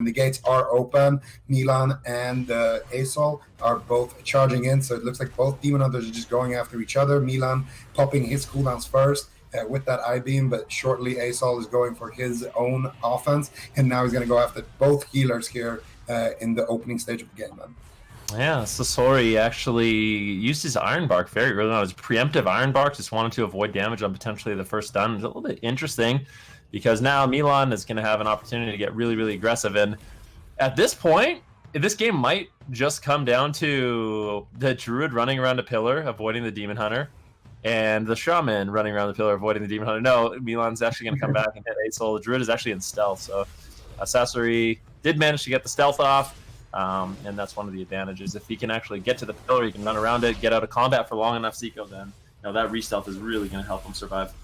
The gates are open. Milan and Asol are both charging in, so it looks like both Demon Hunters are just going after each other. Milan popping his cooldowns first with that I-beam, but shortly Asol is going for his own offense, and now he's going to go after both healers here in the opening stage of the game, man. Yeah, Sasori actually used his Iron Bark very early on. His preemptive Iron Bark, just wanted to avoid damage on potentially the first stun. It's a little bit interesting because now Milan is going to have an opportunity to get really, really aggressive. And at this point, this game might just come down to the Druid running around a pillar, avoiding the Demon Hunter, and the Shaman running around the pillar, avoiding the Demon Hunter. No, Milan's actually going to come back and hit Asol. The Druid is actually in stealth, so Sasori did manage to get the stealth off. And that's one of the advantages. If he can actually get to the pillar, he can run around it, get out of combat for long enough, Zico, then that re-stealth is really going to help him survive.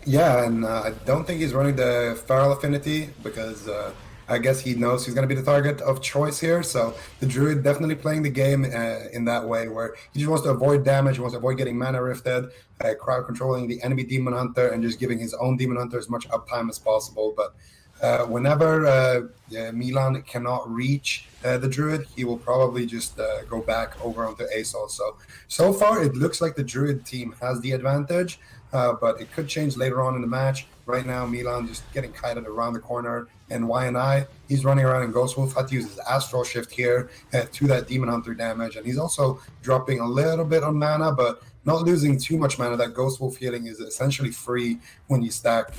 Yeah, and I don't think he's running the Feral Affinity because I guess he knows he's going to be the target of choice here. So the Druid definitely playing the game in that way where he just wants to avoid damage, he wants to avoid getting mana rifted, crowd controlling the enemy Demon Hunter, and just giving his own Demon Hunter as much uptime as possible. But whenever Milan cannot reach the Druid, he will probably just go back over onto Asol. So far, it looks like the Druid team has the advantage, but it could change later on in the match. Right now, Milan just getting kited around the corner, and YNI, he's running around in Ghost Wolf, had to use his Astral Shift here to that Demon Hunter damage, and he's also dropping a little bit on mana, but not losing too much mana. That Ghost Wolf healing is essentially free when you stack,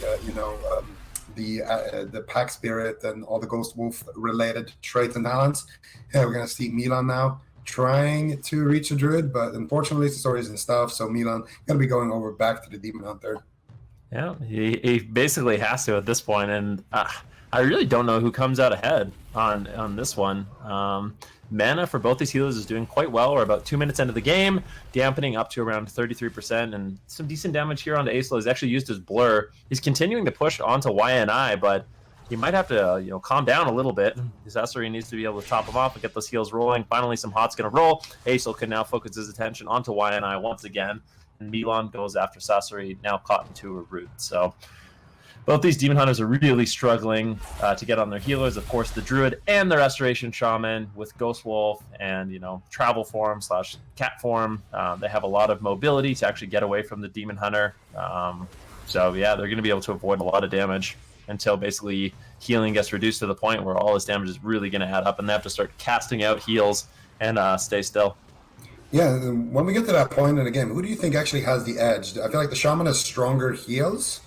the Pack Spirit and all the Ghost Wolf related traits and talents. We're going to see Milan now trying to reach a Druid, but unfortunately Sasori is in stuff, so Milan going to be going over back to the Demon Hunter. Yeah, he basically has to at this point, and I really don't know who comes out ahead on this one. Mana for both these healers is doing quite well. We're about 2 minutes into the game, dampening up to around 33%, and some decent damage here onto Asol. He's actually used his blur. He's continuing to push onto YNI, but he might have to calm down a little bit. His Sasori needs to be able to top him off and get those heals rolling. Finally, some hot's going to roll. Asol can now focus his attention onto YNI once again, and Milan goes after Sasori, now caught into a root. So both these Demon Hunters are really struggling to get on their healers. Of course, the Druid and the Restoration Shaman with Ghost Wolf and, Travel Form / Cat Form. They have a lot of mobility to actually get away from the Demon Hunter. So, yeah, they're going to be able to avoid a lot of damage until basically healing gets reduced to the point where all this damage is really going to add up, and they have to start casting out heals and stay still. Yeah, when we get to that point in the game, who do you think actually has the edge? I feel like the Shaman has stronger heals,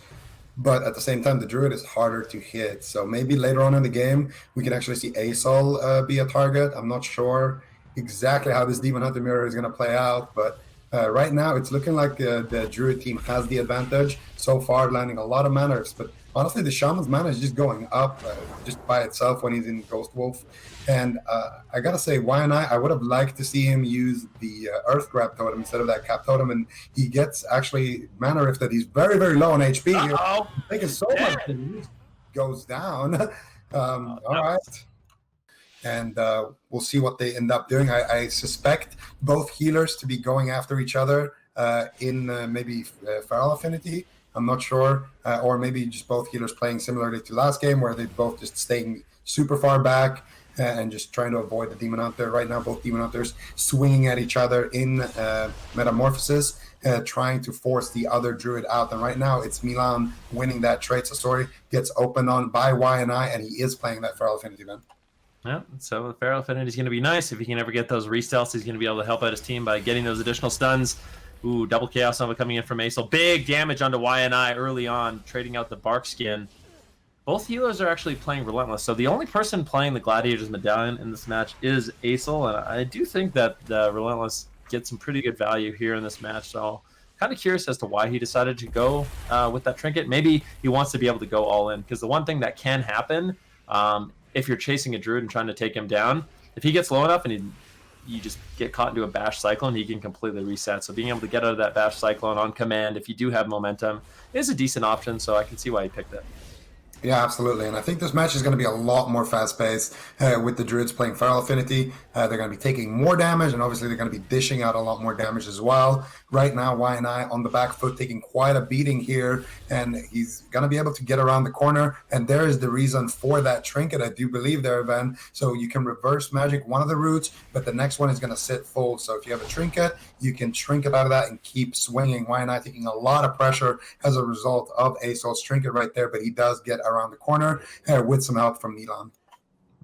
but at the same time, the Druid is harder to hit. So maybe later on in the game, we can actually see Asol be a target. I'm not sure exactly how this Demon Hunter mirror is going to play out, but right now it's looking like the Druid team has the advantage so far, landing a lot of mana rifts. But honestly, the Shaman's mana is just going up just by itself when he's in Ghost Wolf. And I gotta say, YNI, I would have liked to see him use the Earth Grab Totem instead of that Cap Totem, and he gets actually mana rift that he's very, very low on HP. Uh-oh. Thinking so much that he goes down. All right. And we'll see what they end up doing. I suspect both healers to be going after each other in maybe Feral Affinity. I'm not sure. Or maybe just both healers playing similarly to last game where they both just staying super far back and just trying to avoid the Demon Hunter. Right now, both Demon Hunters swinging at each other in Metamorphosis, trying to force the other Druid out. And right now, it's Milan winning that trade. Sasori gets opened on by YNI, and he is playing that Feral Affinity event. Yeah, so the Feral Affinity is going to be nice. If he can ever get those re-stealths, he's going to be able to help out his team by getting those additional stuns. Ooh, double Chaos Nova coming in from Asol. Big damage onto YNI early on, trading out the Bark Skin. Both healers are actually playing Relentless, so the only person playing the Gladiator's Medallion in this match is Asol, and I do think that Relentless gets some pretty good value here in this match, so kind of curious as to why he decided to go with that trinket. Maybe he wants to be able to go all in, because the one thing that can happen if you're chasing a Druid and trying to take him down, if he gets low enough and you just get caught into a Bash Cyclone, he can completely reset. So being able to get out of that Bash Cyclone on command, if you do have momentum, is a decent option, so I can see why he picked it. Yeah, absolutely. And I think this match is going to be a lot more fast-paced with the Druids playing Feral Affinity. They're going to be taking more damage, and obviously they're going to be dishing out a lot more damage as well. Right now, YNI on the back foot taking quite a beating here, and he's going to be able to get around the corner. And there is the reason for that trinket, I do believe there, Ben. So you can reverse magic one of the roots, but the next one is going to sit full. So if you have a trinket, you can trinket out of that and keep swinging. YNI taking a lot of pressure as a result of Asol's trinket right there, but he does get around the corner with some help from Milan.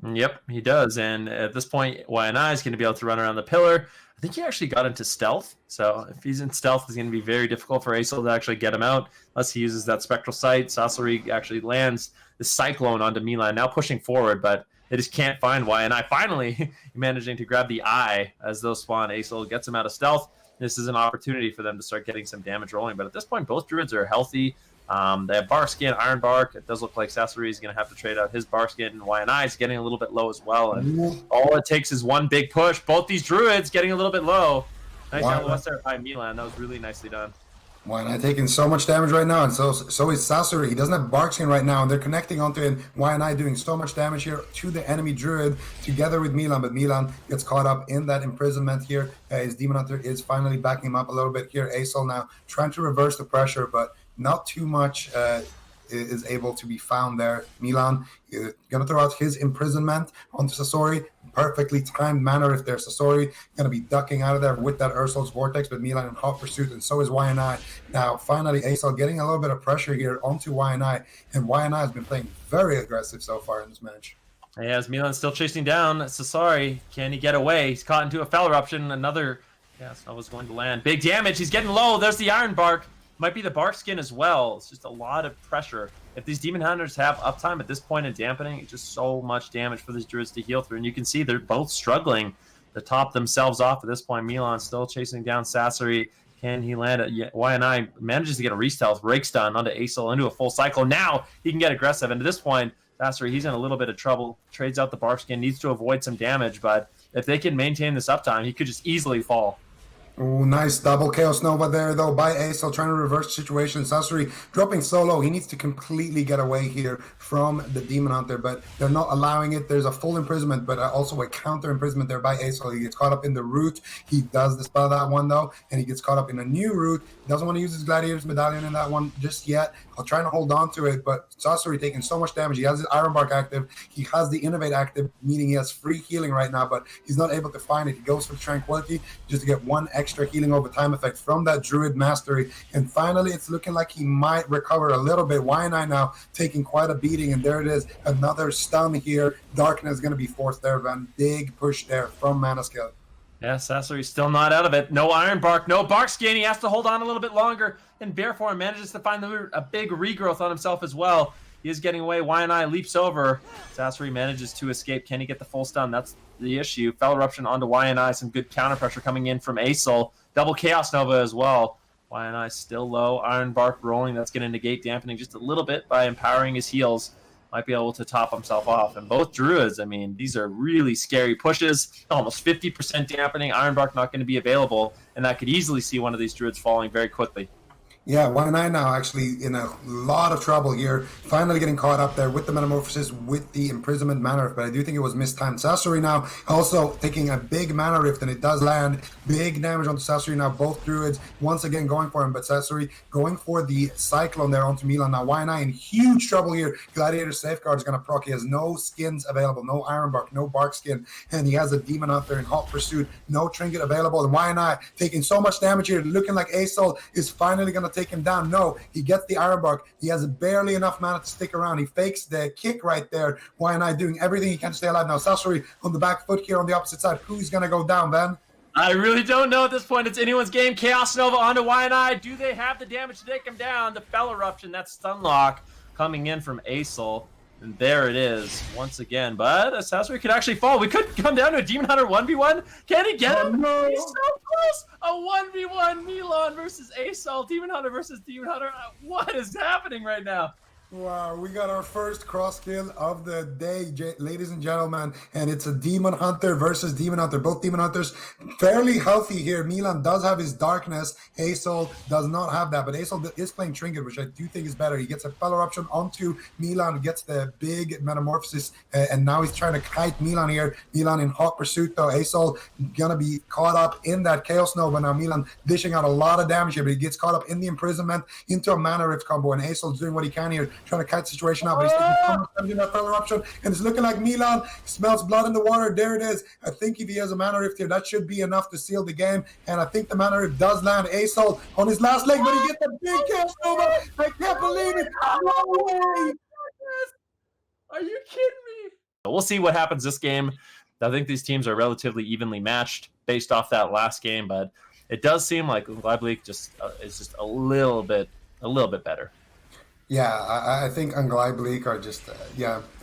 Yep, he does. And at this point, YNI is going to be able to run around the pillar. I think he actually got into stealth. So if he's in stealth, it's going to be very difficult for Asol to actually get him out unless he uses that spectral sight. Sasori actually lands the cyclone onto Milan, now pushing forward, but they just can't find YNI. Finally, managing to grab the eye as those spawn. Asol gets him out of stealth. This is an opportunity for them to start getting some damage rolling. But at this point, both Druids are healthy. They have Bark Skin, Iron Bark. It does look like Sasori is going to have to trade out his Bark Skin, and YNI is getting a little bit low as well. And all it takes is one big push. Both these Druids getting a little bit low. Nice LOS there by Milan. That was really nicely done. YNI taking so much damage right now, and so is Sasori. He doesn't have Bark Skin right now, and they're connecting onto him. YNI doing so much damage here to the enemy Druid together with Milan, but Milan gets caught up in that imprisonment here. His Demon Hunter is finally backing him up a little bit here. Asol now trying to reverse the pressure, but not too much is able to be found there. Milan going to throw out his imprisonment onto Sasori. Perfectly timed manner if there's Sasori. Going to be ducking out of there with that Ursul's Vortex, but Milan in hot pursuit, and so is YNI. Now, finally, Asol getting a little bit of pressure here onto YNI, and YNI has been playing very aggressive so far in this match. Yeah, as Milan's still chasing down Sasori. Can he get away? He's caught into a Fel Eruption. Another, Nova's going to land. Big damage. He's getting low. There's the Iron Bark. Might be the Bark Skin as well. It's just a lot of pressure. If these Demon Hunters have uptime at this point in dampening, it's just so much damage for these Druids to heal through. And you can see they're both struggling to top themselves off at this point. Milan still chasing down Sasori. Can he land it? YNI manages to get a re-stealth, rake stun onto Asol into a full cycle. Now he can get aggressive. And at this point, Sasori, he's in a little bit of trouble. Trades out the Bark Skin, needs to avoid some damage. But if they can maintain this uptime, he could just easily fall. Oh, nice double Chaos Nova there, though, by Asol, trying to reverse the situation. Sasori dropping solo. He needs to completely get away here from the Demon Hunter, but they're not allowing it. There's a full imprisonment, but also a counter imprisonment there by Asol. He gets caught up in the root. He does dispel that one, though, and he gets caught up in a new root. He doesn't want to use his Gladiator's Medallion in that one just yet. I'll try to hold on to it, but Sasori taking so much damage. He has his Iron Bark active. He has the Innovate active, meaning he has free healing right now, but he's not able to find it. He goes for Tranquility just to get one extra healing over time effect from that Druid Mastery. And finally, it's looking like he might recover a little bit. YNI now taking quite a beating, and there it is. Another stun here. Darkness is going to be forced there, Van. Big push there from Manascale. Yeah, Sasori's still not out of it. No Iron Bark, no Bark Skin. He has to hold on a little bit longer. And Bearform manages to find a big regrowth on himself as well. He is getting away. YNI leaps over. Sasori manages to escape. Can he get the full stun? That's the issue. Fel Eruption onto YNI. Some good counter pressure coming in from Asol. Double Chaos Nova as well. YNI still low. Iron Bark rolling. That's going to negate dampening just a little bit by empowering his heals. Might be able to top himself off. And both Druids, I mean, these are really scary pushes. Almost 50% dampening. Iron Bark not going to be available. And I could easily see one of these Druids falling very quickly. Yeah, YNI now actually in a lot of trouble here. Finally getting caught up there with the Metamorphosis, with the Imprisonment Mana Rift, but I do think it was mistimed. Sasori now also taking a big Mana Rift, and it does land. Big damage onto Sasori now. Both Druids once again going for him, but Sasori going for the Cyclone there onto Milan. Now YNI in huge trouble here. Gladiator Safeguard is going to proc. He has no skins available, no Iron Bark, no Bark Skin, and he has a Demon Hunter in hot pursuit. No Trinket available, and YNI taking so much damage here, looking like Asol is finally going to take him down. No, he gets the Iron Bark. He has barely enough mana to stick around. He fakes the kick right there. YNI doing everything he can to stay alive. Now Sasori on the back foot here on the opposite side. Who's going to go down, Ben? I really don't know at this point. It's anyone's game. Chaos Nova onto YNI. Do they have the damage to take him down? The Fel Eruption, that stun lock coming in from Asol. And there it is once again. But Sasori could actually fall. We could come down to a Demon Hunter 1v1. Can he get him? No. He's so close. A 1v1 Milan versus Asol. Demon Hunter versus Demon Hunter. What is happening right now? Wow, we got our first cross kill of the day, ladies and gentlemen, and it's a Demon Hunter versus Demon Hunter. Both Demon Hunters fairly healthy here. Milan does have his darkness. Asol does not have that, but Asol is playing Trinket, which I do think is better. He gets a Fel Eruption onto Milan, gets the big Metamorphosis, and now he's trying to kite Milan here. Milan in hot pursuit, though. Asol gonna be caught up in that Chaos Nova. Now Milan dishing out a lot of damage here, but he gets caught up in the imprisonment into a Mana Rift combo, and Asol's doing what he can here, trying to cut the situation out, but he's taking so much damage in that Fel Eruption, and it's looking like Milan smells blood in the water. There it is. I think if he has a Mana Rift here, that should be enough to seal the game, and I think the Mana Rift does land. Asol on his last leg, but he gets a big Chaos Nova. I can't believe it. No way. Are you kidding me? We'll see what happens this game. I think these teams are relatively evenly matched based off that last game, but it does seem like Unglaublich just is just a little bit better. Yeah, I think Unglaublich are just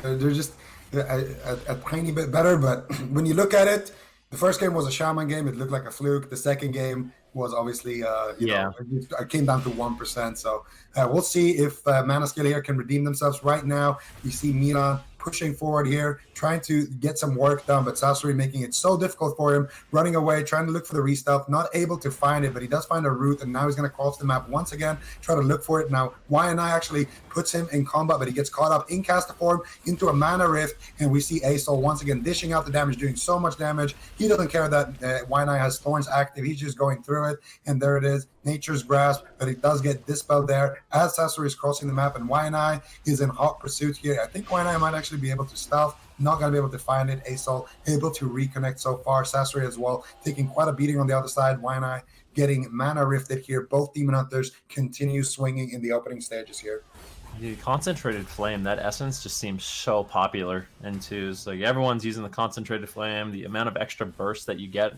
they're just a tiny bit better. But when you look at it, the first game was a Shaman game. It looked like a fluke. The second game was obviously it came down to 1%. So we'll see if Mana Skill here can redeem themselves. Right now, we see Milan pushing forward here, trying to get some work done, but Sasori making it so difficult for him, running away, trying to look for the restuff, not able to find it, but he does find a route, and now he's going to cross the map once again, try to look for it. Now, YNI actually puts him in combat, but he gets caught up in caster form into a Mana Rift, and we see Asol once again dishing out the damage, doing so much damage. He doesn't care that YNI has Thorns active, he's just going through it, and there it is, Nature's Grasp, but it does get dispelled there as Sasori is crossing the map, and YNI is in hot pursuit here. I think YNI might actually be able to stealth, not going to be able to find it. Asol able to reconnect so far. Sasori as well, taking quite a beating on the other side. YNI getting Mana Rifted here. Both Demon Hunters continue swinging in the opening stages here. The concentrated flame, that essence just seems so popular into like everyone's using the concentrated flame. The amount of extra burst that you get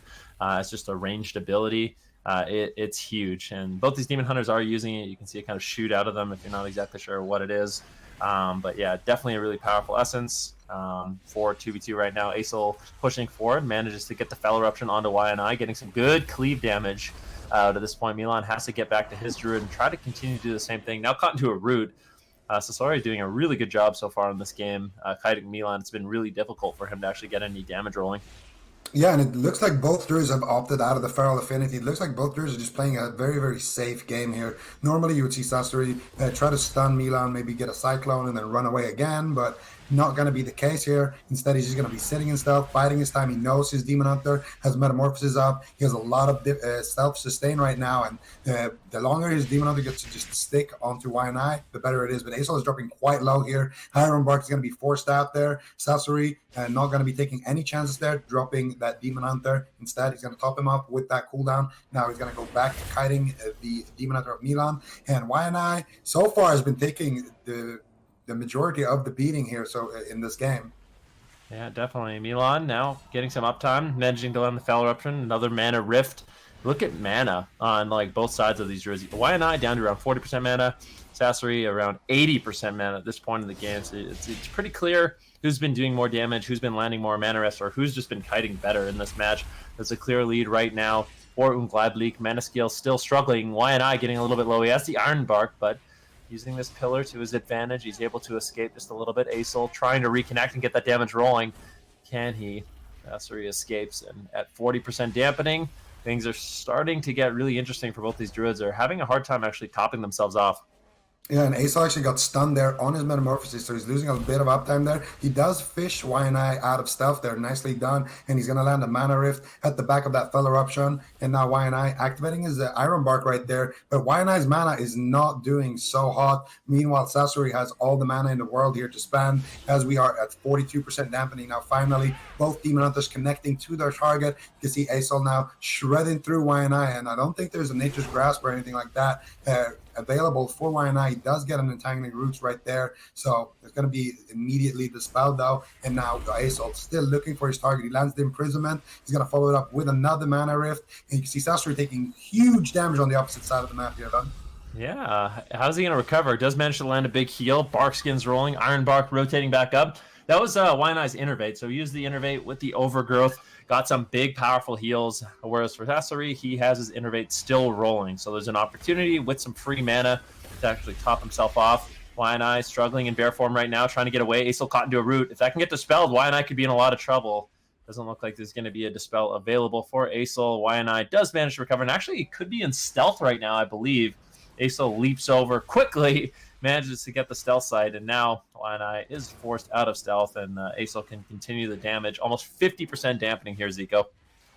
is just a ranged ability. It's huge, and both these Demon Hunters are using it. You can see it kind of shoot out of them if you're not exactly sure what it is. But yeah, definitely a really powerful essence for 2v2 right now. Asol pushing forward, manages to get the Fel Eruption onto YNI, getting some good cleave damage. To this point, Milan has to get back to his Druid and try to continue to do the same thing. Now caught into a root. Sasori doing a really good job so far in this game. Kiting Milan, it's been really difficult for him to actually get any damage rolling. Yeah, and it looks like both Druids have opted out of the Feral Affinity. It looks like both Druids are just playing a very, very safe game here. Normally, you would see Sasori try to stun Milan, maybe get a Cyclone, and then run away again, but not going to be the case here. Instead, he's just going to be sitting in stealth, biding his time. He knows his Demon Hunter has Metamorphosis up. He has a lot of self-sustain right now, and the longer his Demon Hunter gets to just stick onto YNI, the better it is. But Asol is dropping quite low here. Iron Bark is going to be forced out there. Sasori not going to be taking any chances there, dropping that Demon Hunter. Instead, he's going to top him up with that cooldown. Now he's going to go back to kiting the Demon Hunter of Milan. And YNI so far has been taking the majority of the beating here in this game. Yeah, definitely. Milan now getting some uptime, managing to land the Fel Eruption, another Mana Rift. Look at mana on like both sides of these jerseys. YNI down to around 40% mana, Sasori around 80% mana at this point in the game. So it's pretty clear who's been doing more damage, who's been landing more Mana Rifts, or who's just been kiting better in this match. There's a clear lead right now for Unglaublich. Mana Skill still struggling. YNI getting a little bit low. He has the Iron Bark, but using this pillar to his advantage, he's able to escape just a little bit. Asol trying to reconnect and get that damage rolling. Can he? Sasori escapes, and at 40% dampening, things are starting to get really interesting for both these Druids. They're having a hard time actually topping themselves off. Yeah, and Asol actually got stunned there on his Metamorphosis, so he's losing a bit of uptime there. He does fish YNI out of stealth there, nicely done, and he's going to land a Mana Rift at the back of that Fel Eruption, and now YNI activating his Iron Bark right there, but YNI's mana is not doing so hot. Meanwhile, Sasori has all the mana in the world here to spend, as we are at 42% dampening. Now, finally, both Demon Hunters connecting to their target. You can see Asol now shredding through YNI, and I don't think there's a Nature's Grasp or anything like that available for YNI. He does get an Entangling Roots right there, so it's going to be immediately dispelled though. And now Asol still looking for his target. He lands the Imprisonment. He's going to follow it up with another Mana Rift, and you can see Sasori taking huge damage on the opposite side of the map here, Don. Yeah, how's he going to recover? Does manage to land a big heal. Bark Skin's rolling. Iron Bark rotating back up. That was YNI's Innervate, so he used the Innervate with the Overgrowth. Got some big, powerful heals, whereas for Sasori, he has his Innervate still rolling. So there's an opportunity with some free mana to actually top himself off. YNI struggling in bear form right now, trying to get away. Acel caught into a root. If that can get dispelled, YNI could be in a lot of trouble. Doesn't look like there's going to be a dispel available for Acel. YNI does manage to recover, and actually he could be in stealth right now, I believe. Acel leaps over quickly, manages to get the stealth side, and now YNI is forced out of stealth, and Acel can continue the damage. Almost 50% dampening here, Zico.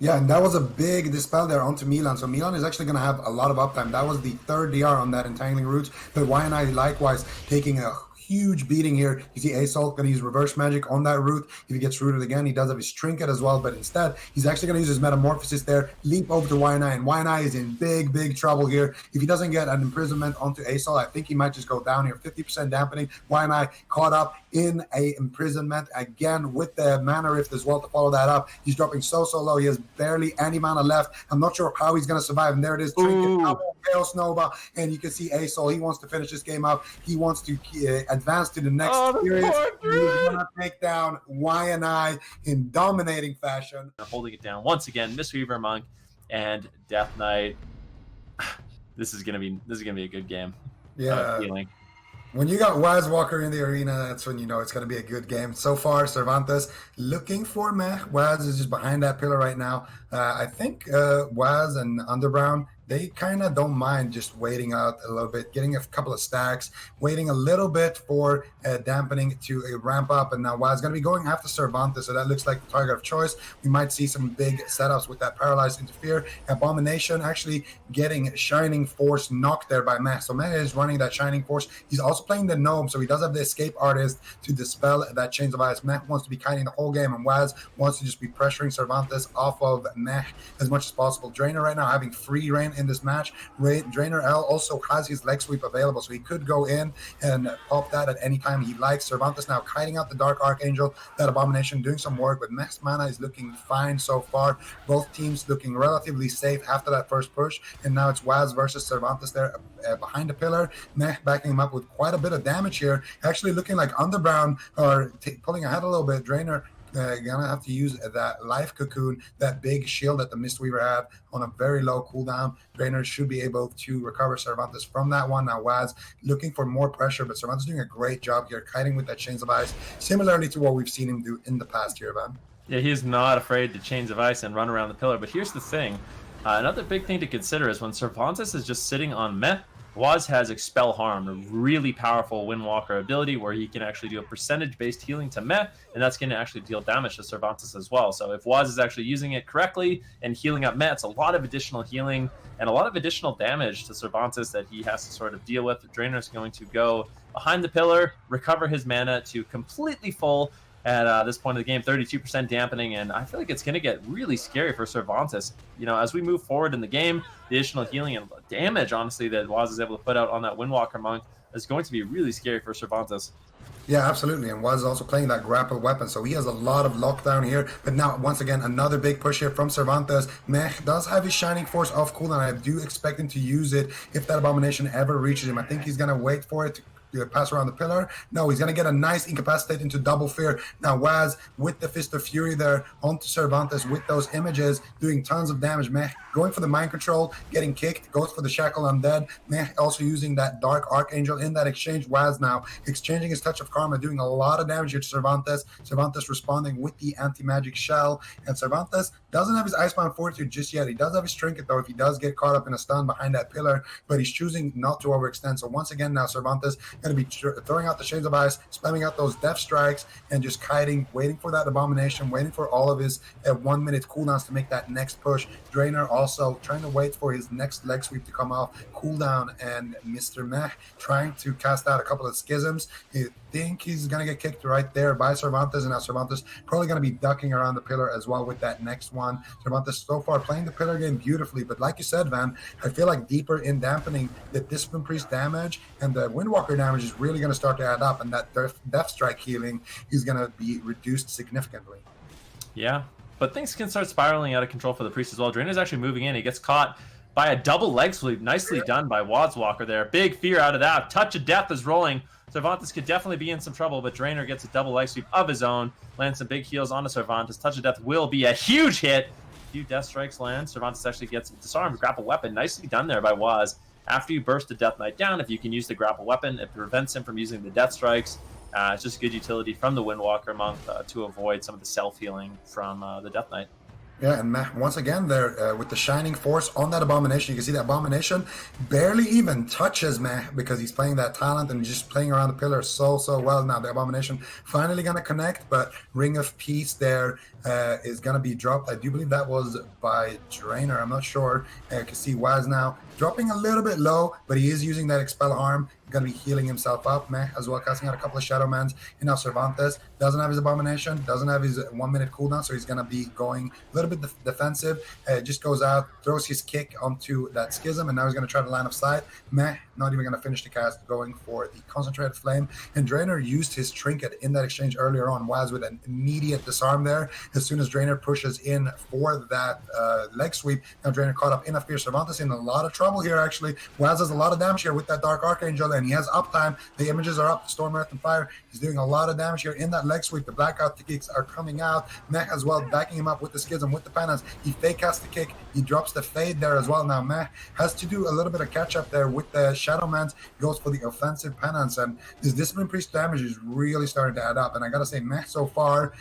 Yeah, and that was a big dispel there onto Milan. So Milan is actually going to have a lot of uptime. That was the third DR on that entangling route. But YNI likewise taking a huge beating here. You see Acel going to use reverse magic on that route. If he gets rooted again, he does have his trinket as well, but instead he's actually going to use his metamorphosis there, leap over to YNI, and YNI is in big trouble here. If he doesn't get an imprisonment onto Acel, I think he might just go down here. 50% dampening. YNI caught up in a imprisonment again with the mana rift as well to follow that up. He's dropping so low. He has barely any mana left. I'm not sure how he's going to survive, and there it is. Trinket, Chaos Nova, and you can see Acel. He wants to finish this game up. He wants to advance to the next series. He's going to take down YNI in dominating fashion. Holding it down once again, Mistweaver Monk and Death Knight. This is gonna be a good game. Yeah. When you got Waz Walker in the arena, that's when you know it's going to be a good game. So far, Cervantes looking for meh. Waz is just behind that pillar right now. I think Waz and Underbrown, they kind of don't mind just waiting out a little bit, getting a couple of stacks, waiting a little bit for dampening to ramp up. And now Waz going to be going after Cervantes, so that looks like the target of choice. We might see some big setups with that Paralyzed Interfere. Abomination actually getting Shining Force knocked there by Meh. So Meh is running that Shining Force. He's also playing the Gnome, so he does have the Escape Artist to dispel that Chains of Ice. Meh wants to be kiting the whole game, and Waz wants to just be pressuring Cervantes off of Meh as much as possible. Drainer right now having free reign in this match. Drainer L also has his leg sweep available, so he could go in and pop that at any time he likes. Cervantes now kiting out the Dark Archangel, that Abomination doing some work, but Meh's mana is looking fine so far. Both teams looking relatively safe after that first push, and now it's Waz versus Cervantes there behind the pillar. Meh backing him up with quite a bit of damage here, actually looking like Underbrown are pulling ahead a little bit. Drainer gonna have to use that life cocoon, that big shield that the Mistweaver have on a very low cooldown. Drainer should be able to recover Cervantes from that one. Now Waz looking for more pressure, but Cervantes doing a great job here, kiting with that Chains of Ice, similarly to what we've seen him do in the past year, Van. Yeah, he's not afraid to Chains of Ice and run around the pillar. But here's the thing. Another big thing to consider is when Cervantes is just sitting on Meh, Waz has Expel Harm, a really powerful Windwalker ability where he can actually do a percentage-based healing to Meh, and that's going to actually deal damage to Cervantes as well. So if Waz is actually using it correctly and healing up Meh, it's a lot of additional healing and a lot of additional damage to Cervantes that he has to sort of deal with. Drainer is going to go behind the pillar, recover his mana to completely full at this point of the game, 32% dampening, and I feel like it's going to get really scary for Cervantes. You know, as we move forward in the game, the additional healing and damage, honestly, that Waz is able to put out on that Windwalker Monk is going to be really scary for Cervantes. Yeah, absolutely. And Waz is also playing that grapple weapon, so he has a lot of lockdown here. But now, once again, another big push here from Cervantes. Meh does have his Shining Force off cooldown. I do expect him to use it if that Abomination ever reaches him. I think he's going to wait for it to pass around the pillar. No, he's going to get a nice incapacitate into double fear. Now Waz with the Fist of Fury there onto Cervantes with those images, doing tons of damage. Meh going for the mind control, getting kicked, goes for the Shackle Undead. Meh also using that Dark Archangel in that exchange. Waz now exchanging his Touch of Karma, doing a lot of damage here to Cervantes. Cervantes responding with the Anti-Magic Shell, and Cervantes doesn't have his Icebound Fortitude just yet. He does have his Trinket though if he does get caught up in a stun behind that pillar, but he's choosing not to overextend. So once again now Cervantes going to be throwing out the Shades of Ice, spamming out those Death Strikes, and just kiting, waiting for that Abomination, waiting for all of his 1 minute cooldowns to make that next push. Drainer also trying to wait for his next leg sweep to come off cooldown, and Mr. Meh trying to cast out a couple of schisms. I think he's going to get kicked right there by Cervantes, and now Cervantes probably going to be ducking around the pillar as well with that next one. Cervantes so far playing the pillar game beautifully, but like you said, Van, I feel like deeper in dampening, the Discipline Priest damage and the Windwalker damage is really going to start to add up, and that Death Strike healing is going to be reduced significantly. Yeah, but things can start spiraling out of control for the Priest as well. Drainer's actually moving in. He gets caught by a double leg sweep. Nicely done by Wadswalker there. Big fear out of that. Touch of Death is rolling. Cervantes could definitely be in some trouble, but Drainer gets a double leg sweep of his own. Lands some big heals onto Cervantes. Touch of Death will be a huge hit. A few Death Strikes land. Cervantes actually gets disarmed. Grapple weapon. Nicely done there by Waz. after you burst the Death Knight down, if you can use the grapple weapon, it prevents him from using the Death Strikes. It's just good utility from the Windwalker monk to avoid some of the self-healing from the Death Knight. Yeah, and once again, there with the Shining Force on that Abomination, you can see that Abomination barely even touches Meh because he's playing that talent and just playing around the pillar so well. Now the Abomination finally gonna connect, but Ring of Peace there is gonna be dropped. I do believe that was by Drainer. I'm not sure. You can see Waz now dropping a little bit low, but he is using that Expel Harm. Going to be healing himself up. Meh as well, casting out a couple of Shadow Mans. And now Cervantes doesn't have his Abomination, doesn't have his 1 minute cooldown, so he's going to be going a little bit defensive. Just goes out, throws his kick onto that Schism, and now he's going to try to line of sight. Meh, not even going to finish the cast, going for the Concentrated Flame. And Drainer used his Trinket in that exchange earlier on. Waz with an immediate disarm there. As soon as Drainer pushes in for that leg sweep, now Drainer caught up in a Fierce. Cervantes in a lot of trouble here, actually. Waz has a lot of damage here with that Dark Archangel, and he has uptime. The images are up. Storm, Earth, and Fire. He's doing a lot of damage here in that leg sweep. The blackout kicks are coming out. Meh as well, backing him up with the Schism, with the penance. He fake casts the kick. He drops the fade there as well. Now Meh has to do a little bit of catch up there with the Shadow Mans. Goes for the offensive penance, and this Discipline Priest damage is really starting to add up. And I gotta say, Meh so far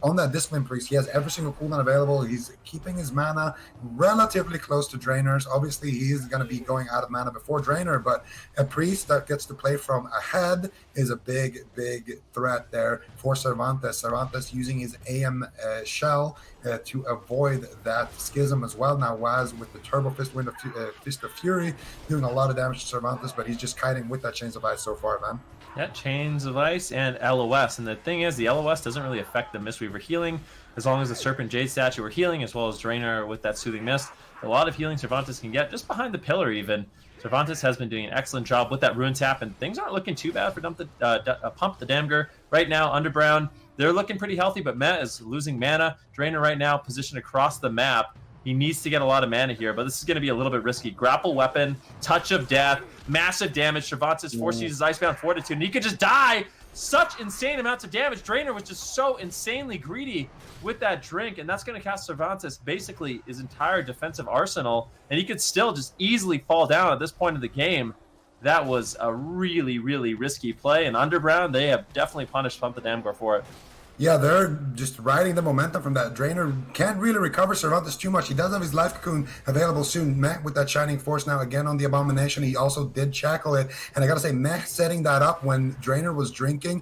on that Discipline Priest, he has every single cooldown available. He's keeping his mana relatively close to Drainer's. Obviously, he is going to be going out of mana before Drainer, but a Priest that gets to play from ahead is a big threat there for Cervantes. Cervantes using his AM shell to avoid that Schism as well. Now Waz with the Turbo Fist, Fist of Fury, doing a lot of damage to Cervantes, but he's just kiting with that Chains of Ice so far, man. Yeah, Chains of Ice and LOS. And the thing is, the LOS doesn't really affect the Mistweaver healing as long as the Serpent Jade statue are healing, as well as Drainer with that Soothing Mist. A lot of healing Cervantes can get just behind the pillar even. Cervantes has been doing an excellent job with that Rune Tap, and things aren't looking too bad for Pump the Damger. Right now, Underground, they're looking pretty healthy, but Meh is losing mana. Drainer right now positioned across the map. He needs to get a lot of mana here, but this is going to be a little bit risky. Grapple Weapon, Touch of Death, massive damage. Cervantes forced to use his Icebound Fortitude, and he could just die. Such insane amounts of damage. Drainer was just so insanely greedy with that drink, and that's going to cast Cervantes basically his entire defensive arsenal, and he could still just easily fall down at this point of the game. That was a really risky play, and Underground, they have definitely punished Pump the Damgor for it. Yeah, they're just riding the momentum from that. Drainer can't really recover Cervantes too much. He does have his Life Cocoon available soon. Meh with that Shining Force now again on the Abomination. He also did shackle it. And I gotta say, Meh setting that up when Drainer was drinking,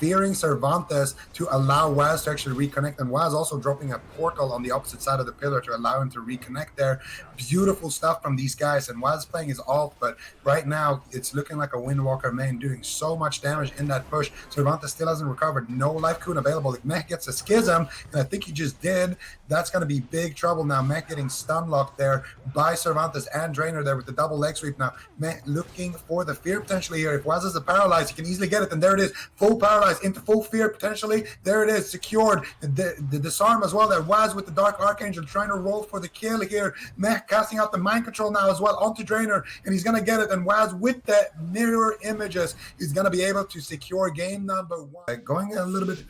fearing Cervantes to allow Waz to actually reconnect. And Waz also dropping a portal on the opposite side of the pillar to allow him to reconnect there. Beautiful stuff from these guys. And Waz playing his ult, but right now it's looking like a Windwalker main doing so much damage in that push. Cervantes still hasn't recovered. No Life Cocoon available. If Meh gets a Schism, and I think he just did, that's going to be big trouble now. Meh getting stun locked there by Cervantes and Drainer there with the double leg sweep. Now Meh looking for the fear potentially here. If Waz is a paralyzed, he can easily get it, and there it is. Full paralyzed into full fear potentially. There it is, secured. The disarm as well there. Waz with the Dark Archangel trying to roll for the kill here. Meh casting out the Mind Control now as well onto Drainer, and he's going to get it. And Waz with the mirror images is going to be able to secure game number one. Going a little bit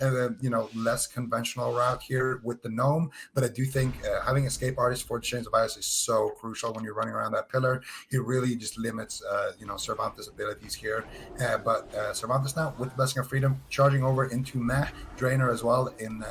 less conventional route here with the Gnome, but I do think having Escape Artist for Chains of Ice is so crucial when you're running around that pillar. It really just limits Cervantes' abilities here. But Cervantes now with Blessing of Freedom charging over into Meh, Drainer as well in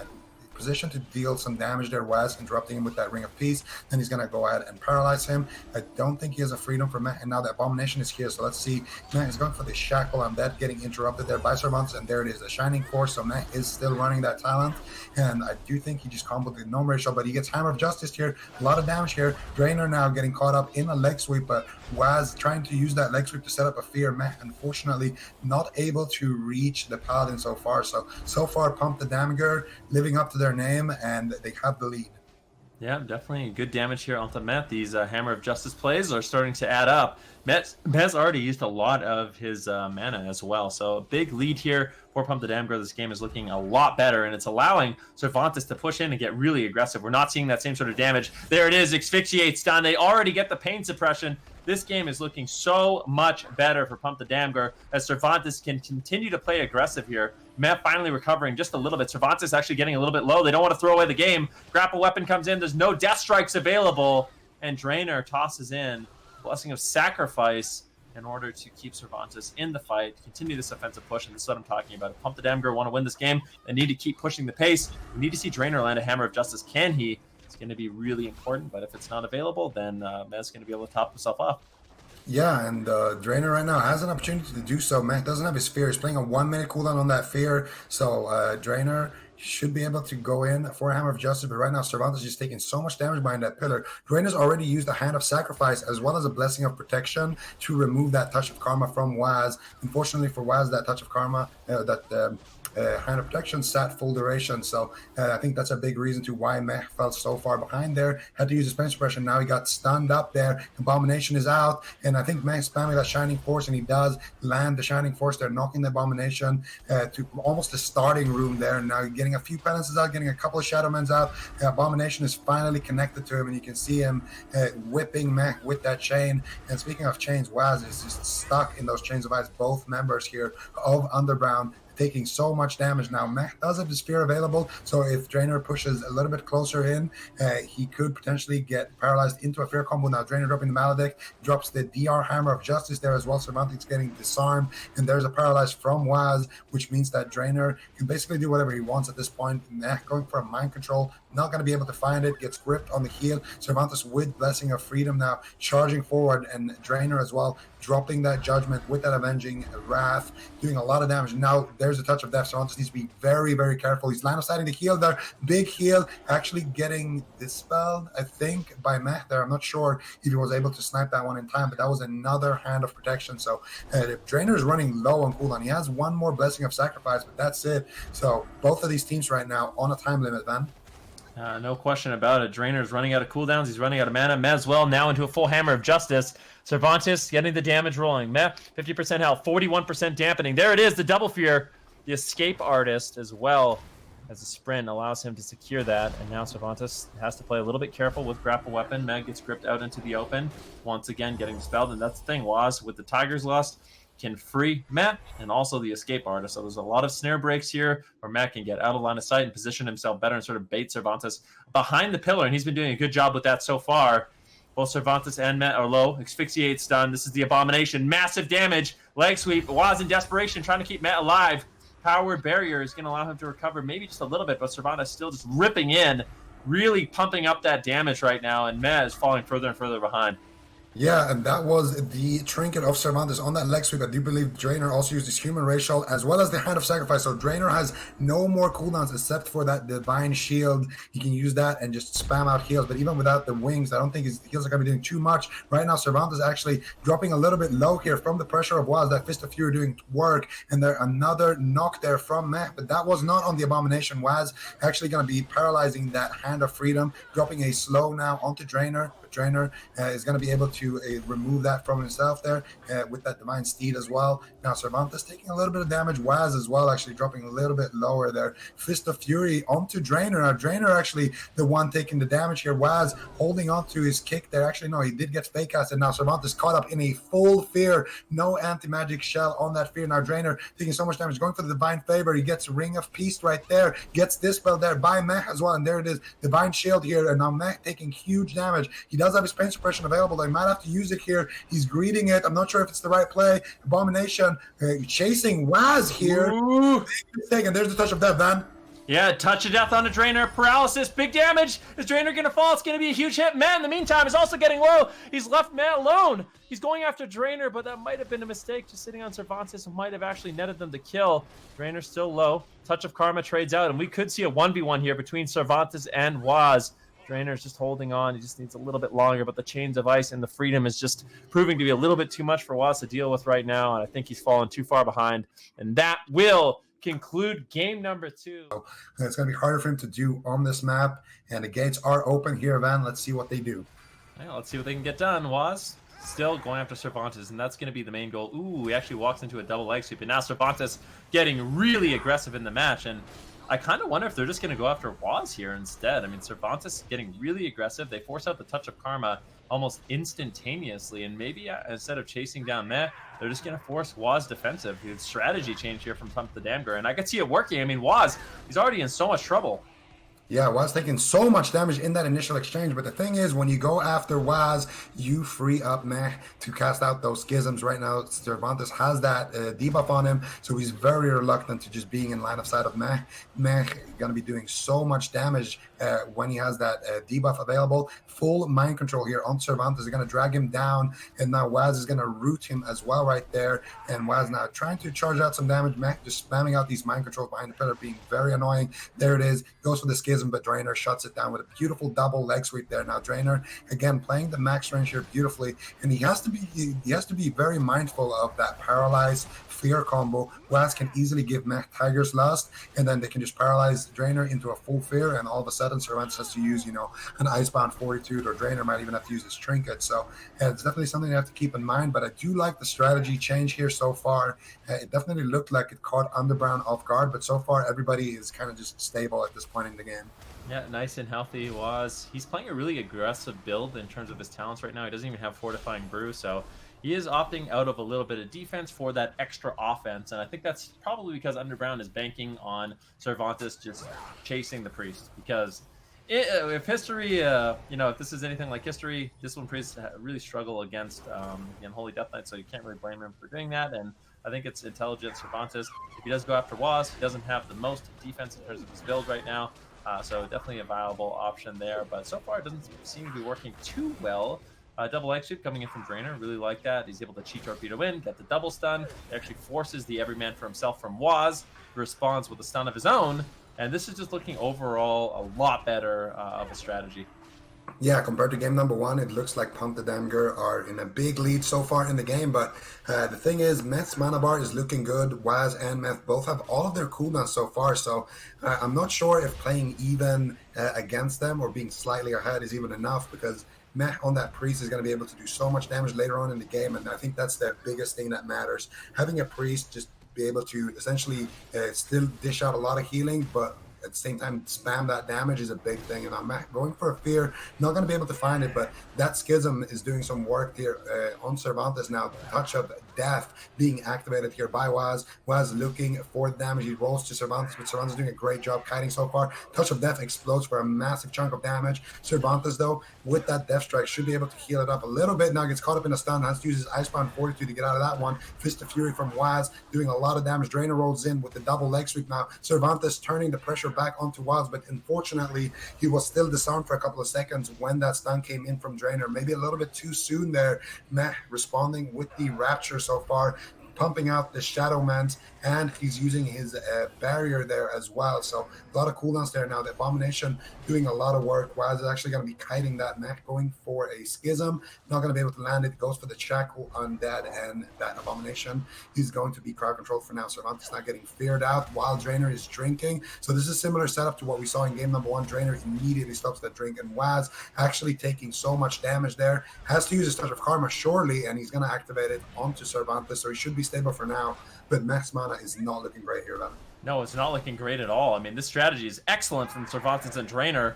position to deal some damage there. Waz interrupting him with that Ring of Peace. Then he's going to go ahead and paralyze him. I don't think he has a freedom for Meh, and now the Abomination is here. So let's see. Meh is going for the Shackle on that, getting interrupted there by Cervantes, and there it is, the Shining Force. So Meh is still running that talent, and I do think he just comboed the Gnome Ratio, but he gets Hammer of Justice here. A lot of damage here. Drainer now getting caught up in a leg sweep, but Waz trying to use that leg sweep to set up a fear. Meh, unfortunately, not able to reach the Paladin so far. So far, Pump the Damgor living up to their name, and they have the lead. Yeah, definitely good damage here onto Met. These Hammer of Justice plays are starting to add up. Met's already used a lot of his mana as well, so a big lead here for Pump the Damgor. This game is looking a lot better, and it's allowing Cervantes to push in and get really aggressive. We're not seeing that same sort of damage. There it is, Asphyxiate Stun. They already get the pain suppression. This game is looking so much better for Pump the Damgor as Cervantes can continue to play aggressive here. Met finally recovering just a little bit. Cervantes actually getting a little bit low. They don't want to throw away the game. Grapple Weapon comes in. There's no Death Strikes available. And Drainer tosses in Blessing of Sacrifice in order to keep Cervantes in the fight, continue this offensive push, and this is what I'm talking about. Pump the Damn Girl want to win this game. They need to keep pushing the pace. We need to see Drainer land a Hammer of Justice. Can he? It's going to be really important, but if it's not available, then Mez going to be able to top himself off. Yeah, and Drainer right now has an opportunity to do so. Mac doesn't have his fear. He's playing a 1 minute cooldown on that fear. So Drainer should be able to go in for a Hammer of Justice. But right now, Cervantes is taking so much damage behind that pillar. Drainer's already used a Hand of Sacrifice as well as a Blessing of Protection to remove that Touch of Karma from Waz. Unfortunately for Waz, that Touch of Karma, Hand of Protection sat full duration, so I think that's a big reason to why Mech fell so far behind there. Had to use his pain suppression. Now he got stunned up there. Abomination is out, and I think Mech's spamming that Shining Force, and he does land the Shining Force there, knocking the Abomination to almost the starting room there. Now getting a few penances out, getting a couple of Shadow Men's out. The Abomination is finally connected to him, and you can see him whipping Mech with that chain. And speaking of chains, Waz is just stuck in those chains of ice. Both members here of Underground taking so much damage now. Mech does have the spear available, so if Drainer pushes a little bit closer in, he could potentially get paralyzed into a fear combo. Now Drainer dropping the Maledict, drops the DR Hammer of Justice there as well. Cervantes getting disarmed, and there's a paralyze from Waz, which means that Drainer can basically do whatever he wants at this point. Mech going for a mind control, not going to be able to find it, gets gripped on the heel. Cervantes with Blessing of Freedom now charging forward, and Drainer as well dropping that Judgment with that Avenging Wrath, doing a lot of damage. Now there's a Touch of Death. Cervantes needs to be very, very careful. He's line of sighting the heal there. Big heal, actually getting dispelled, I think, by Mech there. I'm not sure if he was able to snipe that one in time, but that was another Hand of Protection. So Drainer is running low on cooldown. He has one more Blessing of Sacrifice, but that's it. So both of these teams right now on a time limit, man. No question about it. Drainer's running out of cooldowns. He's running out of mana. Mezwell now into a full Hammer of Justice. Cervantes getting the damage rolling. Meh, 50% health, 41% dampening. There it is, the double fear. The Escape Artist as well as a sprint allows him to secure that. And now Cervantes has to play a little bit careful with grapple weapon. Meg gets gripped out into the open. Once again, getting dispelled. And that's the thing, Waz, with the Tiger's Lust, can free Matt and also the Escape Artist. So there's a lot of snare breaks here where Matt can get out of line of sight and position himself better and sort of bait Cervantes behind the pillar. And he's been doing a good job with that so far. Both Cervantes and Matt are low. Asphyxiate stun. This is the Abomination. Massive damage. Leg sweep. Waz in desperation trying to keep Matt alive. Powered barrier is going to allow him to recover maybe just a little bit, but Cervantes still just ripping in, really pumping up that damage right now, and Matt is falling further and further behind. Yeah, and that was the trinket of Cervantes on that leg sweep. I do believe Drainer also used his Human Racial as well as the Hand of Sacrifice. So Drainer has no more cooldowns except for that Divine Shield. He can use that and just spam out heals. But even without the wings, I don't think his heals are going to be doing too much. Right now, Cervantes actually dropping a little bit low here from the pressure of Waz. That Fist of Fury doing work. And there another knock there from Mech. But that was not on the Abomination. Waz actually going to be paralyzing that Hand of Freedom. Dropping a slow now onto Drainer. Drainer is going to be able to remove that from himself there with that Divine Steed as well. Now Cervantes taking a little bit of damage. Waz as well actually dropping a little bit lower there. Fist of Fury onto Drainer. Now Drainer actually the one taking the damage here. Waz holding on to his kick there. Actually no, he did get fake casted. Now Cervantes caught up in a full fear. No anti-magic shell on that fear. Now Drainer taking so much damage. Going for the Divine Favor. He gets Ring of Peace right there. Gets dispelled there by Mech as well. And there it is. Divine Shield here. And now Mech taking huge damage. He does have his pain suppression available. They might have to use it here. He's greeting it. I'm not sure if it's the right play. Abomination chasing Waz here. And there's the Touch of Death, man. Yeah, Touch of Death on a Drainer. Paralysis. Big damage. Is Drainer going to fall? It's going to be a huge hit. Matt, in the meantime, is also getting low. He's left Matt alone. He's going after Drainer, but that might have been a mistake. Just sitting on Cervantes might have actually netted them the kill. Drainer's still low. Touch of Karma trades out, and we could see a 1v1 here between Cervantes and Waz. Drainer's just holding on. He just needs a little bit longer, but the Chains of Ice and the Freedom is just proving to be a little bit too much for Waz to deal with right now, and I think he's fallen too far behind. And that will conclude game number 2. It's going to be harder for him to do on this map, and the gates are open here, Van. Let's see what they do. Yeah, let's see what they can get done. Waz still going after Cervantes, and that's going to be the main goal. Ooh, he actually walks into a double leg sweep, and now Cervantes getting really aggressive in the match, and I kind of wonder if they're just going to go after Waz here instead. I mean, Cervantes getting really aggressive. They force out the Touch of Karma almost instantaneously, and maybe instead of chasing down Meh, they're just going to force Waz defensive. His strategy change here from Pump the Damn Girl, and I could see it working. I mean, Waz, he's already in so much trouble. Yeah, Waz taking so much damage in that initial exchange, but the thing is, when you go after Waz, you free up Meh to cast out those schisms. Right now, Cervantes has that debuff on him, so he's very reluctant to just being in line of sight of Meh. Meh gonna be doing so much damage when he has that debuff available. Full mind control here on Cervantes is gonna drag him down, and now Waz is gonna root him as well right there. And Waz now trying to charge out some damage. Meh just spamming out these mind controls behind the pillar, being very annoying. There it is, goes for the schism, but Drainer shuts it down with a beautiful double leg sweep there. Now Drainer again playing the max range here beautifully, and he has to be very mindful of that paralyze fear combo. Waz can easily give Mech Tiger's Lust, and then they can just paralyze Drainer into a full fear, and all of a sudden Cervantes has to use, you know, an Icebound Fortitude, or Drainer might even have to use his Trinket. So it's definitely something you have to keep in mind, but I do like the strategy change here so far. It definitely looked like it caught Underground off guard, but so far everybody is kind of just stable at this point in the game. Yeah, nice and healthy was. He's playing a really aggressive build in terms of his talents right now. He doesn't even have Fortifying Brew, so he is opting out of a little bit of defense for that extra offense, and I think that's probably because Underground is banking on Cervantes just chasing the Priest, because if history, if this is anything like history, Discipline Priests really struggle against the Unholy Death Knight, so you can't really blame him for doing that, and I think it's intelligent Cervantes. If he does go after Waz, he doesn't have the most defense in terms of his build right now, so definitely a viable option there, but so far it doesn't seem to be working too well. Double X sweep coming in from Drainer, really like that. He's able to cheat torpedo in, get the double stun. It actually forces the everyman for himself from Waz, who responds with a stun of his own, and this is just looking overall a lot better of a strategy. Yeah, compared to game number one, it looks like Pump the Damger are in a big lead so far in the game. But the thing is, Meth's mana bar is looking good. Waz and Meth both have all of their cooldowns so far. So I'm not sure if playing even against them or being slightly ahead is even enough, because Meh on that Priest is going to be able to do so much damage later on in the game. And I think that's the biggest thing that matters. Having a Priest just be able to essentially still dish out a lot of healing, but at the same time spam that damage is a big thing. And I'm going for a fear, not going to be able to find it, but that schism is doing some work here on Cervantes now. Touch of Death being activated here by Waz. Waz looking for the damage. He rolls to Cervantes, but Cervantes doing a great job kiting so far. Touch of Death explodes for a massive chunk of damage. Cervantes, though, with that Death Strike, should be able to heal it up a little bit. Now gets caught up in a stun, has to use his Icebound Fortitude to get out of that one. Fist of Fury from Waz doing a lot of damage. Drainer rolls in with the double leg sweep now. Cervantes turning the pressure back onto Waz, but unfortunately, he was still disarmed for a couple of seconds when that stun came in from Drainer. Maybe a little bit too soon there. Meh responding with the Rapture so far, pumping out the Shadow Mant, and he's using his barrier there as well. So a lot of cooldowns there now. The Abomination doing a lot of work. Waz is actually going to be kiting that Mech, going for a Schism. Not going to be able to land it. Goes for the Shackle Undead, and that Abomination is going to be crowd controlled for now. Cervantes not getting feared out while Drainer is drinking. So this is a similar setup to what we saw in game number one. Drainer immediately stops that drink, and Waz actually taking so much damage there. Has to use his Touch of Karma surely, and he's going to activate it onto Cervantes, so he should be stable for now. But Max mana is not looking great here, Evan. No, it's not looking great at all. I mean, this strategy is excellent from Cervantes and Drainer.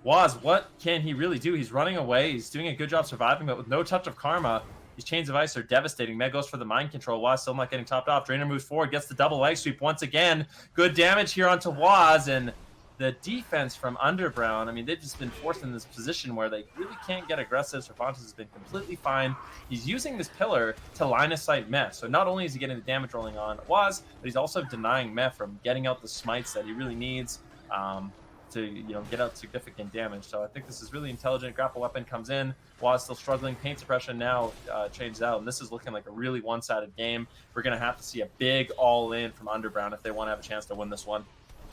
Waz, what can he really do? He's running away. He's doing a good job surviving, but with no Touch of Karma, these Chains of Ice are devastating. Meg goes for the mind control. Waz still not getting topped off. Drainer moves forward, gets the double leg sweep once again. Good damage here onto Waz, and the defense from Underground, I mean, they've just been forced in this position where they really can't get aggressive. Cervantes has been completely fine. He's using this pillar to line of sight Meh. So not only is he getting the damage rolling on Waz, but he's also denying Meh from getting out the smites that he really needs to get out significant damage. So I think this is really intelligent. Grapple weapon comes in. Waz still struggling. Paint suppression now changes out, and this is looking like a really one-sided game. We're going to have to see a big all-in from Underground if they want to have a chance to win this one.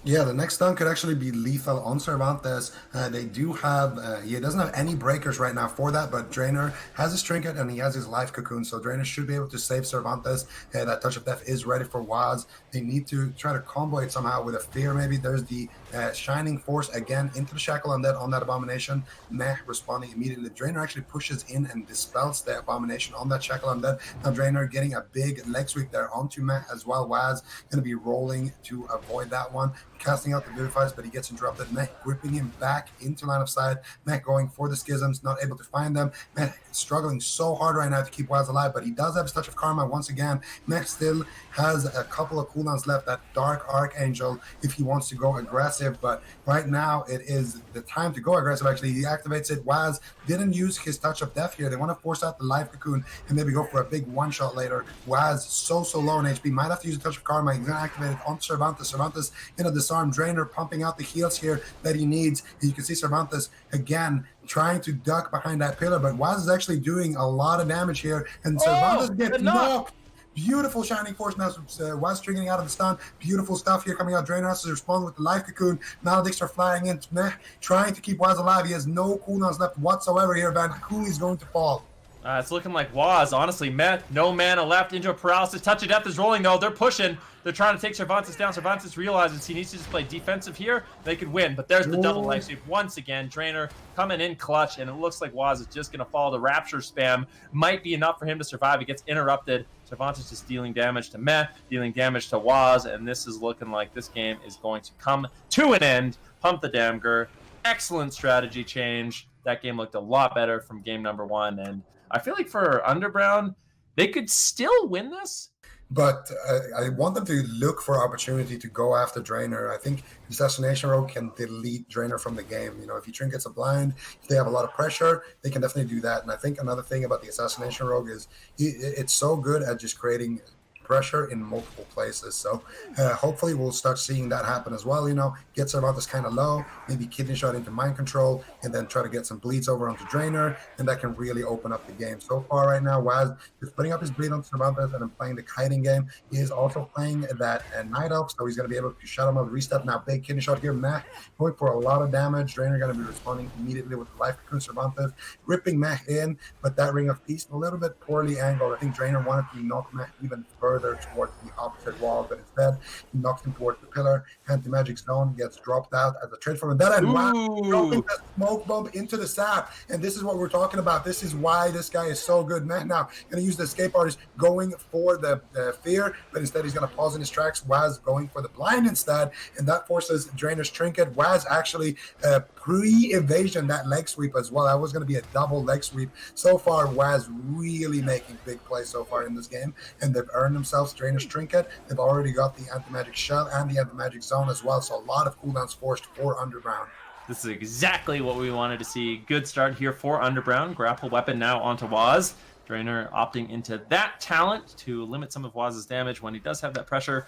Yeah, the next stun could actually be lethal on Cervantes. They do have, he doesn't have any breakers right now for that, but Drainer has his Trinket and he has his Life Cocoon, so Drainer should be able to save Cervantes. That Touch of Death is ready for Waz. They need to try to combo it somehow with a Fear maybe. There's the Shining Force again into the Shackle Undead on that Abomination. Meh responding immediately. Drainer actually pushes in and dispels the Abomination on that Shackle Undead. Now Drainer getting a big leg sweep there onto Meh as well. Waz going to be rolling to avoid that one. casting out the Vivifies, but he gets interrupted. Mech gripping him back into line of sight. Mech going for the schisms, not able to find them. Mech struggling so hard right now to keep Waz alive, but he does have his touch of karma once again. Mech still has a couple of cooldowns left. That Dark Archangel, if he wants to go aggressive, but right now it is the time to go aggressive. Actually, he activates it. Waz didn't use his touch of death here. They want to force out the life cocoon and maybe go for a big one-shot later. Waz so low on HP, might have to use a touch of karma. He's gonna activate it on Cervantes. Cervantes in a disarm. Drainer pumping out the heals here that he needs. You can see Cervantes again trying to duck behind that pillar, but Waz is actually doing a lot of damage here, and Cervantes gets knocked. Beautiful Shining Force now. Waz triggering out of the stun. Beautiful stuff here coming out. Drainer has to respond with the life cocoon. Maledicts are flying in, trying to keep Waz alive. He has no cooldowns left whatsoever here. Van Cooley's going to fall. It's looking like Waz, honestly. No mana left. Into a paralysis. Touch of Death is rolling, though. They're pushing. They're trying to take Cervantes down. Cervantes realizes he needs to just play defensive here. They could win, but there's the double life sweep once again. Drainer coming in clutch, and it looks like Waz is just going to fall. The Rapture spam might be enough for him to survive. He gets interrupted. Cervantes just dealing damage to Meh, dealing damage to Waz, and this is looking like this game is going to come to an end. Pump the Damger. Excellent strategy change. That game looked a lot better from game number 1, and I feel like for Underground, they could still win this. But I want them to look for opportunity to go after Drainer. I think Assassination Rogue can delete Drainer from the game. You know, if he trinkets a blind, if they have a lot of pressure, they can definitely do that. And I think another thing about the Assassination Rogue is it's so good at just creating pressure in multiple places. So hopefully we'll start seeing that happen as well. You know, get Cervantes kind of low, maybe kidney shot into mind control, and then try to get some bleeds over onto Drainer, and that can really open up the game. So far right now, Waz is putting up his bleed on Cervantes and then playing the kiting game. He is also playing that Night Elf, so he's going to be able to shut him up, restep. Now big kidney shot here. Meh going for a lot of damage. Drainer going to be responding immediately with the life cocoon. Cervantes ripping Meh in, but that Ring of Peace a little bit poorly angled. I think Drainer wanted to knock Meh even further towards the opposite wall, but instead he knocks him towards the pillar. Anti-magic zone gets dropped out as a trade from Vendetta, and Waz dropping the smoke bomb into the sap. And this is what we're talking about. This is why this guy is so good. Now gonna use the escape artist, going for the fear, but instead he's gonna pause in his tracks. Waz going for the blind instead, and that forces Drainer's trinket. Waz actually pre-evasion that leg sweep as well. That was gonna be a double leg sweep. So far, Waz really making big plays so far in this game, and they've earned themselves Drainer's trinket. They've already got the anti-magic shell and the anti-magic zone as well, so a lot of cooldowns forced for Underground. This is exactly what we wanted to see. Good start here for Underground. Grapple weapon now onto Waz. Drainer opting into that talent to limit some of Waz's damage when he does have that pressure.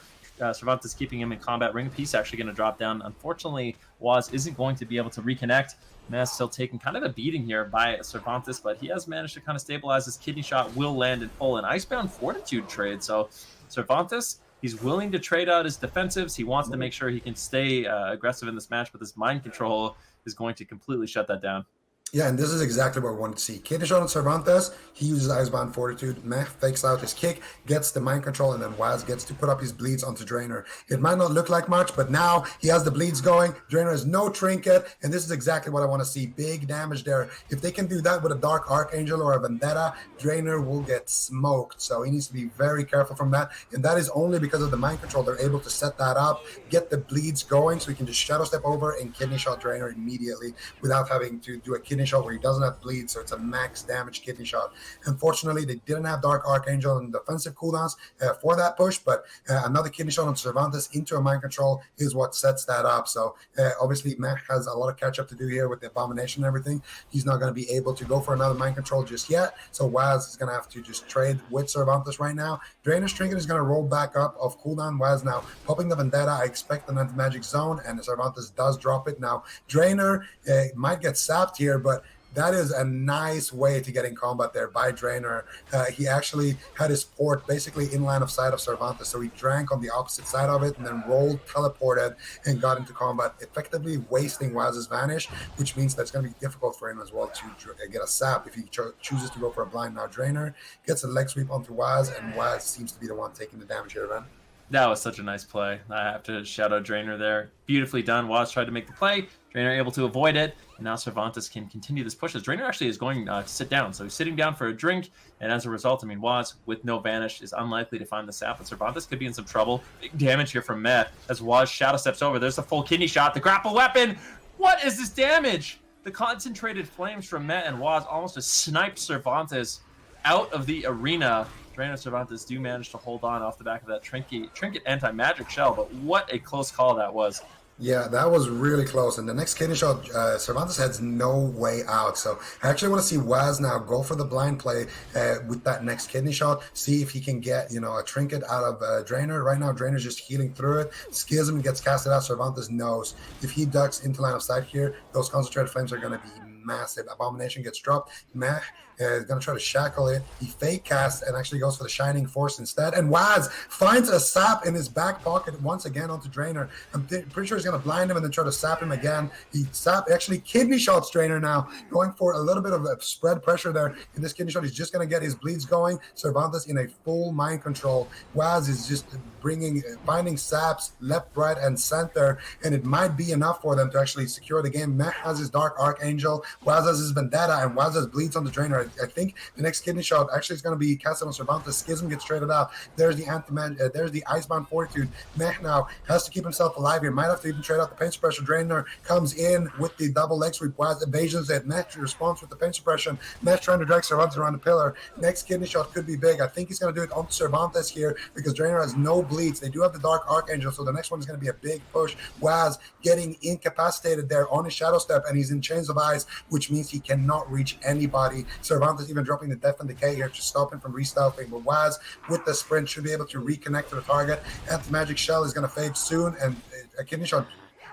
Cervantes keeping him in combat. Ring of Peace actually going to drop down. Unfortunately, Waz isn't going to be able to reconnect. Mez still taking kind of a beating here by Cervantes, but he has managed to kind of stabilize. His kidney shot will land in full. An Icebound Fortitude trade. So Cervantes, he's willing to trade out his defensives. He wants to make sure he can stay aggressive in this match, but this mind control is going to completely shut that down. Yeah, and this is exactly what we want to see. Kidney shot on Cervantes, he uses Icebound Fortitude, Meh fakes out his kick, gets the mind control, and then Waz gets to put up his bleeds onto Drainer. It might not look like much, but now he has the bleeds going. Drainer has no trinket, and this is exactly what I want to see. Big damage there. If they can do that with a Dark Archangel or a Vendetta, Drainer will get smoked. So he needs to be very careful from that, and that is only because of the mind control. They're able to set that up, get the bleeds going, so he can just Shadow Step over and kidney shot Drainer immediately without having to do a kidney shot where he doesn't have bleed, so it's a max damage kidney shot. Unfortunately, they didn't have Dark Archangel and defensive cooldowns for that push, but another kidney shot on Cervantes into a mind control is what sets that up. So obviously, Mech has a lot of catch up to do here with the Abomination and everything. He's not going to be able to go for another mind control just yet, so Waz is going to have to just trade with Cervantes right now. Drainer's Trinket is going to roll back up of cooldown. Waz now popping the Vendetta. I expect an anti-magic zone, and Cervantes does drop it. Now, Drainer might get sapped here, but that is a nice way to get in combat there by Drainer. He actually had his port basically in line of sight of Cervantes, so he drank on the opposite side of it and then rolled, teleported, and got into combat, effectively wasting Waz's Vanish, which means that's going to be difficult for him as well to get a sap if he chooses to go for a blind. Now Drainer gets a leg sweep onto Waz, and Waz seems to be the one taking the damage here, man. That was such a nice play. I have to shout out Drainer there. Beautifully done. Waz tried to make the play, Drainer able to avoid it, and now Cervantes can continue this push as Drainer actually is going to sit down. So he's sitting down for a drink, and as a result, I mean, Waz, with no Vanish, is unlikely to find the sap, but Cervantes could be in some trouble. Big damage here from Met as Waz shadow steps over. There's the full kidney shot, the grapple weapon. What is this damage? The concentrated flames from Met and Waz almost just sniped Cervantes out of the arena. Drainer Cervantes do manage to hold on off the back of that trinket anti-magic shell, but what a close call that was. Yeah, that was really close. And the next kidney shot, Cervantes has no way out. So I actually want to see Waz now go for the blind play with that next kidney shot. See if he can get, a trinket out of Drainer. Right now, Drainer's just healing through it. Schism gets casted out. Cervantes knows if he ducks into line of sight here, those concentrated flames are going to be massive. Abomination gets dropped. Meh is going to try to shackle it. He fake casts and actually goes for the Shining Force instead. And Waz finds a sap in his back pocket once again onto Drainer. I'm pretty sure he's going to blind him and then try to sap him again. He actually kidney shots Drainer now, going for a little bit of a spread pressure there. In this kidney shot, he's just going to get his bleeds going. Cervantes in a full mind control. Waz is just finding saps left, right, and center, and it might be enough for them to actually secure the game. Meh has his Dark Archangel. Waz has his Vendetta, and Waz has bleeds on the Drainer. I think the next kidney shot actually is going to be casted on Cervantes. Schism gets traded out. There's the there's the Icebound Fortitude. Meh now has to keep himself alive here. Might have to even trade out the pain suppression. Drainer comes in with the double leg sweep. Waz evasions it. Meh responds with the pain suppression. Meh trying to drag Cervantes around the pillar. Next kidney shot could be big. I think he's going to do it onto Cervantes here because Drainer has no bleeds. They do have the Dark Archangel, so the next one is going to be a big push. Waz getting incapacitated there on his Shadow Step, and he's in Chains of Ice, which means he cannot reach anybody. Cervantes even dropping the Death and Decay here to stop him from re-stealthing, but Waz with the sprint should be able to reconnect to the target. Anti-Magic Shell is going to fade soon, and a kidney shot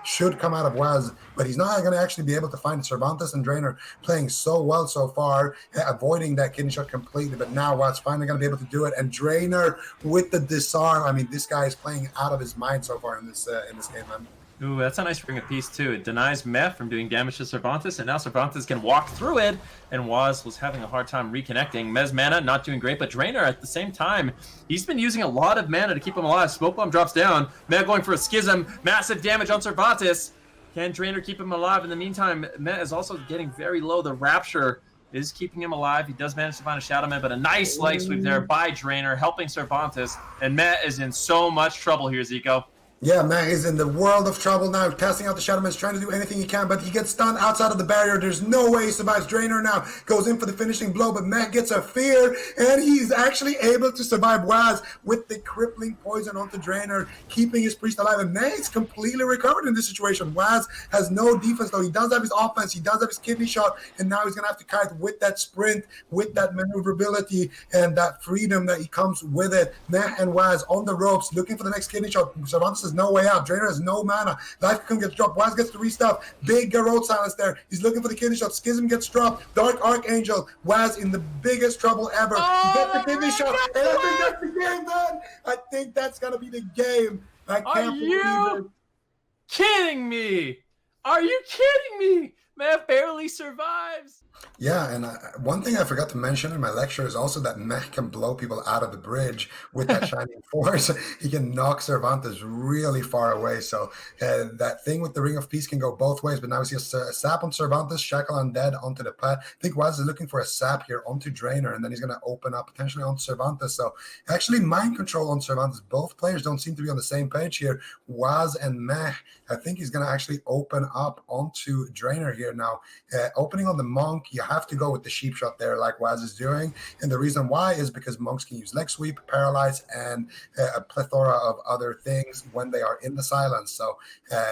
should come out of Waz, but he's not going to actually be able to find Cervantes and Drainer playing so well so far, avoiding that kidney shot completely, but now Waz finally going to be able to do it, and Drainer with the disarm. I mean, this guy is playing out of his mind so far in this game, man. Ooh, that's a nice ring of peace, too. It denies Meh from doing damage to Cervantes, and now Cervantes can walk through it, and Waz was having a hard time reconnecting. Meh's mana not doing great, but Drainer at the same time, he's been using a lot of mana to keep him alive. Smoke Bomb drops down. Meh going for a Schism. Massive damage on Cervantes. Can Drainer keep him alive? In the meantime, Meh is also getting very low. The Rapture is keeping him alive. He does manage to find a Shadow Man, but a nice leg sweep there by Drainer, helping Cervantes, and Meh is in so much trouble here, Zico. Yeah, man, he's in the world of trouble now. Casting out the Shadow Man's trying to do anything he can, but he gets stunned outside of the barrier. There's no way he survives. Drainer now goes in for the finishing blow, but Matt gets a fear, and he's actually able to survive. Waz with the crippling poison onto Drainer, keeping his priest alive, and Matt's completely recovered in this situation. Waz has no defense, though. He does have his offense. He does have his kidney shot, and now he's going to have to kite with that sprint, with that maneuverability, and that freedom that he comes with it. Matt and Waz on the ropes, looking for the next kidney shot. Cervantes has no way out. Drainer has no mana. Life can get dropped. Waz gets to restuff. Big Garrote silence there. He's looking for the kidney shot. Schism gets dropped. Dark Archangel. Waz in the biggest trouble ever. He gets the kidney shot. And I think that's the game, man. I think that's going to be the game. I can't believe it. Kidding me? Are you kidding me? Meh barely survives. Yeah, and one thing I forgot to mention in my lecture is also that Mech can blow people out of the bridge with that Shining Force. He can knock Cervantes really far away. So that thing with the Ring of Peace can go both ways, but now we see a sap on Cervantes, shackle undead onto the pet. I think Waz is looking for a sap here onto Drainer, and then he's going to open up potentially onto Cervantes. So actually mind control on Cervantes. Both players don't seem to be on the same page here. Waz and Mech, I think he's going to actually open up onto Drainer here now. Opening on the Monk, you have to go with the sheep shot there like Waz is doing, and the reason why is because monks can use leg sweep, paralyze, and a plethora of other things when they are in the silence. So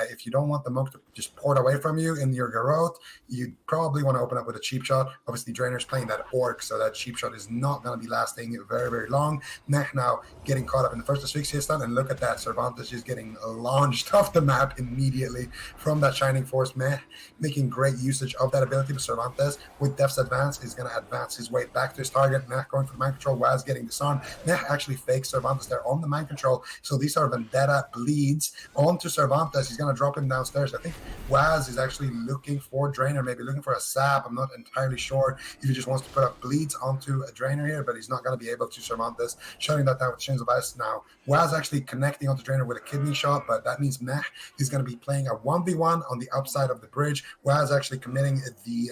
if you don't want the monk to just port away from you in your Garrote, you probably want to open up with a cheap shot. Obviously Drainer's playing that orc, so that cheap shot is not going to be lasting very, very long. Mech now getting caught up in the first asphyxia stun, and look at that, Cervantes just getting launched off the map immediately from that Shining Force. Mech making great usage of that ability, but Cervantes with Death's Advance is going to advance his way back to his target. Mech going for the mind control. Waz getting disarmed. Mech actually fakes Cervantes there on the mind control. So these are Vendetta bleeds onto Cervantes. He's going to drop him downstairs. I think Waz is actually looking for Drainer, maybe looking for a sap. I'm not entirely sure if he just wants to put up bleeds onto a Drainer here, but he's not going to be able to. Cervantes shutting that down with Chains of Ice now. Waz actually connecting onto Drainer with a kidney shot, but that means Mech is going going to be playing a 1v1 on the upside of the bridge. Waz actually committing the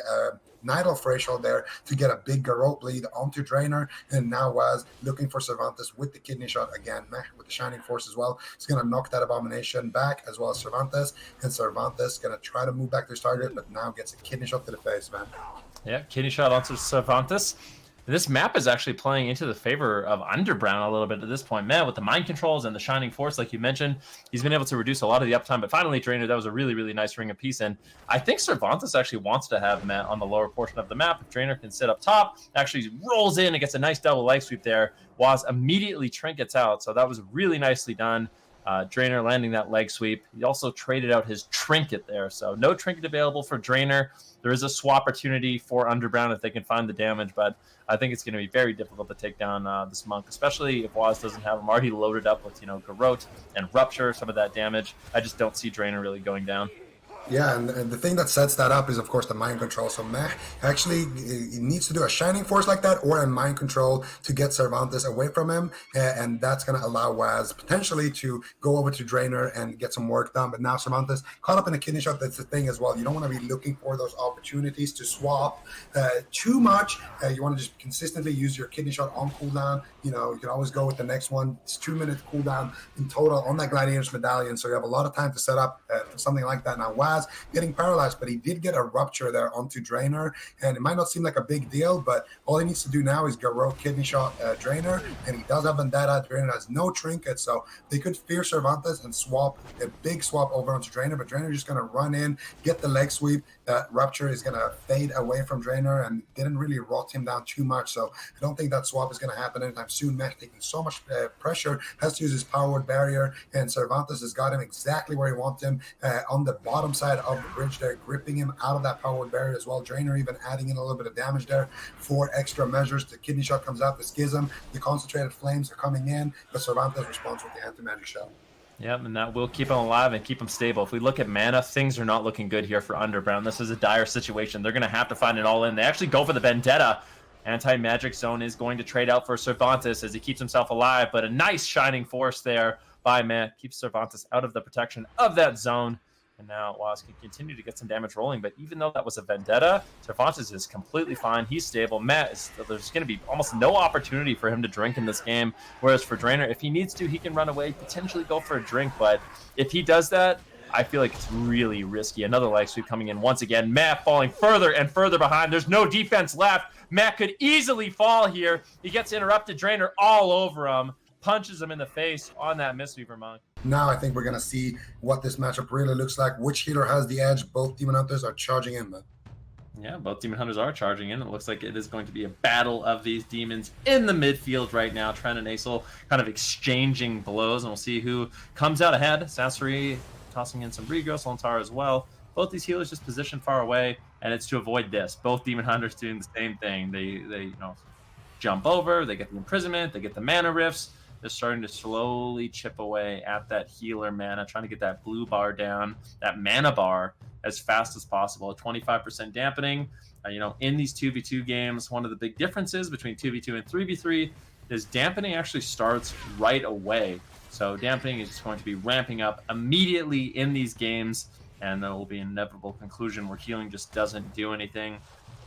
Nidal threshold there to get a big Garrote bleed onto Drainer, and now Waz looking for Cervantes with the kidney shot again, with the Shining Force as well. He's going to knock that Abomination back as well as Cervantes, and Cervantes going to try to move back to his target, but now gets a kidney shot to the face, man. Yeah, kidney shot onto Cervantes. This map is actually playing into the favor of Underbrown a little bit at this point. Man, with the mind controls and the Shining Force, like you mentioned, he's been able to reduce a lot of the uptime. But finally, Drainer, that was a really, really nice ring of peace. And I think Cervantes actually wants to have Matt on the lower portion of the map. If Drainer can sit up top, actually rolls in and gets a nice double leg sweep there. Waz immediately trinkets out. So that was really nicely done. Drainer landing that leg sweep. He also traded out his trinket there. So no trinket available for Drainer. There is a swap opportunity for Underbrown if they can find the damage, but I think it's going to be very difficult to take down this Monk, especially if Waz doesn't have him already loaded up with, Garrote and Rupture, some of that damage. I just don't see Drainer really going down. Yeah, and the thing that sets that up is, of course, the mind control. So Meh actually he needs to do a Shining Force like that or a mind control to get Cervantes away from him, and that's going to allow Waz potentially to go over to Drainer and get some work done. But now Cervantes caught up in a kidney shot. That's the thing as well. You don't want to be looking for those opportunities to swap too much. You want to just consistently use your kidney shot on cooldown. You can always go with the next one. It's 2 minutes cooldown in total on that Gladiator's Medallion, so you have a lot of time to set up for something like that. Now Waz getting paralyzed, but he did get a Rupture there onto Drainer, and it might not seem like a big deal, but all he needs to do now is Garrote kidney shot Drainer, and he does have Vendetta. Drainer has no trinket, so they could fear Cervantes and swap a big swap over onto Drainer, but Drainer just going to run in, get the leg sweep. That Rupture is going to fade away from Drainer and didn't really rot him down too much, so I don't think that swap is going to happen anytime soon. Mech taking so much pressure, has to use his powered barrier, and Cervantes has got him exactly where he wants him on the bottom side of the bridge there, gripping him out of that powered barrier as well. Drainer even adding in a little bit of damage there for extra measures. The kidney shot comes out, the schism, the concentrated flames are coming in, but Cervantes responds with the anti-magic shell. Yep, and that will keep him alive and keep him stable. If we look at mana, things are not looking good here for Underbrown. This is a dire situation. They're going to have to find it all in. They actually go for the Vendetta. Anti-magic zone is going to trade out for Cervantes as he keeps himself alive, but a nice Shining Force there by Matt keeps Cervantes out of the protection of that zone. And now Waz can continue to get some damage rolling, but even though that was a Vendetta, Cervantes is completely fine. He's stable. There's going to be almost no opportunity for him to drink in this game, whereas for Drainer, if he needs to, he can run away, potentially go for a drink, but if he does that, I feel like it's really risky. Another leg sweep coming in once again. Matt falling further and further behind. There's no defense left. Matt could easily fall here. He gets interrupted. Drainer all over him. Punches him in the face on that Mistweaver Monk. Now I think we're going to see what this matchup really looks like. Which healer has the edge? Both Demon Hunters are charging in, man. Yeah, both Demon Hunters are charging in. It looks like it is going to be a battle of these demons in the midfield right now. Tren and Acel kind of exchanging blows, and we'll see who comes out ahead. Sasori tossing in some Regrowth, Lontar as well. Both these healers just positioned far away, and it's to avoid this. Both Demon Hunters doing the same thing. They jump over, they get the imprisonment, they get the mana rifts. They're starting to slowly chip away at that healer mana, trying to get that blue bar down, that mana bar, as fast as possible. 25% dampening. In these 2v2 games, one of the big differences between 2v2 and 3v3 is dampening actually starts right away. So dampening is going to be ramping up immediately in these games, and there will be an inevitable conclusion where healing just doesn't do anything.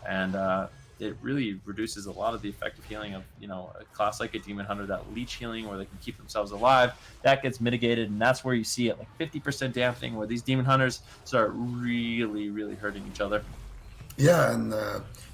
And it really reduces a lot of the effective healing of, a class like a Demon Hunter, that leech healing where they can keep themselves alive. That gets mitigated, and that's where you see it, like 50% dampening, where these Demon Hunters start really, really hurting each other. Yeah, and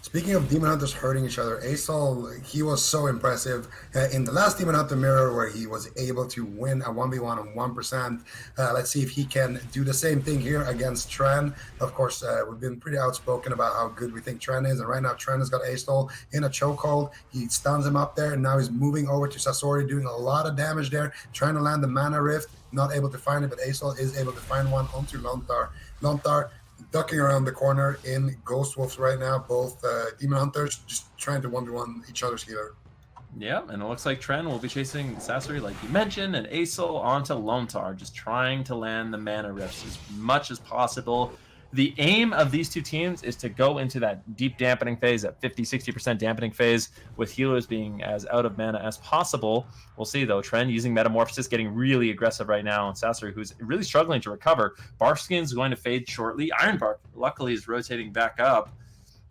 speaking of Demon Hunters hurting each other, Acel, he was so impressive in the last Demon Hunter Mirror where he was able to win a 1v1 on 1%. Let's see if he can do the same thing here against Tren. Of course, we've been pretty outspoken about how good we think Tren is, and right now Tren has got Acel in a chokehold. He stuns him up there, and now he's moving over to Sasori, doing a lot of damage there, trying to land the Mana Rift, not able to find it, but Acel is able to find one onto Lontar. Lontar ducking around the corner in Ghost Wolves right now. Both Demon Hunters just trying to 1v1 each other's healer. Yeah, and it looks like Tren will be chasing Sasori, like you mentioned, and Acel onto Lontar, just trying to land the mana rifts as much as possible. The aim of these two teams is to go into that deep dampening phase, that 50-60% dampening phase, with healers being as out of mana as possible. We'll see, though. Trend using Metamorphosis, getting really aggressive right now, and Sasori, who's really struggling to recover. Barkskin's going to fade shortly. Ironbark, luckily, is rotating back up.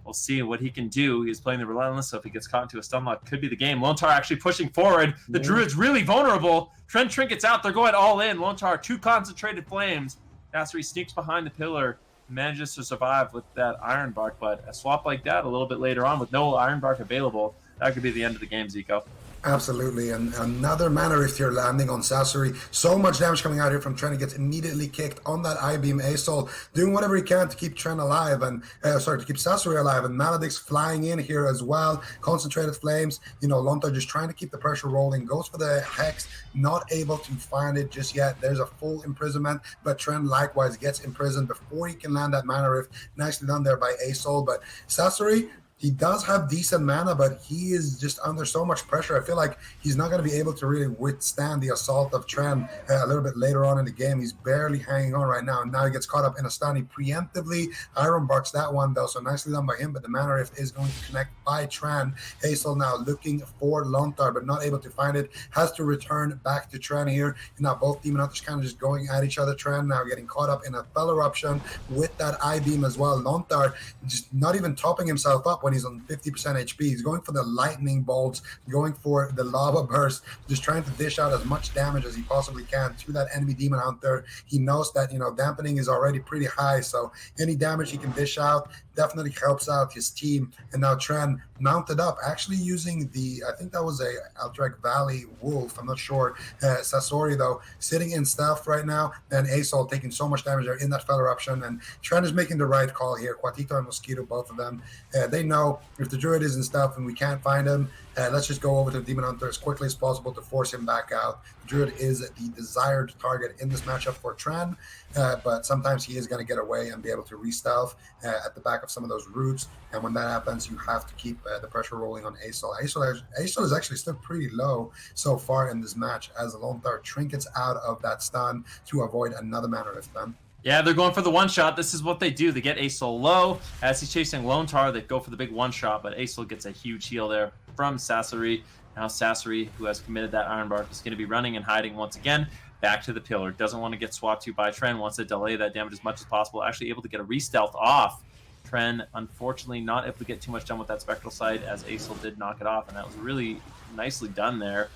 We'll see what he can do. He's playing the Relentless, so if he gets caught into a stun lock, could be the game. Lontar actually pushing forward. The Druid's really vulnerable. Trend Trinket's out. They're going all in. Lontar, 2 concentrated flames. Sasori sneaks behind the pillar, manages to survive with that Ironbark, but a swap like that a little bit later on with no Ironbark available, that could be the end of the game, Zico. Absolutely, and another mana rift here landing on Sasori. So much damage coming out here from Trent. He gets immediately kicked on that I-beam. Asol doing whatever he can to keep Trent alive, and to keep Sasori alive, and Maledict's flying in here as well. Concentrated flames, Lontar just trying to keep the pressure rolling, goes for the Hex, not able to find it just yet. There's a full imprisonment, but Trent likewise gets imprisoned before he can land that mana rift. Nicely done there by Asol, but Sasori, he does have decent mana, but he is just under so much pressure. I feel like he's not going to be able to really withstand the assault of Tren a little bit later on in the game. He's barely hanging on right now, and now he gets caught up in a stun. He preemptively Ironbarks that one, though, so nicely done by him, but the mana rift is going to connect by Tren. Hazel now looking for Lontar, but not able to find it. Has to return back to Tren here. Now both Demon Hunters kind of just going at each other. Tren now getting caught up in a Fell Eruption with that I-beam as well. Lontar just not even topping himself up when he's on 50% HP. He's going for the lightning bolts, going for the lava burst, just trying to dish out as much damage as he possibly can to that enemy Demon Hunter. He knows that, dampening is already pretty high, so any damage he can dish out definitely helps out his team. And now Tren mounted up, actually using I think that was a Alterac Valley Wolf, I'm not sure. Sasori, though, sitting in stealth right now, and Asol taking so much damage there in that Fell Eruption, and Tren is making the right call here. Quatito and Mosquito, both of them, they know if the Druid is in stealth and we can't find him, let's just go over to the Demon Hunter as quickly as possible to force him back out. The Druid is the desired target in this matchup for Tren, but sometimes he is going to get away and be able to re-stealth at the back of some of those roots, and when that happens, you have to keep the pressure rolling on Asol. Asol is actually still pretty low so far in this match, as Lontar trinkets out of that stun to avoid another mana rift then. Yeah, they're going for the one-shot. This is what they do. They get Asol low. As he's chasing Lontar, they go for the big one-shot, but Asol gets a huge heal there from Sasori. Now Sasori, who has committed that Ironbark, is going to be running and hiding once again back to the pillar. Doesn't want to get swapped to by Tren, wants to delay that damage as much as possible. Actually able to get a re-stealth off. Tren, unfortunately, not able to get too much done with that Spectral Sight, as Asol did knock it off, and that was really nicely done there.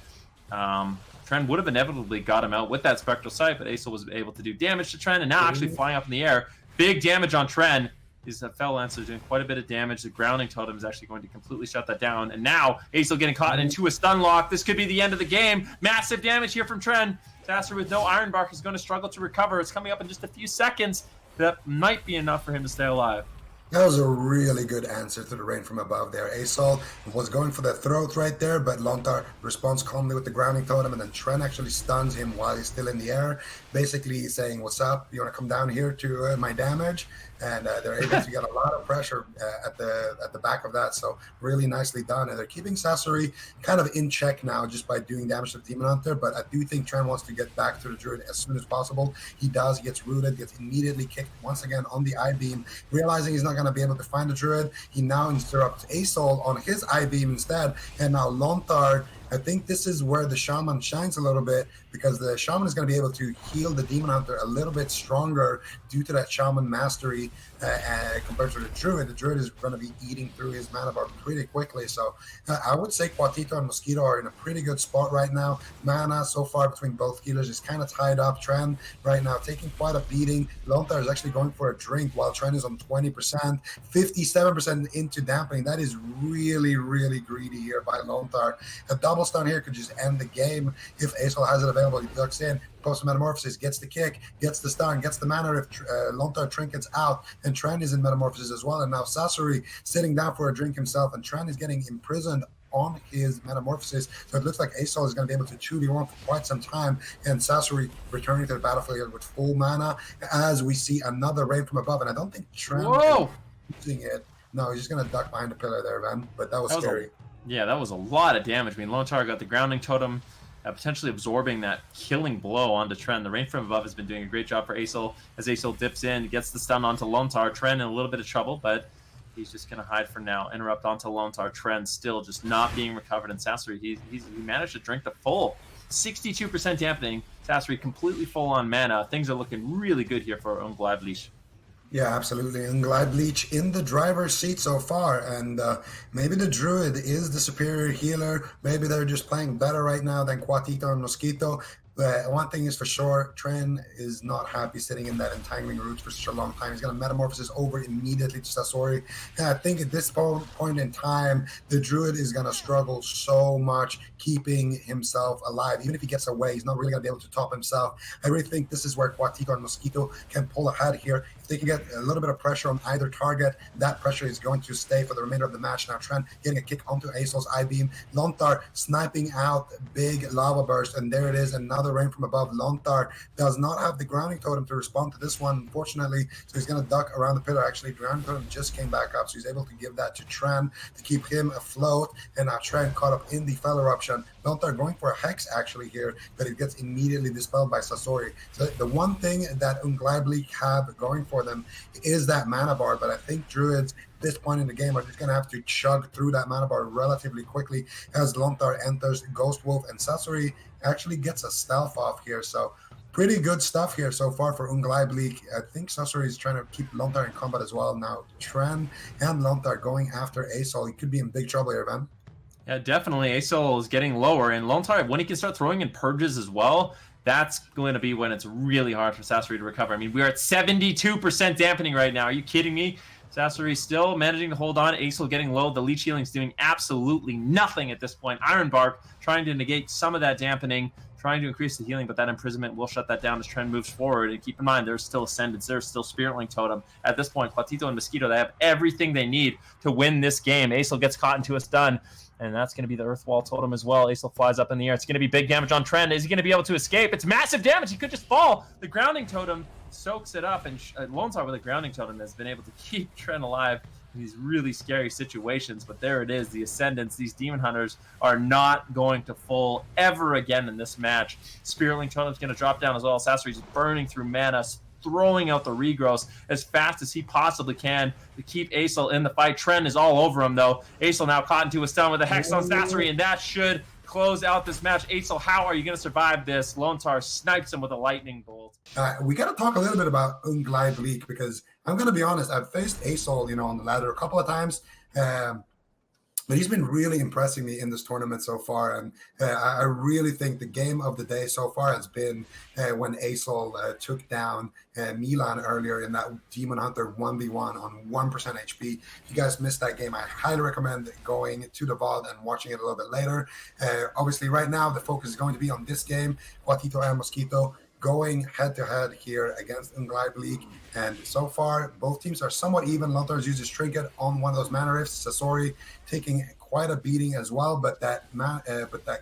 Tren would have inevitably got him out with that Spectral Sight, but Asol was able to do damage to Tren, and now actually flying up in the air. Big damage on Tren. His Fell Lancer doing quite a bit of damage. The Grounding Totem is actually going to completely shut that down. And now Asol getting caught into a stun lock. This could be the end of the game. Massive damage here from Tren. Sasori with no Ironbark is going to struggle to recover. It's coming up in just a few seconds. That might be enough for him to stay alive. That was a really good answer to the rain from above there. Asol was going for the throat right there, but Lontar responds calmly with the Grounding Totem, and then Tren actually stuns him while he's still in the air, basically saying, "What's up? You want to come down here to my damage?" And they're able to get a lot of pressure at the back of that, so really nicely done. And they're keeping Sasori kind of in check now just by doing damage to the Demon Hunter, but I do think Tren wants to get back to the Druid as soon as possible. He does. He gets rooted, gets immediately kicked once again on the I-beam, realizing he's not going to be able to find the Druid. He now interrupts Asol on his I-beam instead, and now Lontar, I think this is where the Shaman shines a little bit, because the Shaman is going to be able to heal the Demon Hunter a little bit stronger due to that Shaman mastery compared to the Druid. The Druid is going to be eating through his mana bar pretty quickly, so I would say Quatito and Mosquito are in a pretty good spot right now. Mana so far between both healers is kind of tied up. Tren right now taking quite a beating. Lontar is actually going for a drink while Tren is on 20%, 57% into dampening. That is really, really greedy here by Lontar. A double stun here could just end the game if Asol has it available. He ducks in, post Metamorphosis, gets the kick, gets the stun, gets the mana if Lontar trinkets out, and Tren is in Metamorphosis as well. And now Sasori sitting down for a drink himself, and Tren is getting imprisoned on his Metamorphosis, so it looks like Asol is going to be able to chew the worm for quite some time, and Sasori returning to the battlefield with full mana as we see another rain from above. And I don't think Tren is using it. No, he's just going to duck behind the pillar there, man, but that was scary. Yeah, that was a lot of damage. I mean, Lontar got the Grounding Totem potentially absorbing that killing blow onto Tren. The rain from above has been doing a great job for Acel as Acel dips in, gets the stun onto Lontar. Tren in a little bit of trouble, but he's just going to hide for now. Interrupt onto Lontar. Tren still just not being recovered. And Sasori, he managed to drink the full 62% dampening. Sasori completely full on mana. Things are looking really good here for Unglaiblich. Yeah, absolutely. Unglaiblich in the driver's seat so far, and maybe the Druid is the superior healer. Maybe they're just playing better right now than Quatito and Mosquito. But one thing is for sure, Tren is not happy sitting in that entangling route for such a long time. He's going to metamorphosis over immediately to Sasori. And I think at this point in time, the Druid is going to struggle so much keeping himself alive. Even if he gets away, he's not really going to be able to top himself. I really think this is where Quatito and Mosquito can pull ahead here. If they can get a little bit of pressure on either target, that pressure is going to stay for the remainder of the match. Now Tren getting a kick onto Acel's I-beam. Lontar sniping out big lava burst, and there it is, another rain from above. Lontar does not have the grounding totem to respond to this one, unfortunately, so he's going to duck around the pillar. Actually, grounding totem just came back up, so he's able to give that to Tren to keep him afloat, and now Tren caught up in the fell eruption. Lontar going for a hex actually here, but it gets immediately dispelled by Sasori. So the one thing that Unglaiblich have going for them is that mana bar, but I think Druids at this point in the game are just going to have to chug through that mana bar relatively quickly as Lontar enters Ghost Wolf, and Sasori actually gets a stealth off here. So pretty good stuff here so far for Unglaiblich. I think Sasori is trying to keep Lontar in combat as well. Now Tren and Lontar going after Acel. He could be in big trouble here, Van. Yeah, definitely. Acel is getting lower, and Lontar, when he can start throwing in purges as well, that's going to be when it's really hard for Sasori to recover. I mean, we're at 72% dampening right now. Are you kidding me? Sasori still managing to hold on. Acel getting low. The leech healing is doing absolutely nothing at this point. Iron Bark trying to negate some of that dampening, trying to increase the healing, but that imprisonment will shut that down as Tren moves forward. And keep in mind, there's still Ascendants, there's still Spiritling Totem. At this point, Quatito and Mosquito, they have everything they need to win this game. Acel gets caught into a stun, and that's going to be the Earthwall Totem as well. Acel flies up in the air. It's going to be big damage on Tren. Is he going to be able to escape? It's massive damage. He could just fall. The Grounding Totem soaks it up, and Lontar with a Grounding Totem has been able to keep Tren alive in these really scary situations. But there it is. The Ascendants, these Demon Hunters, are not going to full ever again in this match. Spiritling Totem's going to drop down as well. Sasori's burning through mana, throwing out the regrowths as fast as he possibly can to keep Acel in the fight. Tren is all over him, though. Acel now caught into a stun with a Hex on Sasori, and that should close out this match. Acel, how are you going to survive this? Lontar snipes him with a lightning bolt. We got to talk a little bit about Unglaiblich, because I'm going to be honest, I've faced Acel, on the ladder a couple of times, but he's been really impressing me in this tournament so far, and I really think the game of the day so far has been when Acel took down Milan earlier in that Demon Hunter 1v1 on 1% HP. If you guys missed that game, I highly recommend going to the VOD and watching it a little bit later. Obviously, right now, the focus is going to be on this game, Quatito and Mosquito going head-to-head here against Unglaiblich, and so far both teams are somewhat even. Lontar's used his trinket on one of those mana rifts. Sasori taking quite a beating as well, but that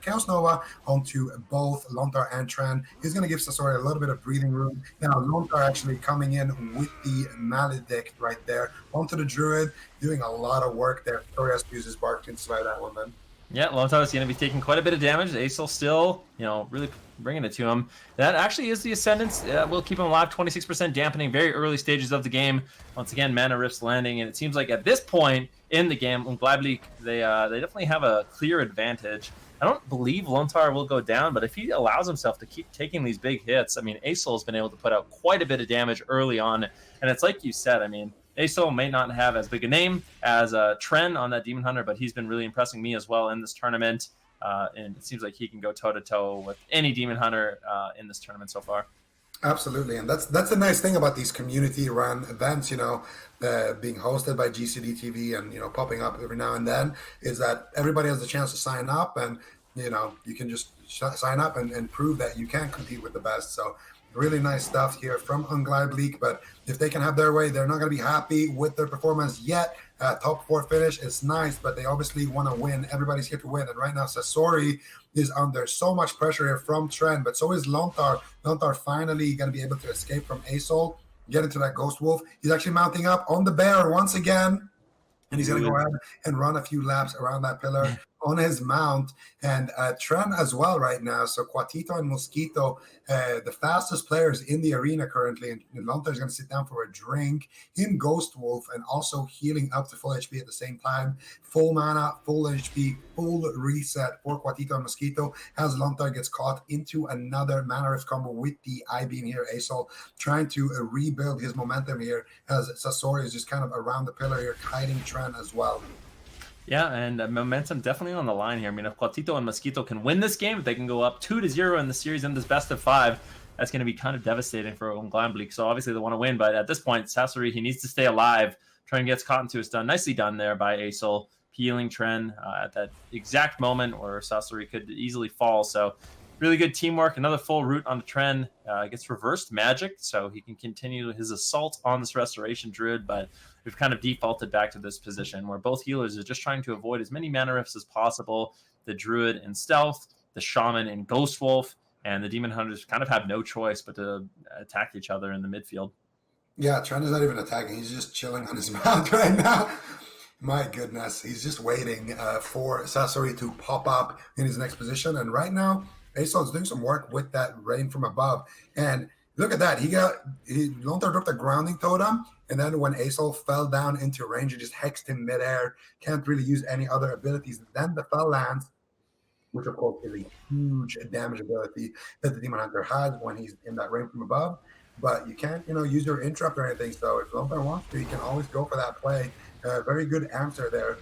Chaos Nova onto both Lontar and Tren is going to give Sasori a little bit of breathing room. Now Lontar actually coming in with the Maledict right there onto the Druid, doing a lot of work there. Sasori has to use his Bark to survive that one, man. Yeah, Lontar is going to be taking quite a bit of damage. Acel still, really bringing it to him. That actually is the Ascendants. We'll keep him alive. 26% dampening, very early stages of the game. Once again, mana rifts landing, and it seems like at this point in the game, Unglaiblich, they definitely have a clear advantage. I don't believe Lontar will go down, but if he allows himself to keep taking these big hits, I mean, Acel has been able to put out quite a bit of damage early on, and it's like you said, I mean, Acel may not have as big a name as Tren on that Demon Hunter, but he's been really impressing me as well in this tournament. And it seems like he can go toe-to-toe with any Demon Hunter in this tournament so far. Absolutely, and that's the nice thing about these community-run events, being hosted by GCD TV and popping up every now and then, is that everybody has the chance to sign up, and you can just sign up and prove that you can compete with the best. So really nice stuff here from Unglaiblich, but if they can have their way, they're not going to be happy with their performance yet. Top 4 finish is nice, but they obviously want to win. Everybody's here to win, and right now Sasori is under so much pressure here from Tren, but so is Lontar. Lontar finally going to be able to escape from Acel, get into that Ghost Wolf. He's actually mounting up on the bear once again, and he's going to go ahead and run a few laps around that pillar. on his mount, and Trent as well right now. So Quatito and Mosquito, the fastest players in the arena currently. And Lontar is going to sit down for a drink in Ghost Wolf and also healing up to full HP at the same time. Full mana, full HP, full reset for Quatito and Mosquito as Lontar gets caught into another mana rift combo with the I-Beam here. Asol trying to rebuild his momentum here as Sasori is just kind of around the pillar here, kiting Trent as well. Yeah, and momentum definitely on the line here. I mean, if Quatito and Mosquito can win this game, if they can go up 2-0 in the series in this best of 5, that's going to be kind of devastating for Unglamblick. So obviously they want to win, but at this point, Sasori, he needs to stay alive. Trend gets caught into a stun. Nicely done there by Asol, healing Trend at that exact moment where Sasori could easily fall. So really good teamwork. Another full root on the Trend. Gets reversed magic, so he can continue his assault on this Restoration Druid, but we've kind of defaulted back to this position where both healers are just trying to avoid as many mana rifts as possible. The Druid in Stealth, the Shaman in Ghost Wolf, and the Demon Hunters kind of have no choice but to attack each other in the midfield. Yeah, Trent is not even attacking. He's just chilling on his mount right now. My goodness, he's just waiting for Sasori to pop up in his next position. And right now, Asol is doing some work with that rain from above. And look at that. Lontar dropped a grounding totem. And then when Asol fell down into range, he just hexed him midair. Can't really use any other abilities. Then the fell lands, which of course is a huge damage ability that the Demon Hunter has when he's in that rain from above. But you can't, use your interrupt or anything. So if Lontar wants to, he can always go for that play. Very good answer there.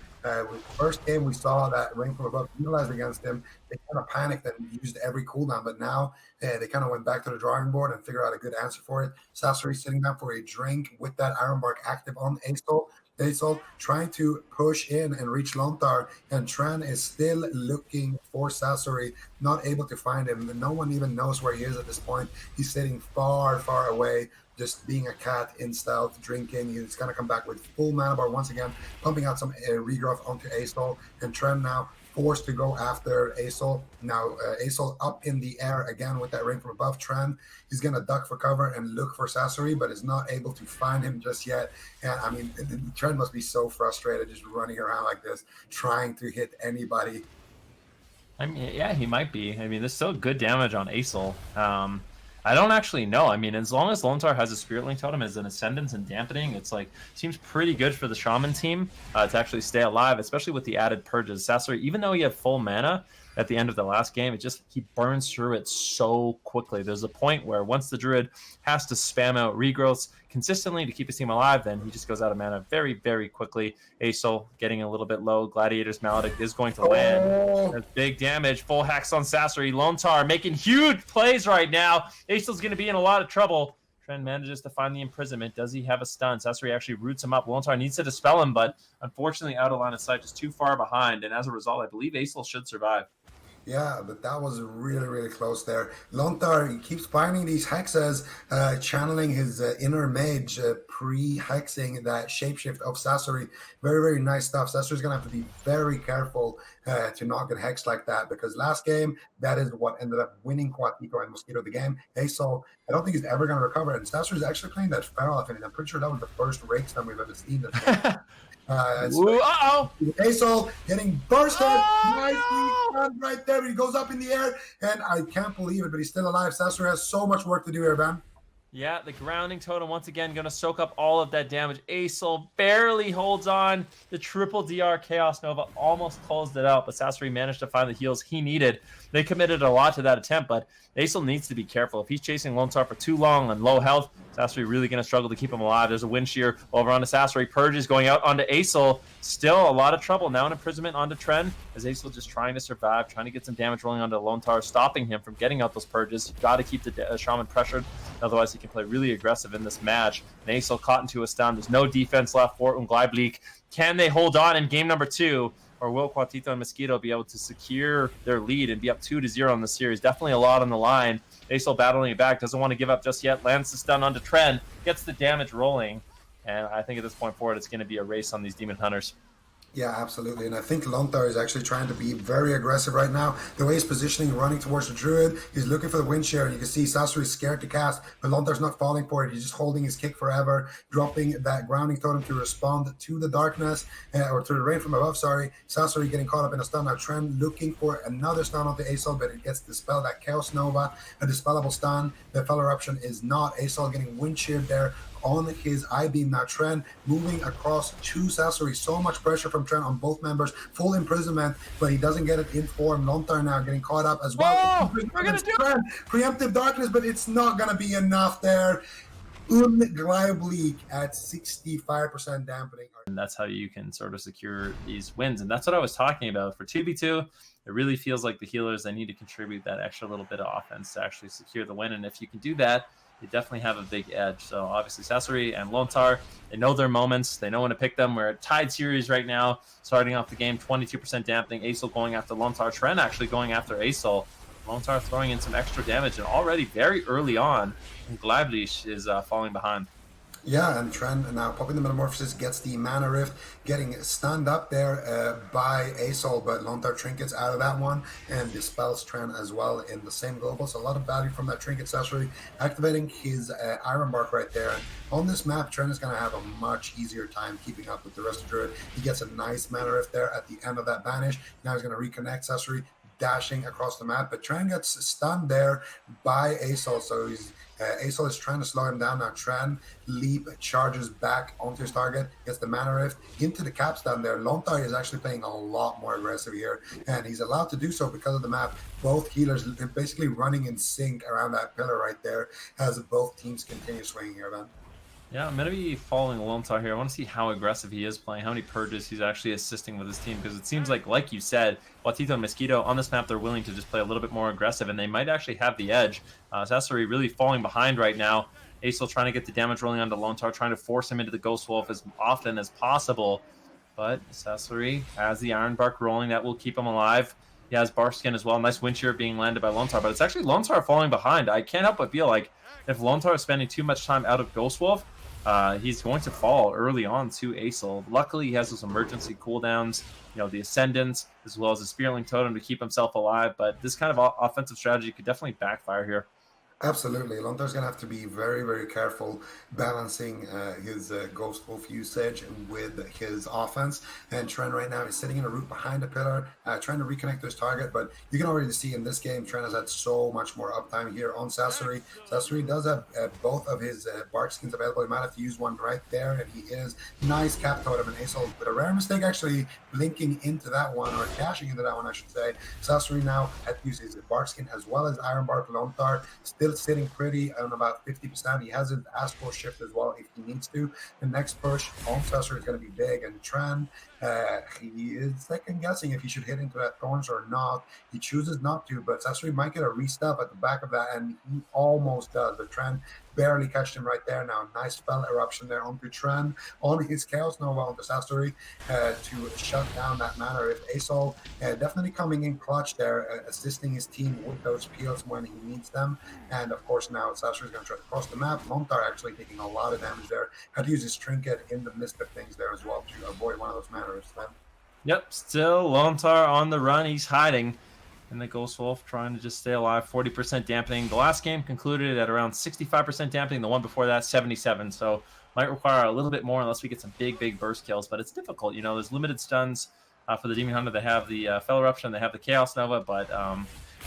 First game we saw that rain from above utilized against him. They kind of panicked and used every cooldown, but now they kind of went back to the drawing board and figured out a good answer for it. Sasori sitting down for a drink with that Iron Bark active on Asol. Asol trying to push in and reach Lontar, and Tran is still looking for Sasori, not able to find him. No one even knows where he is at this point. He's sitting far, far away, just being a cat in stealth, drinking. He's going to come back with full mana bar once again, pumping out some regrowth onto Asol, and Trent now forced to go after Asol. Now Asol up in the air again with that rain from above. Trent, he's going to duck for cover and look for Sasori, but is not able to find him just yet. And I mean, Trent must be so frustrated just running around like this, trying to hit anybody. I mean, yeah, he might be. I mean, there's still good damage on Asol. I don't actually know. I mean, as long as Lontar has a Spirit Link Totem as an Ascendance and Dampening, it's like, seems pretty good for the Shaman team to actually stay alive, especially with the added purges. Sasori, even though he had full mana at the end of the last game, he burns through it so quickly. There's a point where once the Druid has to spam out regrowths consistently to keep his team alive, then he just goes out of mana very, very quickly. Asol getting a little bit low. Gladiator's Maledict is going to land. That's big damage. Full hacks on Sasori. Lontar making huge plays right now. Asol's going to be in a lot of trouble. Trent manages to find the imprisonment. Does he have a stun? Sasori actually roots him up. Lontar needs to dispel him, but unfortunately out of line of sight, just too far behind. And as a result, I believe Asol should survive. Yeah, but that was really, really close there. Lontar, he keeps finding these hexes, channeling his inner mage, pre-hexing that shapeshift of Sasori. Very, very nice stuff. Sasori's going to have to be very careful to not get hexed like that, because last game, that is what ended up winning Quatito and Mosquito the game. Asol, I don't think he's ever going to recover. And Sasori's actually playing that Feral Affinity. I'm pretty sure that was the first rake stun we've ever seen. Asol getting bursted. Nicely right there. He goes up in the air, and I can't believe it, but he's still alive. Sasori has so much work to do here, Van. Yeah, the grounding totem once again going to soak up all of that damage. Asol barely holds on. The triple DR Chaos Nova almost closed it out, but Sasori managed to find the heals he needed. They committed a lot to that attempt, but Asol needs to be careful. If he's chasing Lontar for too long on low health, Sasori really going to struggle to keep him alive. There's a wind shear over onto Sasori. Purges going out onto Asol. Still a lot of trouble. Now an imprisonment onto Tren, as Asol just trying to survive, trying to get some damage rolling onto Lontar, stopping him from getting out those purges. You've got to keep the Shaman pressured, otherwise he can play really aggressive in this match. And Asol caught into a stun. There's no defense left for Unglamblick. Can they hold on in game number 2? Or will Quatito and Mosquito be able to secure their lead and be up 2-0 in the series? Definitely a lot on the line. Asol battling it back, doesn't want to give up just yet. Lands the stun onto Tren, gets the damage rolling. And I think at this point forward, it's going to be a race on these Demon Hunters. Yeah, absolutely. And I think Lontar is actually trying to be very aggressive right now. The way he's positioning, running towards the Druid, he's looking for the wind share. And you can see Sasori is scared to cast, but Lontar's not falling for it. He's just holding his kick forever, dropping that grounding totem to respond to the darkness, or to the rain from above, sorry. Sasori getting caught up in a stun. Now Trent looking for another stun on the Asol, but it gets dispelled. That Chaos Nova, a dispellable stun. The Fel Eruption is not. Asol getting wind sheared there on his I-beam. Now Trent moving across to Sasori. So much pressure from Trent on both members. Full imprisonment, but he doesn't get it in form. Lontar now getting caught up as well. Oh, we're gonna do Trent. Preemptive darkness, but it's not gonna be enough there. Unglaublich at 65% dampening. And that's how you can sort of secure these wins. And that's what I was talking about. For 2v2, it really feels like the healers, they need to contribute that extra little bit of offense to actually secure the win. And if you can do that, you definitely have a big edge. So obviously Sasori and Lontar, they know their moments. They know when to pick them. We're at tied series right now, starting off the game, 22% dampening. Asol going after Lontar. Trent actually going after Asol. Lontar throwing in some extra damage, and already very early on, Gleiblich is falling behind. Yeah, and Trent now popping the Metamorphosis, gets the Mana Rift, getting stunned up there by Asol, but Lontar trinkets out of that one and dispels Trent as well in the same global. So a lot of value from that trinket accessory, activating his Iron Bark right there. And on this map, Trent is going to have a much easier time keeping up with the rest of Druid. He gets a nice Mana Rift there at the end of that banish. Now he's going to reconnect accessory, dashing across the map, but Trent gets stunned there by Asol, so he's Asol is trying to slow him down. Now Tran leap charges back onto his target, gets the Mana Rift into the capstone there. Lontar is actually playing a lot more aggressive here, and he's allowed to do so because of the map. Both healers are basically running in sync around that pillar right there as both teams continue swinging here, man. Yeah, I'm going to be following Lontar here. I want to see how aggressive he is playing, how many purges he's actually assisting with his team, because it seems like you said, Watito and Mosquito, on this map, they're willing to just play a little bit more aggressive, and they might actually have the edge. Sasori really falling behind right now. Asol trying to get the damage rolling onto Lontar, trying to force him into the Ghost Wolf as often as possible. But Sasori has the Iron Bark rolling. That will keep him alive. He has Bark Skin as well. Nice wind shear being landed by Lontar, but it's actually Lontar falling behind. I can't help but feel like if Lontar is spending too much time out of Ghost Wolf, he's going to fall early on to Asol. Luckily, he has those emergency cooldowns, the Ascendants, as well as the Spearling Totem to keep himself alive. But this kind of offensive strategy could definitely backfire here. Absolutely. Lontar's going to have to be very, very careful balancing his Ghost Wolf usage with his offense. And Trent right now is sitting in a root behind a pillar, trying to reconnect to his target. But you can already see in this game, Trent has had so much more uptime here on Sasori. Sasori does have both of his Bark Skins available. He might have to use one right there, and he is. Nice Cap Totem and Asol, but a rare mistake actually blinking into that one, or dashing into that one, I should say. Sasori now had to use his Bark Skin as well as Iron Bark. Lontar still sitting pretty on about 50%. He has his Astral Shift as well if he needs to. The next push on Sasori is going to be big, and Tran, he is second guessing if he should hit into that Thorns or not. He chooses not to, but Sasori might get a restep at the back of that, and he almost does. But Tran barely catched him right there. Now, nice Spell Eruption there onto Tran on his Chaos Nova onto Sasori to shut down that Mana Rift. Asol definitely coming in clutch there, assisting his team with those peels when he needs them. And of course, now Sasori is going to try to cross the map. Lontar actually taking a lot of damage there. Had to use his trinket in the midst of things there as well to avoid one of those Mana Rifts. Yep, still Lontar on the run. He's hiding. And the Ghost Wolf trying to just stay alive. 40% dampening. The last game concluded at around 65% dampening. The one before that, 77. So might require a little bit more unless we get some big burst kills. But it's difficult. There's limited stuns for the Demon Hunter. They have the Fel Eruption. They have the Chaos Nova. But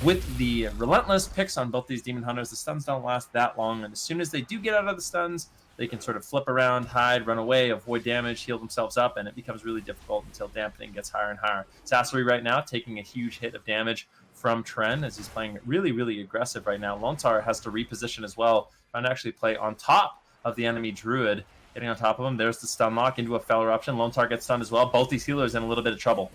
with the relentless picks on both these Demon Hunters, the stuns don't last that long. And as soon as they do get out of the stuns, they can sort of flip around, hide, run away, avoid damage, heal themselves up, and it becomes really difficult until dampening gets higher and higher. Sasori right now taking a huge hit of damage from Tren as he's playing really aggressive right now. Lontar has to reposition as well, trying to actually play on top of the enemy Druid, getting on top of him. There's the stun lock into a Fel Eruption. Lontar gets stunned as well. Both these healers in a little bit of trouble.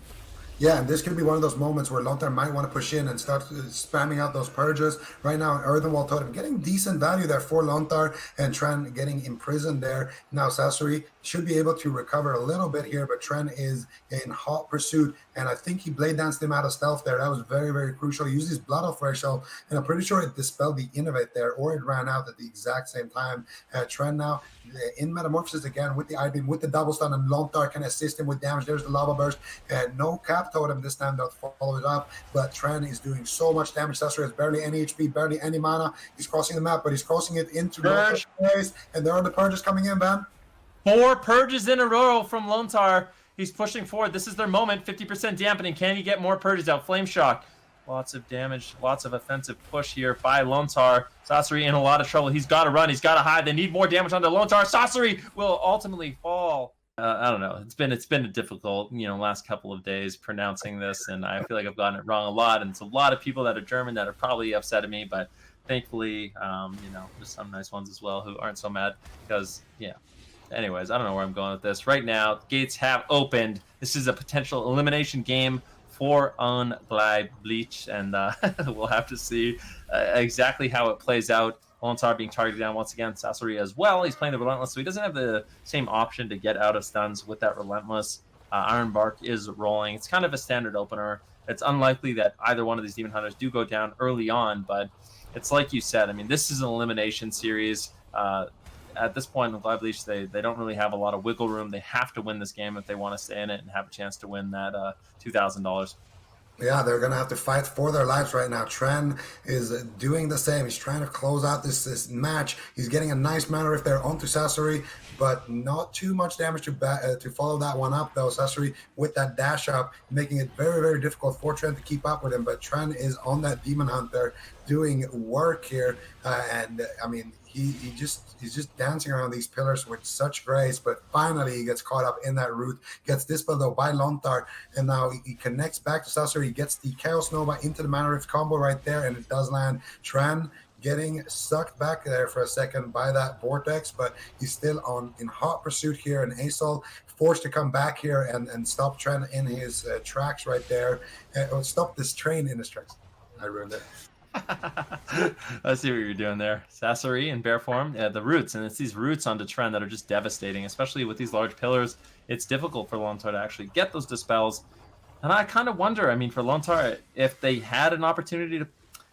Yeah, and this could be one of those moments where Lontar might want to push in and start spamming out those purges. Right now, Earthenwall Totem getting decent value there for Lontar, and Tren getting imprisoned there. Now Sasori should be able to recover a little bit here, but Tren is in hot pursuit, and I think he blade danced him out of stealth there. That was very, very crucial. He used his Blood of Threshold, and I'm pretty sure it dispelled the Innovate there, or it ran out at the exact same time. Tren now in Metamorphosis again with the I-Beam, with the double stun, and Lontar can assist him with damage. There's the Lava Burst, and no cap totem this time, don't follow it up, but Tren is doing so much damage. Sasori has barely any HP, barely any mana. He's crossing the map, but he's crossing it into the place, and there are the purges coming in, Van. 4 purges in a row from Lontar. He's pushing forward. This is their moment. 50% dampening. Can he get more purges out? Flame Shock. Lots of damage, lots of offensive push here by Lontar. Sasori in a lot of trouble. He's got to run. He's got to hide. They need more damage onto Lontar. Sasori will ultimately fall. I don't know. It's been a difficult, last couple of days pronouncing this, and I feel like I've gotten it wrong a lot. And it's a lot of people that are German that are probably upset at me, but thankfully, there's some nice ones as well who aren't so mad because, yeah. Anyways, I don't know where I'm going with this. Right now, gates have opened. This is a potential elimination game for Bleach, and we'll have to see exactly how it plays out. Lontar being targeted down once again. Sasori as well. He's playing the Relentless, so he doesn't have the same option to get out of stuns with that Relentless. Iron Bark is rolling. It's kind of a standard opener. It's unlikely that either one of these Demon Hunters do go down early on, but it's like you said. I mean, this is an elimination series. At this point in the Bleach, they don't really have a lot of wiggle room. They have to win this game if they want to stay in it and have a chance to win that $2,000. Yeah, they're going to have to fight for their lives right now. Tren is doing the same. He's trying to close out this match. He's getting a nice mana rift there onto Sasori, but not too much damage to follow that one up, though. Sasori with that dash up, making it very, very difficult for Tren to keep up with him. But Tren is on that Demon Hunter doing work here. And, I mean, he's just dancing around these pillars with such grace, but finally he gets caught up in that root, gets dispelled though by Lontar, and now he connects back to Sasori. He gets the Chaos Nova into the Mana Rift combo right there, and it does land. Tren getting sucked back there for a second by that vortex, but he's still in hot pursuit here, and Asol forced to come back here and stop Tren in his tracks right there, stop this train in his tracks. I ruined it. I see what you're doing there. Sasori in bear form. Yeah, the roots, and it's these roots onto Tren that are just devastating, especially with these large pillars. It's difficult for Lontar to actually get those dispels. And I kind of wonder, I mean, for Lontar, if they had an opportunity to...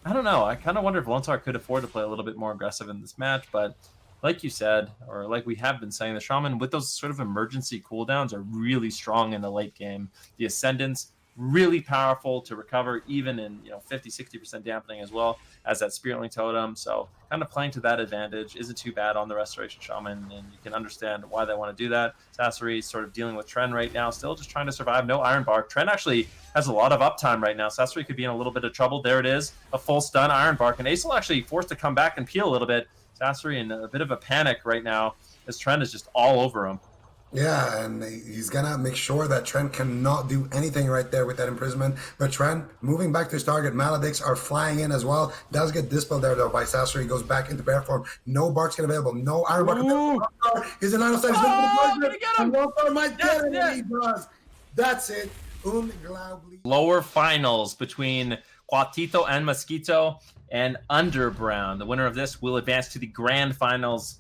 I don't know. I kind of wonder if Lontar could afford to play a little bit more aggressive in this match, but like you said, or like we have been saying, the Shaman with those sort of emergency cooldowns are really strong in the late game. The Ascendants, really powerful to recover even in 50-60% dampening as well as that Spiritling Totem. So kind of playing to that advantage isn't too bad on the Restoration Shaman, and you can understand why they want to do that. Sasori sort of dealing with Tren right now, still just trying to survive. No Iron Bark. Tren actually has a lot of uptime right now. Sasori could be in a little bit of trouble. There it is, a full stun Iron Bark, and Asol actually forced to come back and peel a little bit. Sasori in a bit of a panic right now as Tren is just all over him. Yeah, and he's going to make sure that Tren cannot do anything right there with that imprisonment. But Tren, moving back to his target, Maledicts are flying in as well. Does get dispelled there, though, by Sasori. Goes back into bear form. No Bark skin available. No Iron Bark available. He's in line of sight. He's going to get him. And Lontar might get him, and he does. That's it. Unglaublich. Lower finals between Cuatito and Mosquito and Underbrown. The winner of this will advance to the grand finals.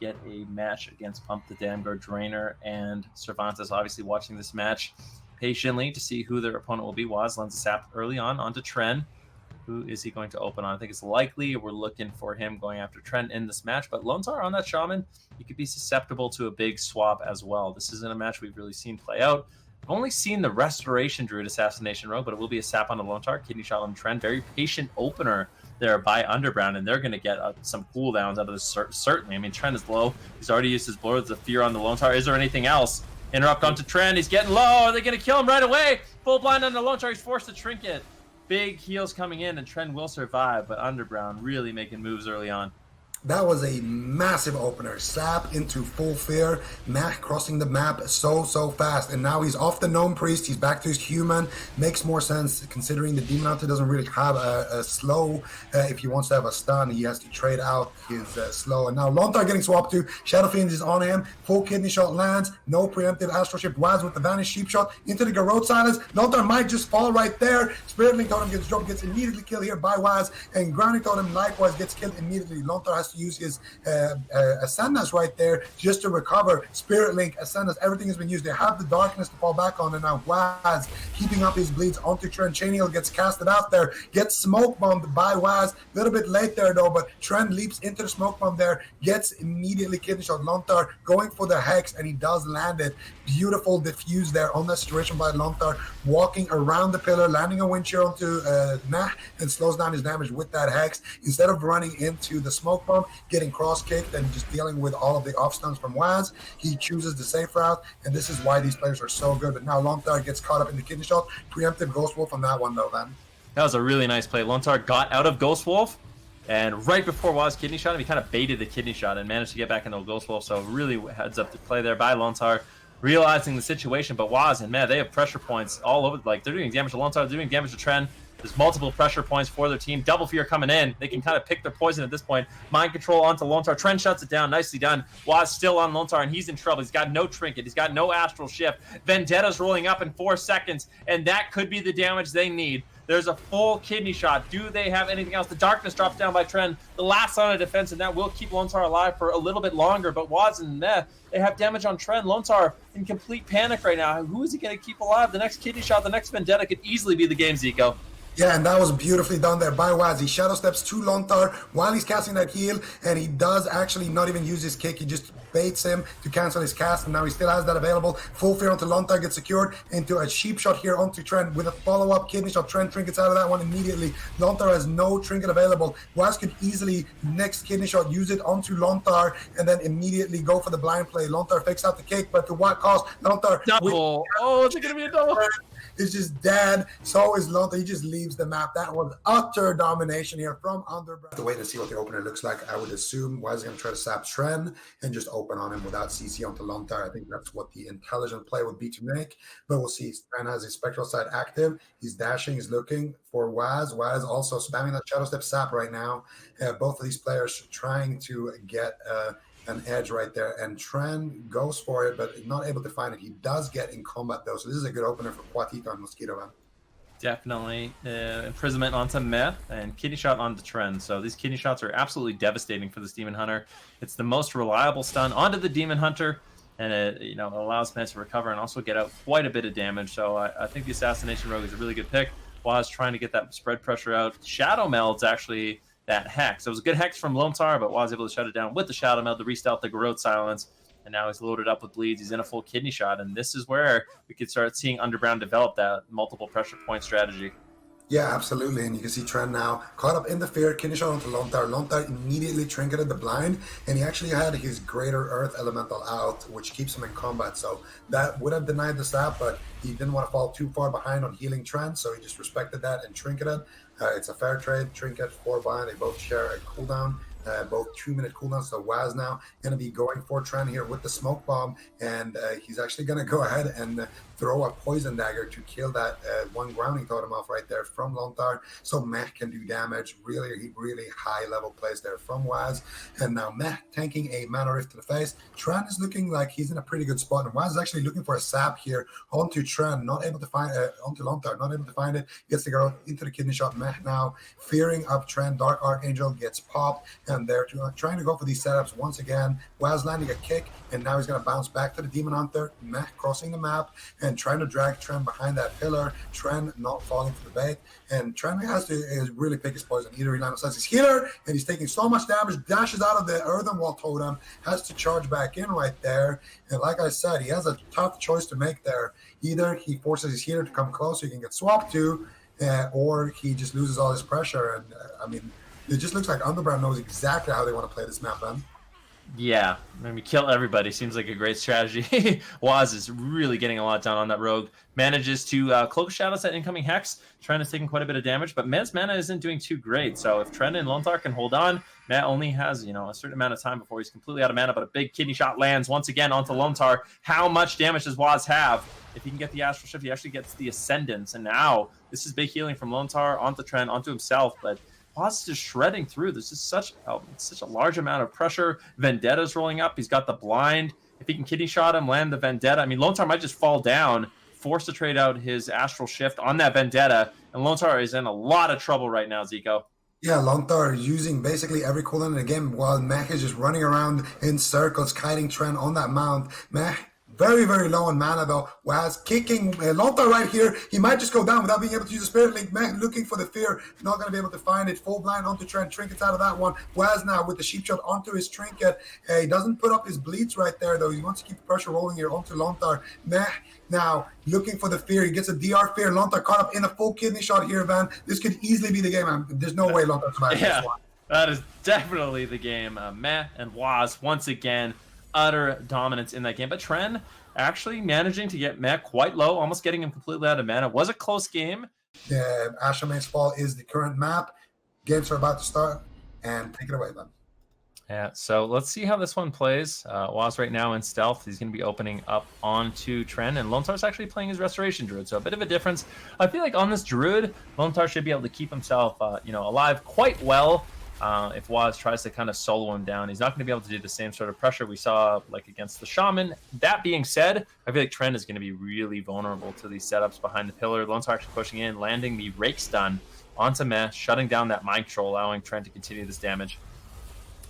Get a match against Pump the Damgar Drainer, and Cervantes obviously watching this match patiently to see who their opponent will be. Waz lends a sap early onto Tren. Who is he going to open on? I think it's likely we're looking for him going after Tren in this match, but Lontar on that Shaman, he could be susceptible to a big swap as well. This isn't a match we've really seen play out. I've only seen the Restoration Druid Assassination row, but it will be a sap on the Lontar. Kidney Shot on Tren. Very patient opener there by Underground, and they're going to get some cooldowns out of this, certainly. I mean, Tren is low. He's already used his Blades of Fear on the Lontar. Is there anything else? Interrupt onto Tren. He's getting low. Are they going to kill him right away? Full blind on the Lontar. He's forced to trinket. Big heals coming in, and Tren will survive, but Underground really making moves early on. That was a massive opener. Sap into full fear. Mac crossing the map so fast. And now he's off the Gnome Priest. He's back to his human. Makes more sense considering the Demon Hunter doesn't really have a slow. If he wants to have a stun, he has to trade out his slow. And now Lontar getting swapped to. Shadow Fiend is on him. Full kidney shot lands. No preemptive Astral Shift. Waz with the Vanish Sheep Shot into the Garrote Silence. Lontar might just fall right there. Spirit Link Totem gets dropped, gets immediately killed here by Waz. And Grounding Totem likewise gets killed immediately. Lontar has to use his Ascendas right there just to recover. Spirit Link, Ascendas, everything has been used. They have the darkness to fall back on, and now Waz keeping up his bleeds onto Trent. Chain Heal gets casted out there, gets smoke bombed by Waz. A little bit late there though, but Trent leaps into the smoke bomb there, gets immediately kidney shot. Lontar going for the Hex, and he does land it. Beautiful diffuse there on that situation by Lontar, walking around the pillar, landing a wind shear onto Nah, and slows down his damage with that Hex. Instead of running into the smoke bomb, getting cross-kicked and just dealing with all of the off-stuns from Waz, he chooses the safe route, and this is why these players are so good. But now Lontar gets caught up in the kidney shot. Preemptive Ghost Wolf on that one, though, then. That was a really nice play. Lontar got out of Ghost Wolf, and right before Waz kidney shot him, he kind of baited the kidney shot and managed to get back into Ghost Wolf, so really heads up to play there by Lontar, realizing the situation. But Waz, and man, they have pressure points all over. Like, they're doing damage to Lontar, they're doing damage to Tren. There's multiple pressure points for their team. Double Fear coming in. They can kind of pick their poison at this point. Mind Control onto Lontar. Tren shuts it down. Nicely done. Waz still on Lontar, and he's in trouble. He's got no Trinket. He's got no Astral Shift. Vendetta's rolling up in 4 seconds, and that could be the damage they need. There's a full kidney shot. Do they have anything else? The darkness drops down by Tren. The last line of defense, and that will keep Lontar alive for a little bit longer. But Waz and Meh, they have damage on Tren. Lontar in complete panic right now. Who is he going to keep alive? The next kidney shot, the next Vendetta could easily be the game, Zico. Yeah, and that was beautifully done there by Waz. He shadow steps to Lontar while he's casting that heal, and he does actually not even use his kick. He just baits him to cancel his cast, and now he still has that available. Full fear onto Lontar, gets secured into a sheep shot here onto Trent with a follow-up kidney shot. Trent trinkets out of that one immediately. Lontar has no trinket available. Waz could easily, next kidney shot, use it onto Lontar and then immediately go for the blind play. Lontar fakes out the kick, but to what cost? Lontar... Double! Oh, is it going to be a double? Is just dead. So is Lontar. He just leaves the map. That was utter domination here from Underbreath. The way to see what the opener looks like, I would assume Waz is going to try to sap Tren and just open on him without CC onto Lontar. I think that's what the intelligent play would be to make. But we'll see. Tren has his spectral side active. He's dashing. He's looking for Waz. Waz also spamming that shadow step sap right now. Both of these players trying to get an edge right there, and Tren goes for it, but not able to find it. He does get in combat though, so this is a good opener for Quatito and Mosquito Man. Definitely. Imprisonment onto Meh and kidney shot onto Tren. So these kidney shots are absolutely devastating for this Demon Hunter. It's the most reliable stun onto the Demon Hunter, and it allows Meh to recover and also get out quite a bit of damage. So I think the Assassination Rogue is a really good pick. Waz trying to get that spread pressure out. Shadow Meld's actually that Hex. It was a good Hex from Lontar, but Waz able to shut it down with the Shadow Meld to restealth the Garrote Silence. And now he's loaded up with bleeds. He's in a full kidney shot. And this is where we could start seeing Underground develop that multiple pressure point strategy. Yeah, absolutely. And you can see Tren now caught up in the fear, kidney shot onto Lontar. Lontar immediately trinketed the blind, and he actually had his Greater Earth Elemental out, which keeps him in combat. So that would have denied the sap, but he didn't want to fall too far behind on healing Tren, so he just respected that and trinketed. It's a fair trade. Trinket, 4 blind. They both share a cooldown. Both 2-minute cooldowns. So Waz now going to be going for Tren here with the smoke bomb, and he's actually going to go ahead and throw a poison dagger to kill that one grounding totem off right there from Lontar, so Meh can do damage. Really high level plays there from Waz, and now Meh tanking a mana rift to the face. Tren is looking like he's in a pretty good spot, and Waz is actually looking for a sap here onto Tren, not able to find onto Lontar, not able to find it. Gets to go into the kidney shot. Meh now fearing up Tren. Dark Archangel gets popped, and they're trying to go for these setups once again. Waz landing a kick, and now he's going to bounce back to the Demon Hunter. Meh crossing the map and trying to drag Tren behind that pillar. Tren not falling for the bait, and Tren has to really pick his poison. Either he lands his healer, and he's taking so much damage, dashes out of the Earthen Wall Totem, has to charge back in right there. And like I said, he has a tough choice to make there. Either he forces his healer to come close so he can get swapped to, or he just loses all his pressure. And I mean, it just looks like Underground knows exactly how they want to play this map, man. Yeah, maybe kill everybody seems like a great strategy. Waz is really getting a lot done on that rogue. Manages to cloak shadows that incoming hex. Tren is taking quite a bit of damage, but Matt's mana isn't doing too great. So if Tren and Lontar can hold on, Matt only has a certain amount of time before he's completely out of mana. But a big kidney shot lands once again onto Lontar. How much damage does Waz have? If he can get the Astral Shift, he actually gets the Ascendance. And now this is big healing from Lontar onto Tren, onto himself. But Waz is just shredding through. This is such a large amount of pressure. Vendetta's rolling up. He's got the blind. If he can kidney shot him, land the Vendetta. I mean, Lontar might just fall down, forced to trade out his Astral Shift on that Vendetta. And Lontar is in a lot of trouble right now, Zico. Yeah, Lontar using basically every cooldown in the game while Mech is just running around in circles, kiting Tren on that mount. Mech very, very low on mana though. Waz kicking Lontar right here. He might just go down without being able to use the Spirit Link. Mech looking for the fear. Not going to be able to find it. Full blind onto Tren. Trinkets out of that one. Waz now with the Sheep Shot onto his Trinket. He doesn't put up his bleeds right there though. He wants to keep the pressure rolling here onto Lontar. Mech now looking for the fear. He gets a DR fear. Lontar caught up in a full kidney shot here, Van. This could easily be the game, man. There's no way Lontar survives this one. That is definitely the game. Meh and Waz once again utter dominance in that game. But Tren actually managing to get Meh quite low, almost getting him completely out of mana. It was a close game. Ashermane's Fall is the current map. Games are about to start, and take it away, then. Yeah, so let's see how this one plays. Waz right now in stealth. He's going to be opening up onto Tren, and Lontar's actually playing his Restoration Druid, so a bit of a difference. I feel like on this Druid, Lontar should be able to keep himself alive quite well. If Waz tries to kind of solo him down, he's not going to be able to do the same sort of pressure we saw like against the Shaman. That being said, I feel like Tren is going to be really vulnerable to these setups behind the pillar. Lontar actually pushing in, landing the Rake Stun onto Meh, shutting down that Mind Control, allowing Tren to continue this damage.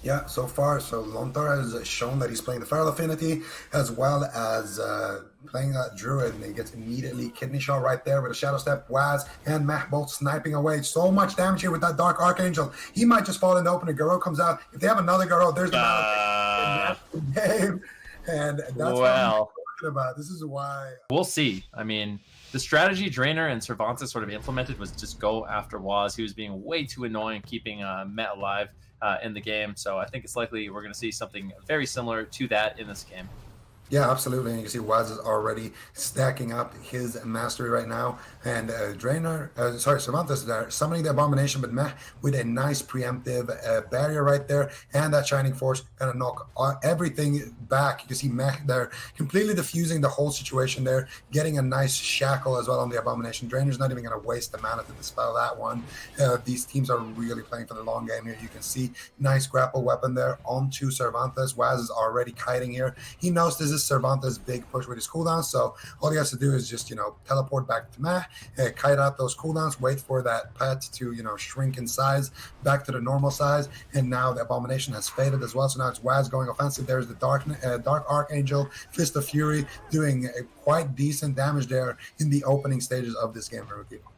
Yeah, so far, so Lontar has shown that he's playing the Feral Affinity as well as playing that Druid, and he gets immediately kidney shot right there with a Shadow Step. Waz and Mech both sniping away. So much damage here with that Dark Archangel. He might just fall in the open. A Garo comes out. If they have another Garo, there's the game. And that's what I'm talking about. This is why. We'll see. I mean, the strategy Drainer and Cervantes sort of implemented was just go after Waz. He was being way too annoying, keeping Met alive in the game. So I think it's likely we're going to see something very similar to that in this game. Yeah, absolutely. And you can see Waz is already stacking up his mastery right now. And Cervantes there summoning the Abomination, but Meh with a nice preemptive barrier right there. And that Shining Force going to knock everything back. You can see Meh there completely diffusing the whole situation there, getting a nice shackle as well on the Abomination. Drainer's not even going to waste the mana to dispel that one. These teams are really playing for the long game here. You can see nice grapple weapon there onto Cervantes. Waz is already kiting here. He knows this is Cervantes' big push with his cooldowns, so all he has to do is just teleport back to Meh, kite out those cooldowns, wait for that pet to shrink in size back to the normal size, and now the Abomination has faded as well. So now it's Waz going offensive. There's the Dark Archangel, Fist of Fury, doing quite decent damage there in the opening stages of this game for people.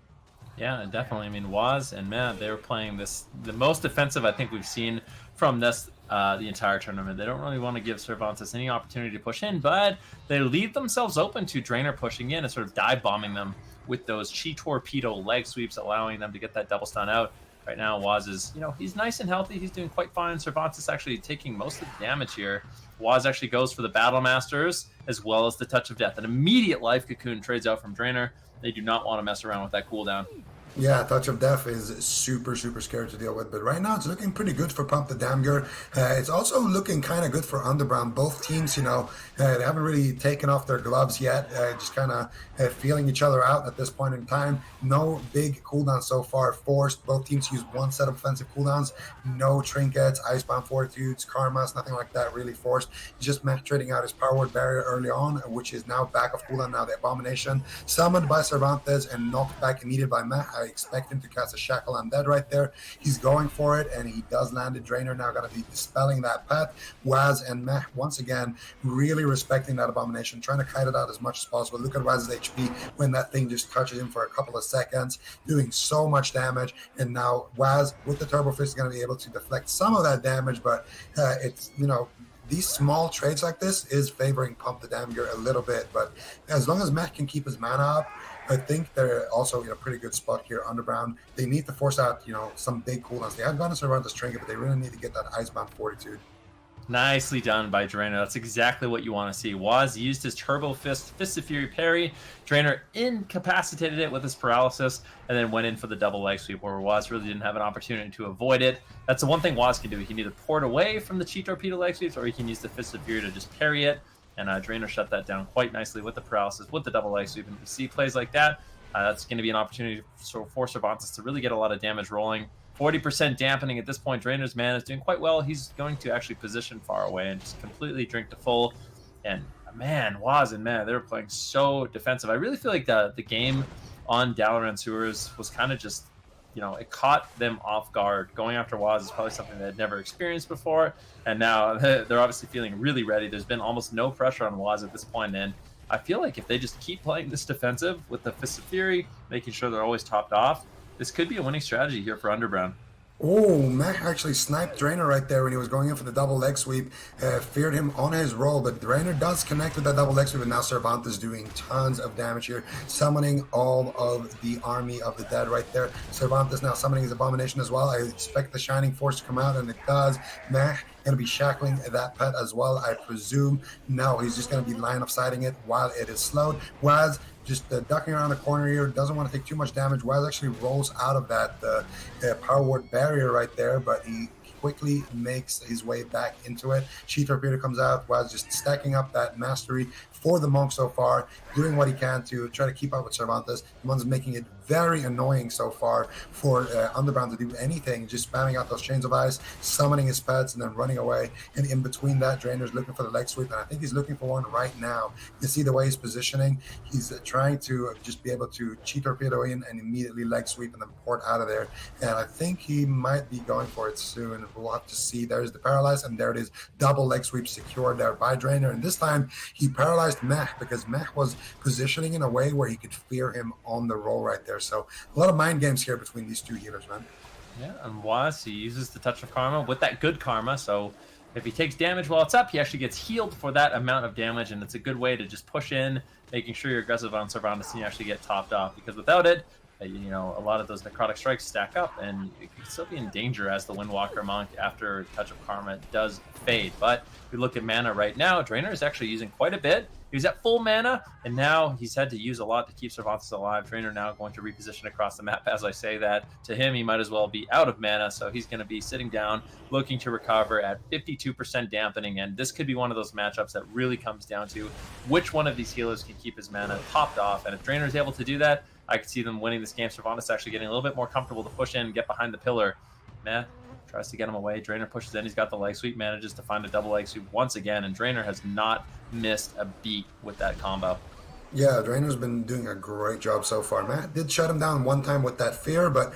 Yeah, definitely. I mean, Waz and Matt, they were playing the most defensive I think we've seen from this the entire tournament. They don't really want to give Cervantes any opportunity to push in, but they leave themselves open to Drainer pushing in and sort of dive bombing them with those Chi Torpedo leg sweeps, allowing them to get that double stun out. Right now, Waz is, he's nice and healthy. He's doing quite fine. Cervantes actually taking most of the damage here. Waz actually goes for the Battle Masters as well as the Touch of Death. An immediate life cocoon trades out from Drainer. They do not want to mess around with that cooldown. Yeah, Touch of Death is super, super scary to deal with, but right now it's looking pretty good for Pump the Damger. It's also looking kind of good for Underground. Both teams, they haven't really taken off their gloves yet, just kind of feeling each other out at this point in time. No big cooldowns so far forced. Both teams use one set of offensive cooldowns. No trinkets, Icebound Fortitudes, Karmas, nothing like that really forced. Just Matt trading out his Power Word Barrier early on, which is now back of cooldown. Now the Abomination summoned by Cervantes and knocked back immediately by Matt. I expect him to cast a Shackle Undead right there. He's going for it, and he does land a Drainer. Now going to be dispelling that pet. Waz and Meh, once again, really respecting that Abomination, trying to kite it out as much as possible. Look at Waz's HP when that thing just touches him for a couple of seconds, doing so much damage. And now Waz, with the Turbo Fist, is going to be able to deflect some of that damage, but it's, these small trades like this is favoring Pump the Damger a little bit. But as long as Mech can keep his mana up, I think they're also in a pretty good spot here. Underground, they need to force out, some big cooldowns. They have gotten Cervantes Trinket, but they really need to get that Icebound Fortitude. Nicely done by Drainer. That's exactly what you want to see. Waz used his Turbo Fist of Fury parry. Drainer incapacitated it with his paralysis, and then went in for the double leg sweep, where Waz really didn't have an opportunity to avoid it. That's the one thing Waz can do. He can either port away from the Chi Torpedo leg sweeps, or he can use the Fist of Fury to just parry it. And Drainer shut that down quite nicely with the paralysis, with the double leg sweep. And if you see plays like that, that's going to be an opportunity for Cervantes to really get a lot of damage rolling. 40% dampening at this point. Drainer's mana is doing quite well. He's going to actually position far away and just completely drink to full. And man, Waz and Mana, they were playing so defensive. I really feel like the game on Dalaran Sewers was kind of just, it caught them off guard. Going after Waz is probably something they'd never experienced before. And now they're obviously feeling really ready. There's been almost no pressure on Waz at this point. And I feel like if they just keep playing this defensive with the Fist of Fury, making sure they're always topped off, this could be a winning strategy here for Underground. Oh, Mac actually sniped Drainer right there when he was going in for the double leg sweep. Feared him on his roll, but Drainer does connect with that double leg sweep, and now Cervantes doing tons of damage here, summoning all of the army of the dead right there. Cervantes now summoning his abomination as well. I expect the Shining Force to come out, and it does. Mac going to be shackling that pet as well, I presume. No, he's just going to be line of sighting it while it is slowed. Waz just ducking around the corner here, doesn't want to take too much damage. Waz actually rolls out of that power ward barrier right there, but he quickly makes his way back into it. Chi Torpedo comes out. Waz just stacking up that mastery for the Monk so far, doing what he can to try to keep up with Cervantes. The one's making it very annoying so far for Underground to do anything, just spamming out those chains of ice, summoning his pets, and then running away. And in between that, Drainer's looking for the leg sweep, and I think he's looking for one right now. You see the way he's positioning. He's trying to just be able to Chi Torpedo in and immediately leg sweep and then port out of there. And I think he might be going for it soon. We'll have to see. There's the paralyze, and there it is. Double leg sweep secured there by Drainer. And this time, he paralyzed Mech, because Mech was positioning in a way where he could fear him on the roll right there. So a lot of mind games here between these two healers, man. Yeah, and Waz, he uses the Touch of Karma with that good karma, so if he takes damage while it's up, he actually gets healed for that amount of damage, and it's a good way to just push in, making sure you're aggressive on Cervantes and you actually get topped off, because without it, a lot of those necrotic strikes stack up, and you can still be in danger as the Windwalker Monk after Touch of Karma does fade. But if we look at mana right now, Drainer is actually using quite a bit. He was at full mana, and now he's had to use a lot to keep Cervantes alive. Drainer now going to reposition across the map. As I say that, to him, he might as well be out of mana, so he's going to be sitting down, looking to recover at 52% dampening, and this could be one of those matchups that really comes down to which one of these healers can keep his mana topped off, and if Drainer is able to do that, I could see them winning this game. Cervantes actually getting a little bit more comfortable to push in and get behind the pillar. Meh. Tries to get him away. Drainer pushes in. He's got the leg sweep. Manages to find a double leg sweep once again. And Drainer has not missed a beat with that combo. Yeah, Drainer's been doing a great job so far. Matt did shut him down one time with that fear, but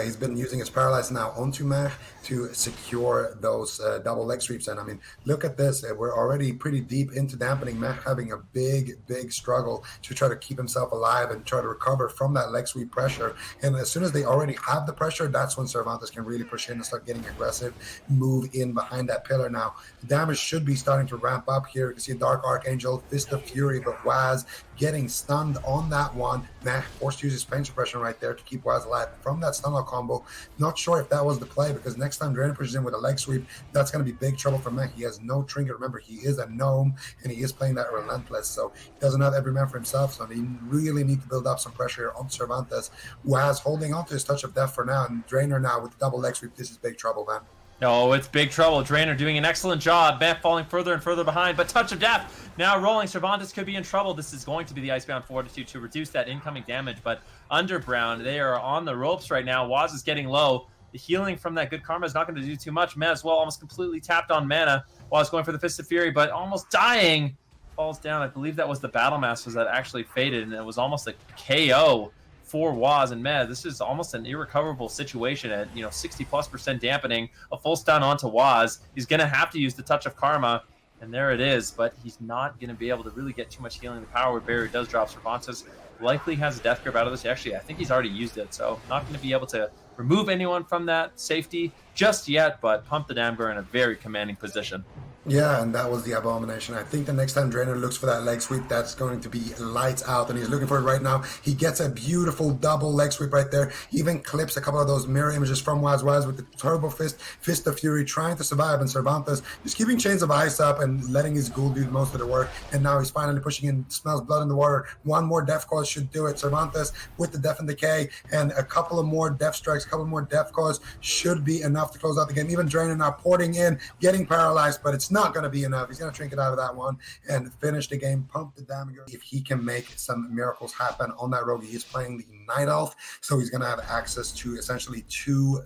he's been using his paralyze now onto Matt to secure those double leg sweeps. And I mean, look at this. We're already pretty deep into dampening. Matt having a big struggle to try to keep himself alive and try to recover from that leg sweep pressure. And as soon as they already have the pressure, that's when Cervantes can really push in and start getting aggressive, move in behind that pillar. Now, the damage should be starting to ramp up here. You can see Dark Archangel, Fist of Fury, but Waz getting stunned on that one. Matt forced to use his pain suppression right there to keep Waz alive from that stun lock combo. Not sure if that was the play, because next time Drainer pushes in with a leg sweep, that's going to be big trouble for Matt. He has no trinket. Remember, he is a gnome, and he is playing that relentless, so he doesn't have every man for himself, so they really need to build up some pressure on Cervantes. Waz holding on to his touch of death for now, and Drainer now with the double leg sweep. This is big trouble, man. No, it's big trouble. Drainer doing an excellent job. Matt falling further and further behind, but Touch of Death now rolling. Cervantes could be in trouble. This is going to be the Icebound Fortitude to reduce that incoming damage, but Underground, they are on the ropes right now. Waz is getting low. The healing from that good karma is not going to do too much. Matt as well, almost completely tapped on mana. Waz going for the Fist of Fury, but almost dying. Falls down. I believe that was the Battle Masters that actually faded, and it was almost a KO for Waz, and man, this is almost an irrecoverable situation at 60+% dampening, a full stun onto Waz. He's gonna have to use the Touch of Karma, and there it is, but he's not gonna be able to really get too much healing. The power barrier does drop. Cervantes likely has a death grip out of this. Actually, I think he's already used it, so not gonna be able to remove anyone from that safety just yet, but Pump the Damgar in a very commanding position. Yeah, and that was the abomination. I think the next time Drainer looks for that leg sweep, that's going to be lights out, and he's looking for it right now. He gets a beautiful double leg sweep right there. He even clips a couple of those mirror images from Waz with the turbo fist of fury, trying to survive, and Cervantes just keeping chains of ice up and letting his ghoul do most of the work. And now he's finally pushing in, smells blood in the water. One more death cause should do it. Cervantes with the death and decay, and a couple of more death strikes, a couple more death cause should be enough to close out the game. Even Drainer now porting in, getting paralyzed, but it's not going to be enough. He's going to trinket out of that one and finish the game, pump the damage. If he can make some miracles happen on that rogue, he is playing the Night Elf, so he's going to have access to essentially two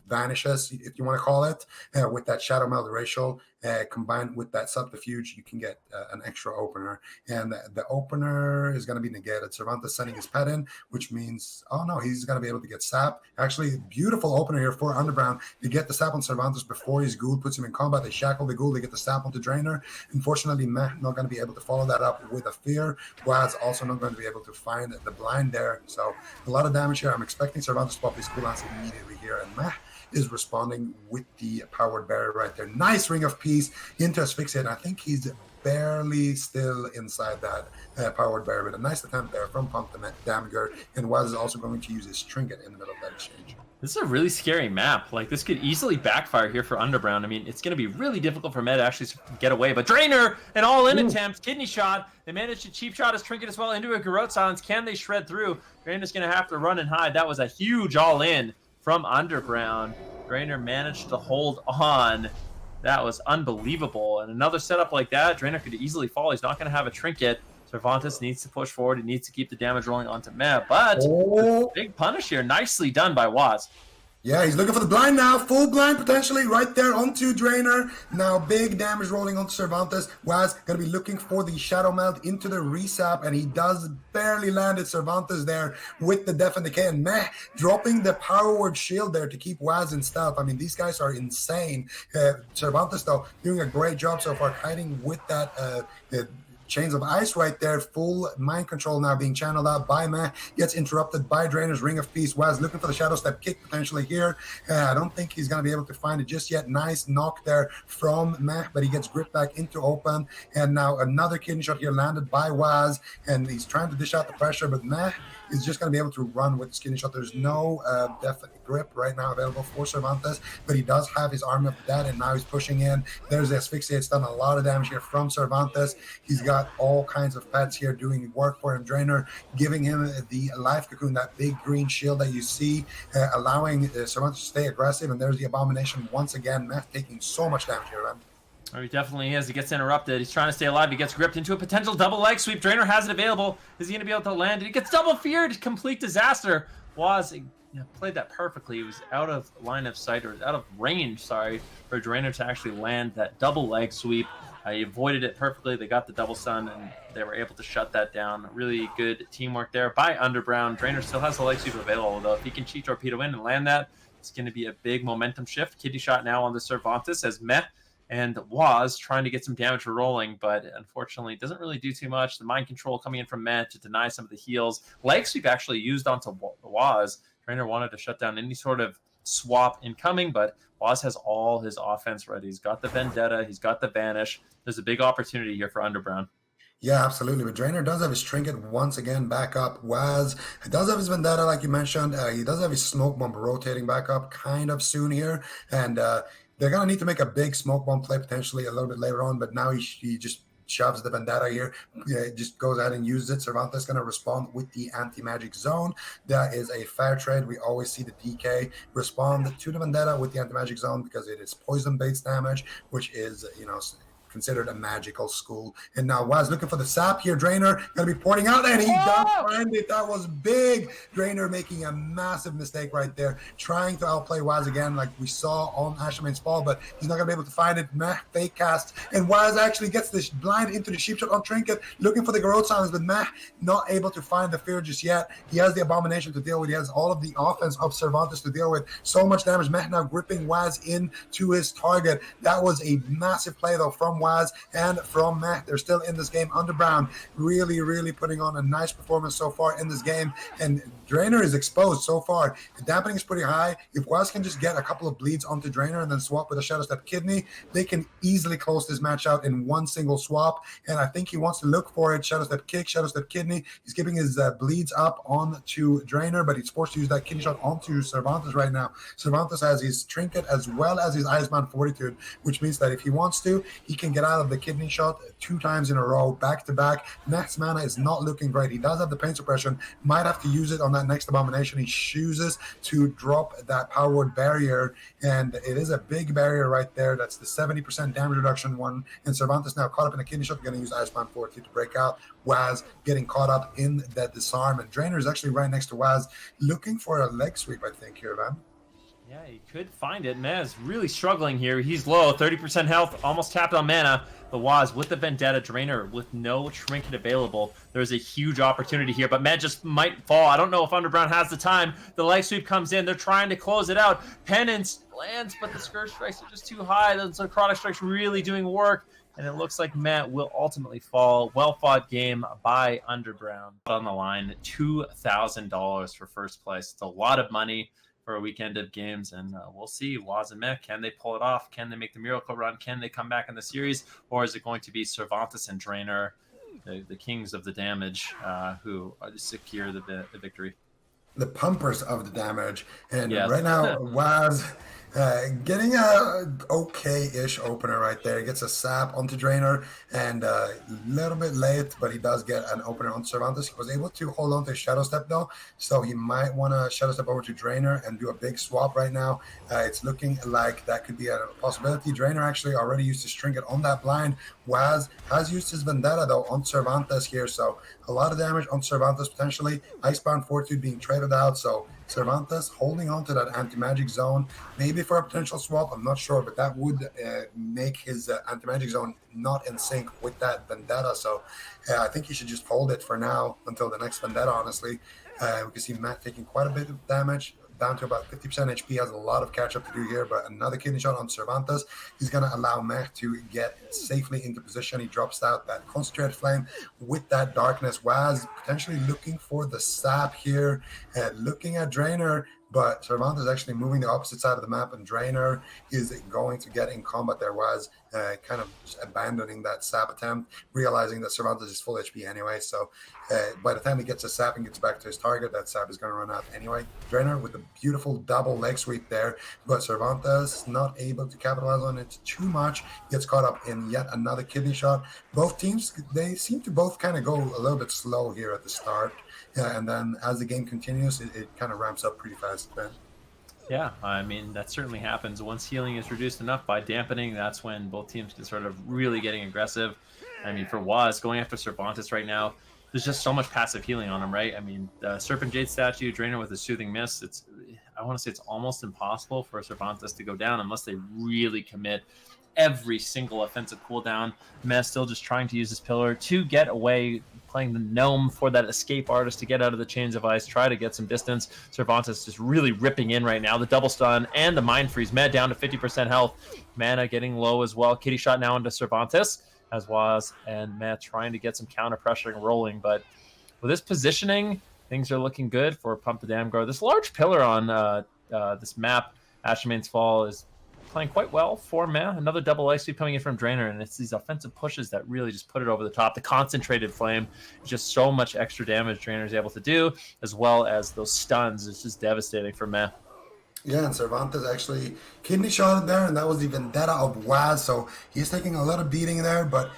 vanishes, if you want to call it, with that Shadow Meld Racial. Combined with that Subterfuge, you can get an extra opener. And the opener is going to be negated. Cervantes sending his pet in, which means, oh no, he's going to be able to get Sap. Actually, beautiful opener here for Underground to get the Sap on Cervantes before his Ghoul puts him in combat. They shackle the Ghoul, they get the Sap onto Drainer. Unfortunately, Meh not going to be able to follow that up with a Fear. Waz also not going to be able to find the blind there. So a lot of damage here. I'm expecting Cervantes to pop his cooldowns immediately here. And Meh is responding with the powered barrier right there. Nice Ring of Peace into Asphyxiate. I think he's barely still inside that powered barrier, but a nice attempt there from Pump the Damager, and Waz is also going to use his Trinket in the middle of that exchange. This is a really scary map. Like, this could easily backfire here for Underground. I mean, it's going to be really difficult for Med to actually get away. But Drainer, an all-in attempt, kidney shot. They managed to cheap shot his Trinket as well into a Garrote Silence. Can they shred through? Drainer's going to have to run and hide. That was a huge all-in from Underground. Drainer managed to hold on. That was unbelievable. And another setup like that, Drainer could easily fall. He's not going to have a Trinket. Cervantes needs to push forward. He needs to keep the damage rolling onto Meh. But big punish here. Nicely done by Waz. Yeah, he's looking for the blind now. Full blind potentially right there onto Drainer. Now big damage rolling onto Cervantes. Waz going to be looking for the Shadow Melt into the resap, and he does barely land it. Cervantes there with the Death and Decay, and Meh dropping the Power Word Shield there to keep Waz in stealth. I mean, these guys are insane. Cervantes, though, doing a great job so far, hiding with that Chains of Ice right there. Full mind control now being channeled out by Meh. Gets interrupted by Drainer's Ring of Peace. Waz looking for the Shadow Step kick potentially here. I don't think he's going to be able to find it just yet. Nice knock there from Meh, but he gets gripped back into open. And now another kidney shot here landed by Waz, and he's trying to dish out the pressure, but Meh is just going to be able to run with the kidney shot. There's no definite grip right now available for Cervantes, but he does have his Army of Dead, and now he's pushing in. There's the Asphyxiate. It's done a lot of damage here from Cervantes. He's got all kinds of pets here doing work for him. Drainer giving him the Life Cocoon, that big green shield that you see, allowing Cervantes to stay aggressive. And there's the Abomination once again. Meh taking so much damage here, man. Oh, he definitely is. He gets interrupted. He's trying to stay alive. He gets gripped into a potential double leg sweep. Drainer has it available. Is he going to be able to land it? He gets double feared. Complete disaster. Waz played that perfectly. He was out of line of sight, or out of range, sorry, for Drainer to actually land that double leg sweep. He avoided it perfectly. They got the double stun, and they were able to shut that down. Really good teamwork there by Underground. Drainer still has the leg sweep available, though. If he can cheat Torpedo in and land that, it's going to be a big momentum shift. Kidney shot now on the Cervantes as Meh and Waz trying to get some damage rolling, but unfortunately it doesn't really do too much. The mind control coming in from Meh to deny some of the heals. Leg sweep actually used onto Waz. Drainer wanted to shut down any sort of swap incoming, but Waz has all his offense ready. He's got the Vendetta, he's got the Vanish. There's a big opportunity here for Underground. Yeah, absolutely. But Drainer does have his Trinket once again back up. Waz does have his Vendetta, like you mentioned. He does have his Smoke Bomb rotating back up kind of soon here. And they're going to need to make a big Smoke Bomb play potentially a little bit later on. But now he just shoves the Vendetta here. Just goes ahead and uses it. Cervantes going to respond with the Anti-Magic Zone. That is a fair trade. We always see the DK respond to the Vendetta with the Anti-Magic Zone because it is poison-based damage, which is, considered a magical school. And now Waz looking for the sap here. Drainer going to be porting out, and he does find it. That was big. Drainer making a massive mistake right there, trying to outplay Waz again like we saw on Ashman's Fall, but he's not going to be able to find it. Meh fake cast, and Waz actually gets this blind into the sheep shot on Trinket, looking for the Garrote Silence, but Meh not able to find the fear just yet. He has the Abomination to deal with. He has all of the offense of Cervantes to deal with. So much damage. Meh now gripping Waz into his target. That was a massive play though from Waz and from Matt. They're still in this game under Brown. Really putting on a nice performance so far in this game. And Drainer is exposed so far. The dampening is pretty high. If Waz can just get a couple of bleeds onto Drainer and then swap with a Shadow Step Kidney, they can easily close this match out in one single swap. And I think he wants to look for it. Shadow Step Kick, Shadow Step Kidney. He's giving his bleeds up onto Drainer, but he's forced to use that kidney shot onto Cervantes right now. Cervantes has his Trinket as well as his Iceman Fortitude, which means that if he wants to, he can get out of the kidney shot 2 times in a row, back to back. Max mana is not looking great. He does have the pain suppression, might have to use it on that next abomination. He chooses to drop that power word barrier, and it is a big barrier right there. That's the 70% damage reduction one, and Cervantes now caught up in a kidney shot, going to use Iceman Fortitude to break out. Waz getting caught up in that disarm, and Drainer is actually right next to Waz, looking for a leg sweep, I think, here, Van. Yeah, he could find it. Mana's really struggling here. He's low, 30% health, almost tapped on mana. But Waz with the Vendetta, Drainer with no Trinket available. There's a huge opportunity here, but Man just might fall. I don't know if Underground has the time. The leg sweep comes in. They're trying to close it out. Penance lands, but the Scourge Strikes are just too high. The Necrotic Strike's really doing work. And it looks like Matt will ultimately fall. Well-fought game by Underground. On the line, $2,000 for first place. It's a lot of money for a weekend of games, and we'll see. Waz and Mech, can they pull it off? Can they make the miracle run? Can they come back in the series? Or is it going to be Cervantes and Drainer, the kings of the damage, who secure the victory? The pumpers of the damage. And yes. Right now, Waz getting a okay-ish opener right there. He gets a sap onto Drainer, and a little bit late, but he does get an opener on Cervantes. He was able to hold on to his Shadow Step, though, so he might want to Shadow Step over to Drainer and do a big swap right now. It's looking like that could be a possibility. Drainer actually already used his Trinket on that blind. Waz has used his Vendetta, though, on Cervantes here, so a lot of damage on Cervantes potentially. Icebound Fortitude being traded out, so Cervantes holding on to that anti-magic zone, maybe for a potential swap, I'm not sure, but that would make his anti-magic zone not in sync with that Vendetta, so I think he should just hold it for now until the next Vendetta, honestly. We can see Matt taking quite a bit of damage, down to about 50% HP, has a lot of catch-up to do here, but another kidney shot on Cervantes is going to allow Mech to get safely into position. He drops out that Concentrated Flame with that Darkness. Waz potentially looking for the sap here, looking at Drainer, but Cervantes actually moving the opposite side of the map, and Drainer is going to get in combat there. Waz kind of just abandoning that sap attempt, realizing that Cervantes is full HP anyway, so by the time he gets a sap and gets back to his target, that sap is going to run out anyway. Drainer with the beautiful double leg sweep there, but Cervantes not able to capitalize on it too much, gets caught up in yet another kidney shot. Both teams, they seem to both kind of go a little bit slow here at the start, and then as the game continues, it kind of ramps up pretty fast, Ben. Yeah, I mean, that certainly happens. Once healing is reduced enough by dampening, that's when both teams can sort of really getting aggressive. I mean, for Waz, going after Cervantes right now, there's just so much passive healing on him, right? I mean, the Serpent Jade statue, Drainer with a Soothing Mist, I want to say it's almost impossible for Cervantes to go down unless they really commit every single offensive cooldown. Mess still just trying to use his pillar to get away, playing the gnome for that escape artist to get out of the chains of ice, try to get some distance. Cervantes just really ripping in right now. The double stun and the mind freeze. Med down to 50% health. Mana getting low as well. Kitty shot now into Cervantes, as Waz and Matt trying to get some counter pressuring rolling. But with this positioning, things are looking good for Pump the Dam Guard. This large pillar on this map, Ashermane's Fall, is playing quite well for Matt. Another double ice sweep coming in from Drainer, and it's these offensive pushes that really just put it over the top. The Concentrated Flame, just so much extra damage Drainer is able to do, as well as those stuns. It's just devastating for Matt. Yeah, and Cervantes actually kidney shot there, and that was the Vendetta of Waz, so he's taking a little beating there, but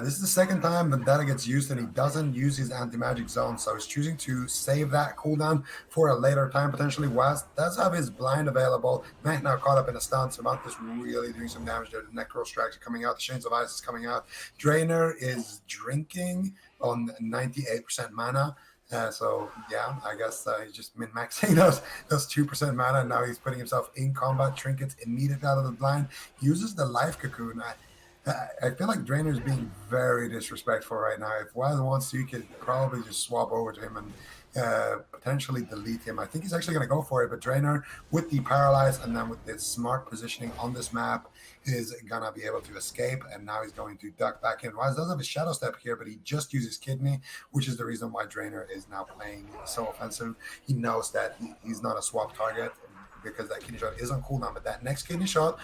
this is the second time Vendetta gets used, and he doesn't use his anti-magic zone, so he's choosing to save that cooldown for a later time, potentially. Waz does have his blind available. Matt now caught up in a stun. Cervantes really doing some damage there. The Necro Strikes are coming out. The Chains of Ice is coming out. Drainer is drinking on 98% mana. So yeah, I guess he's just min-maxing those 2% mana, and now he's putting himself in combat. Trinkets immediately out of the blind. Uses the Life Cocoon. I feel like Drainer's being very disrespectful right now. If Waz wants to, you could probably just swap over to him and potentially delete him. I think he's actually going to go for it, but Drainer, with the paralyze and then with the smart positioning on this map, is going to be able to escape, and now he's going to duck back in. Waz does have a shadow step here, but he just uses kidney, which is the reason why Drainer is now playing so offensive. He knows that he's not a swap target, because that kidney shot is on cooldown, but that next kidney shot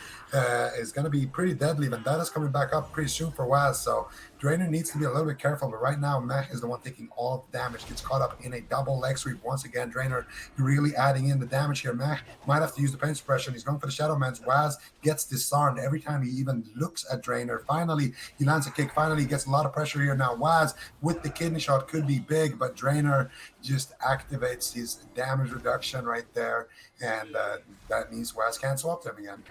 is going to be pretty deadly. Vendata's coming back up pretty soon for Waz, so Drainer needs to be a little bit careful, but right now Mech is the one taking all the damage, gets caught up in a double leg sweep. Once again, Drainer really adding in the damage here. Mech might have to use the pain suppression. He's going for the Shadow Mans. Waz gets disarmed every time he even looks at Drainer. Finally, he lands a kick. Finally, he gets a lot of pressure here. Now Waz with the kidney shot could be big, but Drainer just activates his damage reduction right there, and that means Waz can't swap them again.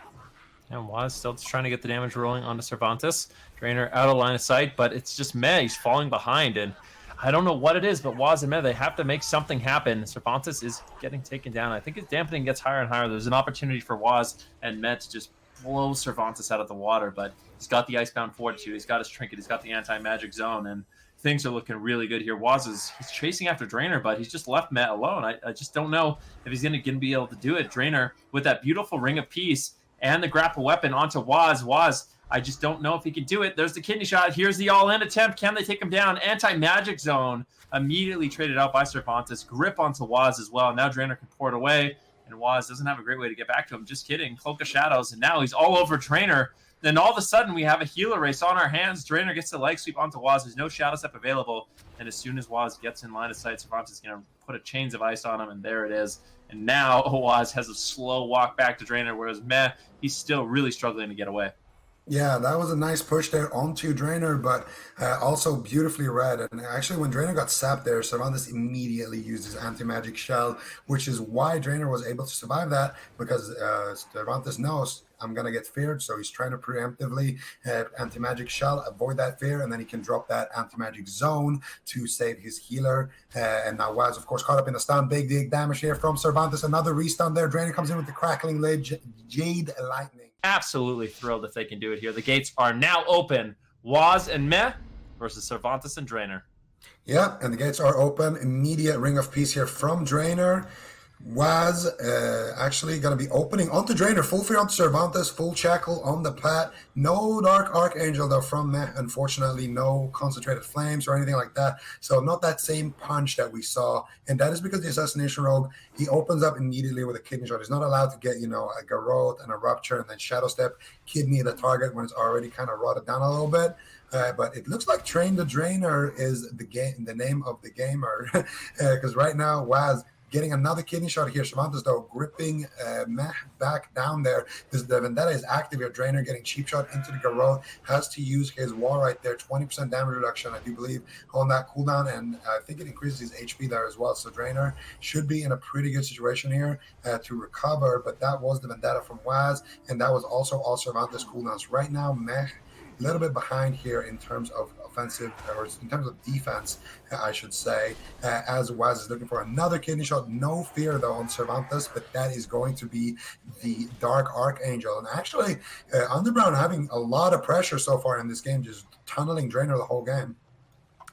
And Waz still just trying to get the damage rolling onto Cervantes. Drainer out of line of sight, but it's just Meh. He's falling behind, and I don't know what it is, but Waz and Meh, they have to make something happen. Cervantes is getting taken down. I think his dampening gets higher and higher. There's an opportunity for Waz and Meh to just blow Cervantes out of the water, but he's got the Icebound Fortitude, he's got his Trinket, he's got the Anti-Magic Zone, and things are looking really good here. Waz he's chasing after Drainer, but he's just left Meh alone. I just don't know if he's going to be able to do it. Drainer with that beautiful Ring of Peace and the grapple weapon onto Waz. Waz, I just don't know if he can do it. There's the kidney shot. Here's the all-in attempt. Can they take him down? Anti-Magic Zone immediately traded out by Cervantes. Grip onto Waz as well. Now Drainer can pour it away, and Waz doesn't have a great way to get back to him. Just kidding. Cloak of Shadows, and now he's all over Drainer. Then all of a sudden, we have a healer race on our hands. Drainer gets the leg sweep onto Waz. There's no Shadow Step available. And as soon as Waz gets in line of sight, Cervantes is going to put a Chains of Ice on him, and there it is. And now Waz has a slow walk back to Drainer, whereas Meh, he's still really struggling to get away. Yeah, that was a nice push there onto Drainer, but also beautifully read. And actually, when Drainer got sapped there, Cervantes immediately used his anti-magic shell, which is why Drainer was able to survive that, because Cervantes knows I'm going to get feared, so he's trying to preemptively anti-magic shell, avoid that fear, and then he can drop that anti-magic zone to save his healer. And now Waz, of course, caught up in the stun. Big damage here from Cervantes. Another restun there. Drainer comes in with the crackling Jade Lightning. Absolutely thrilled if they can do it here. The gates are now open. Waz and Meh versus Cervantes and Drainer. Yeah, and the gates are open. Immediate Ring of Peace here from Drainer. Waz actually going to be opening onto Drainer. Full fear onto Cervantes. Full shackle on the plat. No Dark Archangel though from Meh. Unfortunately, no concentrated flames or anything like that. So not that same punch that we saw. And that is because the Assassination Rogue, he opens up immediately with a kidney shot. He's not allowed to get, a Garrote and a Rupture and then Shadow Step, kidney the target when it's already kind of rotted down a little bit. But it looks like Train the Drainer is the name of the gamer. Because right now, Waz getting another kidney shot here. Cervantes, though, gripping Meh back down there. The Vendetta is active here. Drainer getting cheap shot into the Garrote. Has to use his wall right there. 20% damage reduction, I do believe, on that cooldown. And I think it increases his HP there as well. So Drainer should be in a pretty good situation here to recover. But that was the Vendetta from Waz. And that was also all Cervantes cooldowns. Right now, Meh a little bit behind here in terms of offensive, or in terms of defense, I should say, as Waz is looking for another kidney shot. No fear, though, on Cervantes, but that is going to be the Dark Archangel. And actually, Underground having a lot of pressure so far in this game, just tunneling Drainer the whole game.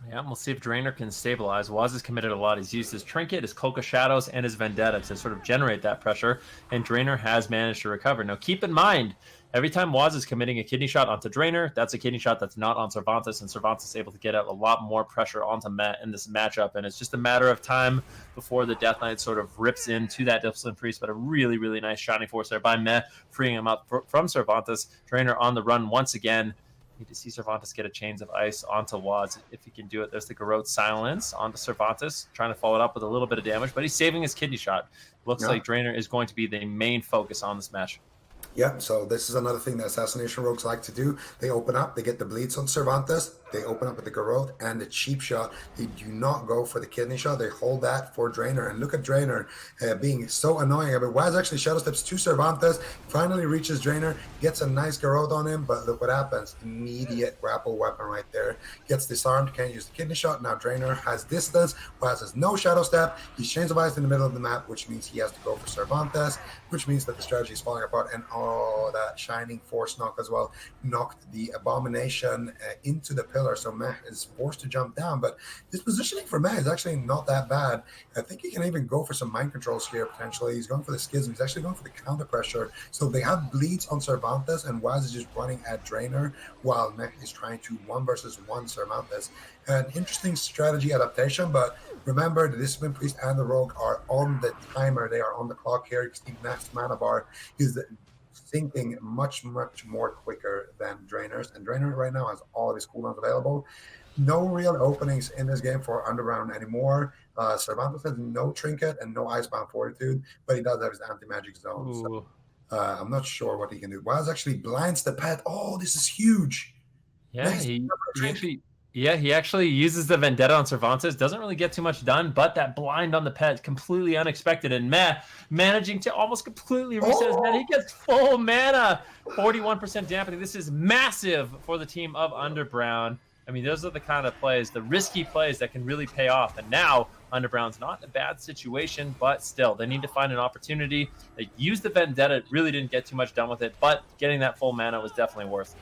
Yeah, we'll see if Drainer can stabilize. Waz has committed a lot. He's used his Trinket, his Cloak of Shadows, and his Vendetta to sort of generate that pressure, and Drainer has managed to recover. Now, keep in mind, every time Waz is committing a kidney shot onto Drainer, that's a kidney shot that's not on Cervantes, and Cervantes is able to get out a lot more pressure onto Meh in this matchup, and it's just a matter of time before the Death Knight sort of rips into that Discipline Priest, but a really nice Shining Force there by Meh, freeing him up from Cervantes. Drainer on the run once again. Need to see Cervantes get a Chains of Ice onto Waz if he can do it. There's the Garrote Silence onto Cervantes, trying to follow it up with a little bit of damage, but he's saving his kidney shot. Looks like Drainer is going to be the main focus on this match. Yeah, so this is another thing that Assassination Rogues like to do. They open up, they get the bleeds on Cervantes, they open up with the Garrote and the cheap shot. They do not go for the kidney shot. They hold that for Drainer. And look at Drainer being so annoying. I mean, Waz actually shadow steps to Cervantes, finally reaches Drainer, gets a nice Garrote on him, but look what happens. Immediate grapple weapon right there. Gets disarmed, can't use the kidney shot. Now Drainer has distance. Waz has no shadow step. He's Chains of Ice in the middle of the map, which means he has to go for Cervantes, which means that the strategy is falling apart. And Oh, that Shining Force knock as well knocked the Abomination into the pillar, so Meh is forced to jump down. But his positioning for Meh is actually not that bad. I think he can even go for some mind controls here potentially. He's going for the schism. He's actually going for the counter pressure. So they have bleeds on Cervantes, and Waz is just running at Drainer while Meh is trying to 1v1 Cervantes. An interesting strategy adaptation, but remember the Discipline Priest and the Rogue are on the timer. They are on the clock here. The next mana bar is sinking much more quicker than Drainers, and Drainer right now has all of his cooldowns available. No real openings in this game for Underground anymore. Cervantes has no Trinket and no Icebound Fortitude, but he does have his Anti-Magic Zone. So, I'm not sure what he can do. Waz actually blinds the pet. Oh, this is huge. Yeah, he actually uses the Vendetta on Cervantes. Doesn't really get too much done, but that blind on the pet, completely unexpected. And Meh managing to almost completely reset his mana. He gets full mana. 41% dampening. This is massive for the team of Underground. I mean, those are the kind of plays, the risky plays that can really pay off. And now Underground's not in a bad situation, but still, they need to find an opportunity. They used the Vendetta. It really didn't get too much done with it, but getting that full mana was definitely worth it.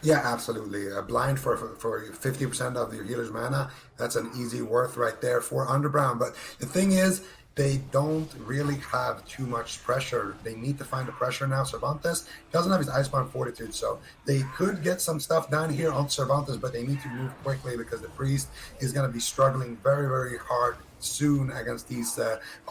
Yeah, absolutely. A blind for 50% of your healer's mana, that's an easy worth right there for Underground. But the thing is, they don't really have too much pressure. They need to find the pressure now. Cervantes doesn't have his Icebound Fortitude, so they could get some stuff down here on Cervantes, but they need to move quickly because the Priest is going to be struggling very hard soon against these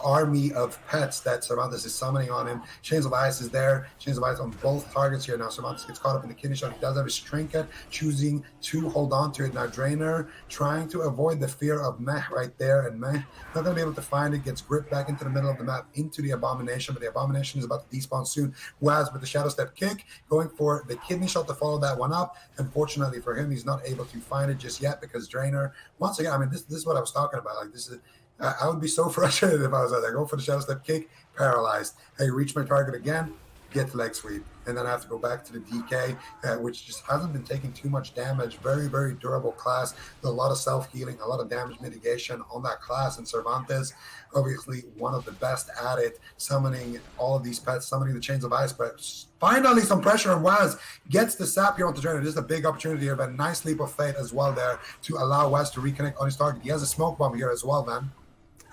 army of pets that Cervantes is summoning on him. Chains of Ice is there. Chains of Ice on both targets here. Now Cervantes gets caught up in the kidney shot. He does have his Trinket, choosing to hold on to it. Now Drainer trying to avoid the fear of Meh right there, and Meh not going to be able to find it. Gets gripped back into the middle of the map into the Abomination, but the Abomination is about to despawn soon. Waz with the Shadow Step kick, going for the kidney shot to follow that one up. Unfortunately for him, he's not able to find it just yet because Drainer, once again, I mean, this is what I was talking about. Like, this is, I would be so frustrated if I was there. I go for the Shadow Step kick, paralyzed. Hey, reach my target again, get leg sweep. And then I have to go back to the DK, which just hasn't been taking too much damage. Very durable class. A lot of self-healing, a lot of damage mitigation on that class. And Cervantes, obviously one of the best at it, summoning all of these pets, summoning the Chains of Ice. But finally some pressure on Waz. Gets the sap here onto Drainer. This is a big opportunity here, but a nice leap of faith as well there to allow Waz to reconnect on his target. He has a smoke bomb here as well, man.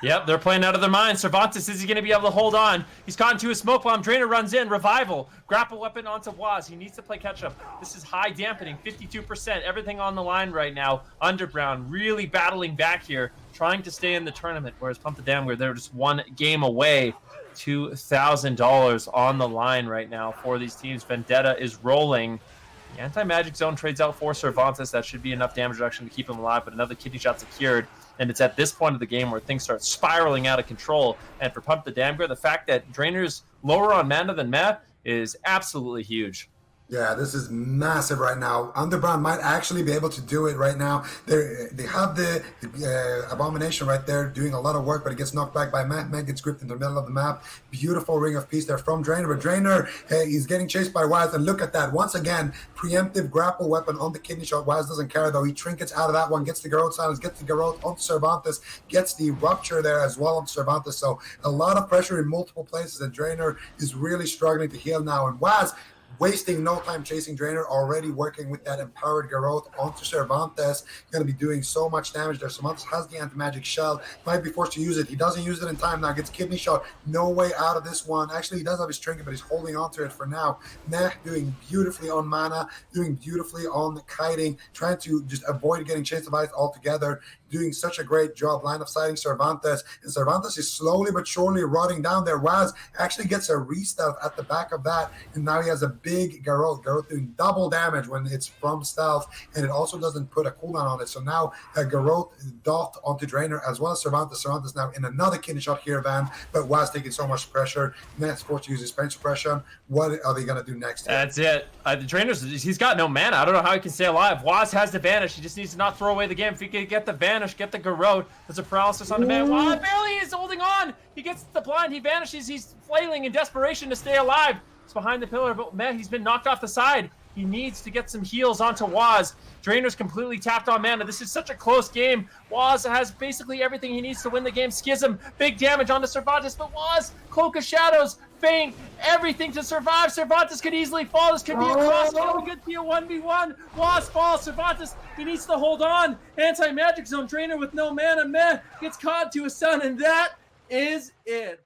Yep, they're playing out of their minds. Cervantes, is he going to be able to hold on? He's caught into a smoke bomb. Drainer runs in. Revival. Grapple weapon onto Waz. He needs to play catch-up. This is high dampening. 52%. Everything on the line right now. Underground really battling back here, trying to stay in the tournament, whereas Pump the Damn, where they're just one game away. $2,000 on the line right now for these teams. Vendetta is rolling. The Anti-Magic Zone trades out for Cervantes. That should be enough damage reduction to keep him alive, but another kidney shot secured. And it's at this point of the game where things start spiraling out of control. And for Pump the Damgr, the fact that Drainer's lower on mana than Meh is absolutely huge. Yeah, this is massive right now. Underground might actually be able to do it right now. They have the Abomination right there doing a lot of work, but it gets knocked back by Meh. Meh gets gripped in the middle of the map. Beautiful Ring of Peace there from Drainer. But Drainer, hey, he's getting chased by Waz. And look at that. Once again, preemptive grapple weapon on the kidney shot. Waz doesn't care, though. He trinkets out of that one, gets the Garrote Silence, gets the Garrote onto Cervantes, gets the Rupture there as well on Cervantes. So a lot of pressure in multiple places. And Drainer is really struggling to heal now. And Waz, wasting no time chasing Drainer, already working with that empowered Garrote onto Cervantes. Going to be doing so much damage there. Cervantes has the anti-magic shell, might be forced to use it. He doesn't use it in time now, gets kidney shot. No way out of this one. Actually, he does have his trinket, but he's holding on to it for now. Meh doing beautifully on mana, doing beautifully on kiting, trying to just avoid getting Chains of Ice altogether. Doing such a great job line of sighting Cervantes, and Cervantes is slowly but surely rotting down there. Waz actually gets a re-stealth at the back of that, and now he has a big Garrote. Garrote doing double damage when it's from stealth, and it also doesn't put a cooldown on it. So now Garrote dot onto Drainer as well as Cervantes. Cervantes now in another kidney shot here, Van, but Waz taking so much pressure. Next forced to use his pain suppression. What are they going to do next here? That's it. The Drainer's, he's got no mana. I don't know how he can stay alive. Waz has the Vanish. He just needs to not throw away the game. If he can get the Vanish, get the Garrote. There's a paralysis on the man. Waz barely is holding on. He gets the blind. He vanishes. He's flailing in desperation to stay alive. He's behind the pillar, but man, he's been knocked off the side. He needs to get some heals onto Waz. Drainer's completely tapped on mana. This is such a close game. Waz has basically everything he needs to win the game. Schism, big damage onto Cervantes, but Waz, Cloak of Shadows, feint, everything to survive. Cervantes could easily fall. This could be a cross-kill. We could be a 1v1. Lost fall. Cervantes, he needs to hold on. Anti-magic zone trainer with no mana. Meh gets caught to a stun, and that is it.